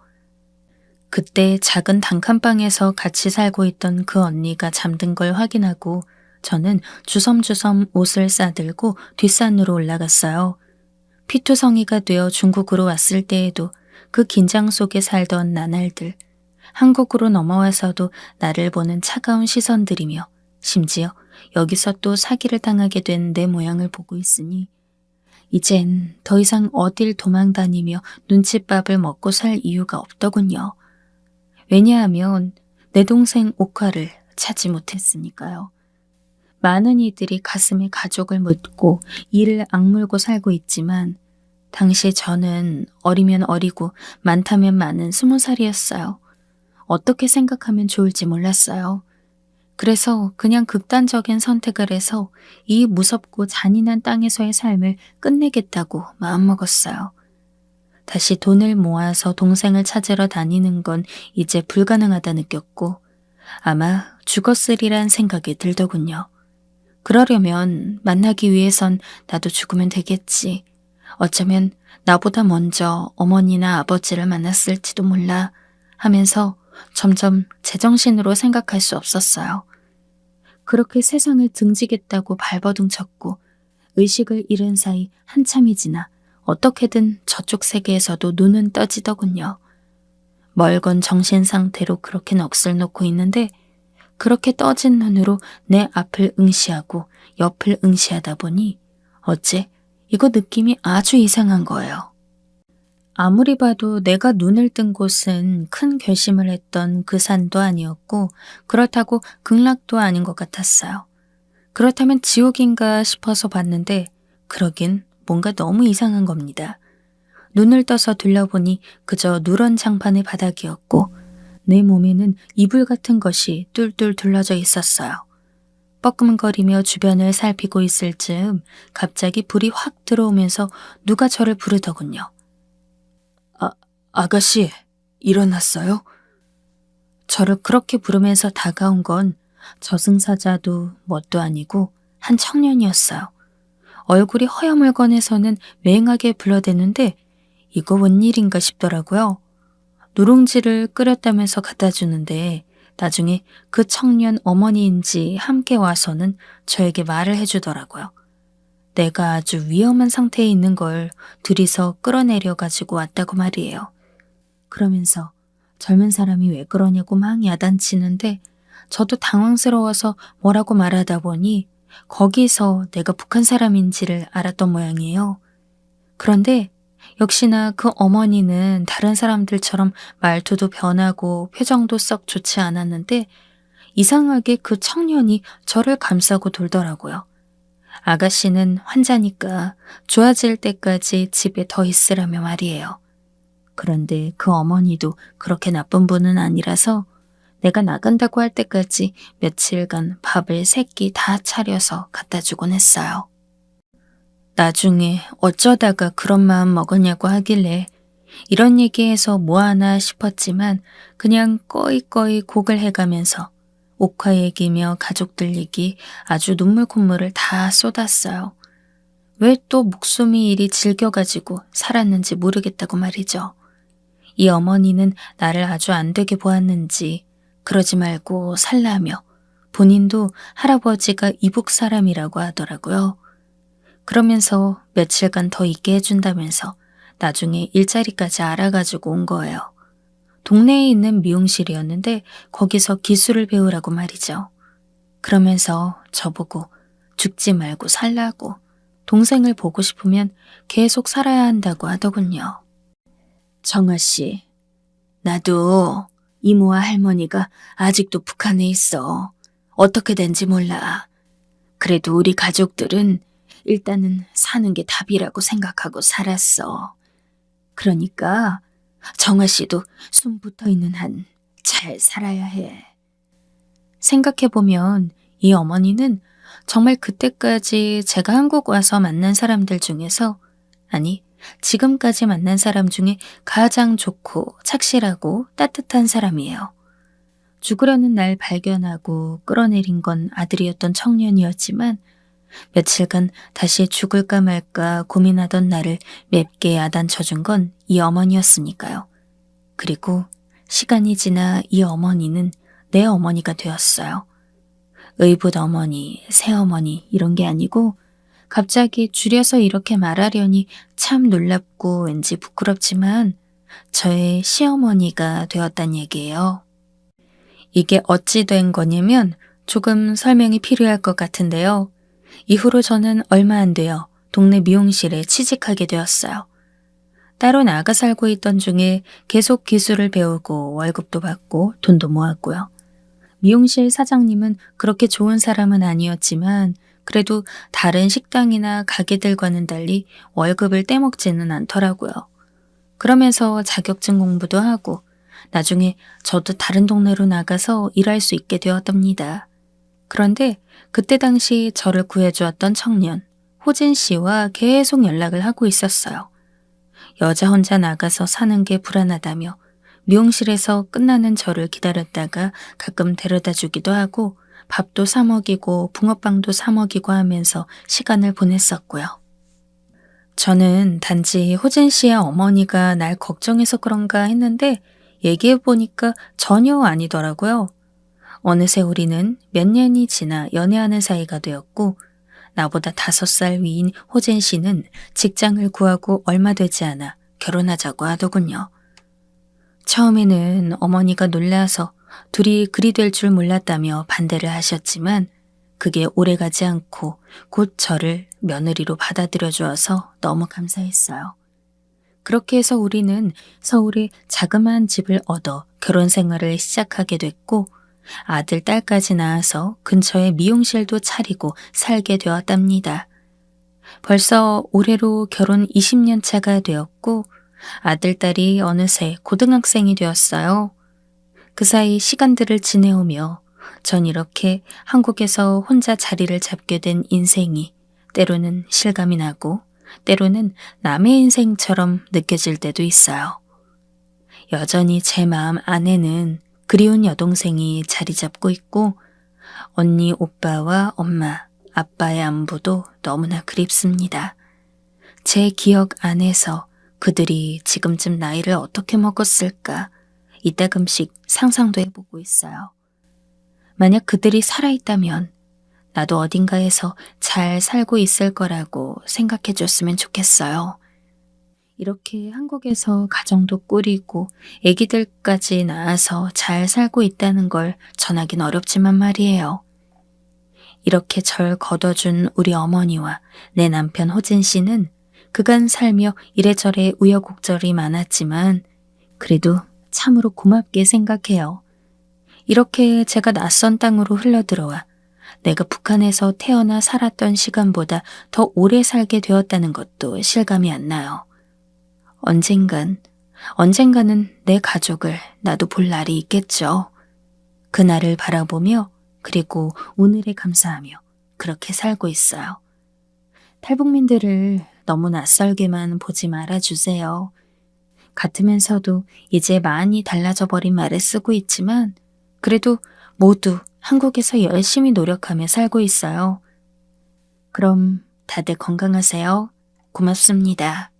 그때 작은 단칸방에서 같이 살고 있던 그 언니가 잠든 걸 확인하고 저는 주섬주섬 옷을 싸들고 뒷산으로 올라갔어요. 피투성이가 되어 중국으로 왔을 때에도 그 긴장 속에 살던 나날들, 한국으로 넘어와서도 나를 보는 차가운 시선들이며 심지어 여기서 또 사기를 당하게 된 내 모양을 보고 있으니 이젠 더 이상 어딜 도망다니며 눈칫밥을 먹고 살 이유가 없더군요. 왜냐하면 내 동생 옥화를 찾지 못했으니까요. 많은 이들이 가슴에 가족을 묻고 이를 악물고 살고 있지만 당시 저는 어리면 어리고 많다면 많은 20살이었어요. 어떻게 생각하면 좋을지 몰랐어요. 그래서 그냥 극단적인 선택을 해서 이 무섭고 잔인한 땅에서의 삶을 끝내겠다고 마음먹었어요. 다시 돈을 모아서 동생을 찾으러 다니는 건 이제 불가능하다 느꼈고 아마 죽었으리란 생각이 들더군요. 그러려면 만나기 위해선 나도 죽으면 되겠지. 어쩌면 나보다 먼저 어머니나 아버지를 만났을지도 몰라 하면서 점점 제정신으로 생각할 수 없었어요. 그렇게 세상을 등지겠다고 발버둥 쳤고 의식을 잃은 사이 한참이 지나 어떻게든 저쪽 세계에서도 눈은 떠지더군요. 멀건 정신 상태로 그렇게 넋을 놓고 있는데 그렇게 떠진 눈으로 내 앞을 응시하고 옆을 응시하다 보니 어째 이거 느낌이 아주 이상한 거예요. 아무리 봐도 내가 눈을 뜬 곳은 큰 결심을 했던 그 산도 아니었고 그렇다고 극락도 아닌 것 같았어요. 그렇다면 지옥인가 싶어서 봤는데 그러긴 뭔가 너무 이상한 겁니다. 눈을 떠서 둘러보니 그저 누런 장판의 바닥이었고 내 몸에는 이불 같은 것이 뚫뚫 둘러져 있었어요. 뻐끔거리며 주변을 살피고 있을 즈음 갑자기 불이 확 들어오면서 누가 저를 부르더군요. 아가씨, 일어났어요? 저를 그렇게 부르면서 다가온 건 저승사자도 뭣도 아니고 한 청년이었어요. 얼굴이 허여물건해서는 맹하게 불러대는데 이거 웬 일인가 싶더라고요. 누룽지를 끓였다면서 갖다 주는데 나중에 그 청년 어머니인지 함께 와서는 저에게 말을 해주더라고요. 내가 아주 위험한 상태에 있는 걸 둘이서 끌어내려 가지고 왔다고 말이에요. 그러면서 젊은 사람이 왜 그러냐고 막 야단치는데 저도 당황스러워서 뭐라고 말하다 보니 거기서 내가 북한 사람인지를 알았던 모양이에요. 그런데 역시나 그 어머니는 다른 사람들처럼 말투도 변하고 표정도 썩 좋지 않았는데 이상하게 그 청년이 저를 감싸고 돌더라고요. 아가씨는 환자니까 좋아질 때까지 집에 더 있으라며 말이에요. 그런데 그 어머니도 그렇게 나쁜 분은 아니라서 내가 나간다고 할 때까지 며칠간 밥을 3끼 다 차려서 갖다 주곤 했어요. 나중에 어쩌다가 그런 마음 먹었냐고 하길래 이런 얘기해서 뭐하나 싶었지만 그냥 꺼이꺼이 곡을 해가면서 옥화 얘기며 가족들 얘기 아주 눈물 콧물을 다 쏟았어요. 왜 또 목숨이 이리 질겨가지고 살았는지 모르겠다고 말이죠. 이 어머니는 나를 아주 안 되게 보았는지 그러지 말고 살라며 본인도 할아버지가 이북 사람이라고 하더라고요. 그러면서 며칠간 더 있게 해준다면서 나중에 일자리까지 알아가지고 온 거예요. 동네에 있는 미용실이었는데 거기서 기술을 배우라고 말이죠. 그러면서 저보고 죽지 말고 살라고 동생을 보고 싶으면 계속 살아야 한다고 하더군요. 정아 씨, 나도 이모와 할머니가 아직도 북한에 있어. 어떻게 된지 몰라. 그래도 우리 가족들은 일단은 사는 게 답이라고 생각하고 살았어. 그러니까 정아 씨도 숨 붙어 있는 한 잘 살아야 해. 생각해보면 이 어머니는 정말 그때까지 제가 한국 와서 만난 사람들 중에서 아니 지금까지 만난 사람 중에 가장 좋고 착실하고 따뜻한 사람이에요. 죽으려는 날 발견하고 끌어내린 건 아들이었던 청년이었지만 며칠간 다시 죽을까 말까 고민하던 나를 맵게 야단쳐준 건 이 어머니였으니까요. 그리고 시간이 지나 이 어머니는 내 어머니가 되었어요. 의붓 어머니, 새어머니 이런 게 아니고 갑자기 줄여서 이렇게 말하려니 참 놀랍고 왠지 부끄럽지만 저의 시어머니가 되었단 얘기예요. 이게 어찌 된 거냐면 조금 설명이 필요할 것 같은데요. 이후로 저는 얼마 안 되어 동네 미용실에 취직하게 되었어요. 따로 나가 살고 있던 중에 계속 기술을 배우고 월급도 받고 돈도 모았고요. 미용실 사장님은 그렇게 좋은 사람은 아니었지만 그래도 다른 식당이나 가게들과는 달리 월급을 떼먹지는 않더라고요. 그러면서 자격증 공부도 하고 나중에 저도 다른 동네로 나가서 일할 수 있게 되었답니다. 그런데 그때 당시 저를 구해주었던 청년 호진 씨와 계속 연락을 하고 있었어요. 여자 혼자 나가서 사는 게 불안하다며 미용실에서 끝나는 저를 기다렸다가 가끔 데려다 주기도 하고 밥도 사 먹이고 붕어빵도 사 먹이고 하면서 시간을 보냈었고요. 저는 단지 호진 씨의 어머니가 날 걱정해서 그런가 했는데 얘기해보니까 전혀 아니더라고요. 어느새 우리는 몇 년이 지나 연애하는 사이가 되었고 나보다 5살 위인 호젠 씨는 직장을 구하고 얼마 되지 않아 결혼하자고 하더군요. 처음에는 어머니가 놀라서 둘이 그리 될 줄 몰랐다며 반대를 하셨지만 그게 오래가지 않고 곧 저를 며느리로 받아들여 주어서 너무 감사했어요. 그렇게 해서 우리는 서울에 자그마한 집을 얻어 결혼 생활을 시작하게 됐고 아들, 딸까지 낳아서 근처에 미용실도 차리고 살게 되었답니다. 벌써 올해로 결혼 20년 차가 되었고 아들, 딸이 어느새 고등학생이 되었어요. 그 사이 시간들을 지내오며 전 이렇게 한국에서 혼자 자리를 잡게 된 인생이 때로는 실감이 나고 때로는 남의 인생처럼 느껴질 때도 있어요. 여전히 제 마음 안에는 그리운 여동생이 자리 잡고 있고 언니, 오빠와 엄마, 아빠의 안부도 너무나 그립습니다. 제 기억 안에서 그들이 지금쯤 나이를 어떻게 먹었을까 이따금씩 상상도 해보고 있어요. 만약 그들이 살아있다면 나도 어딘가에서 잘 살고 있을 거라고 생각해 줬으면 좋겠어요. 이렇게 한국에서 가정도 꾸리고 아기들까지 낳아서 잘 살고 있다는 걸 전하긴 어렵지만 말이에요. 이렇게 절 걷어준 우리 어머니와 내 남편 호진 씨는 그간 살며 이래저래 우여곡절이 많았지만 그래도 참으로 고맙게 생각해요. 이렇게 제가 낯선 땅으로 흘러들어와 내가 북한에서 태어나 살았던 시간보다 더 오래 살게 되었다는 것도 실감이 안 나요. 언젠가는 내 가족을 나도 볼 날이 있겠죠. 그날을 바라보며 그리고 오늘에 감사하며 그렇게 살고 있어요. 탈북민들을 너무 낯설게만 보지 말아주세요. 같으면서도 이제 많이 달라져 버린 말을 쓰고 있지만 그래도 모두 한국에서 열심히 노력하며 살고 있어요. 그럼 다들 건강하세요. 고맙습니다.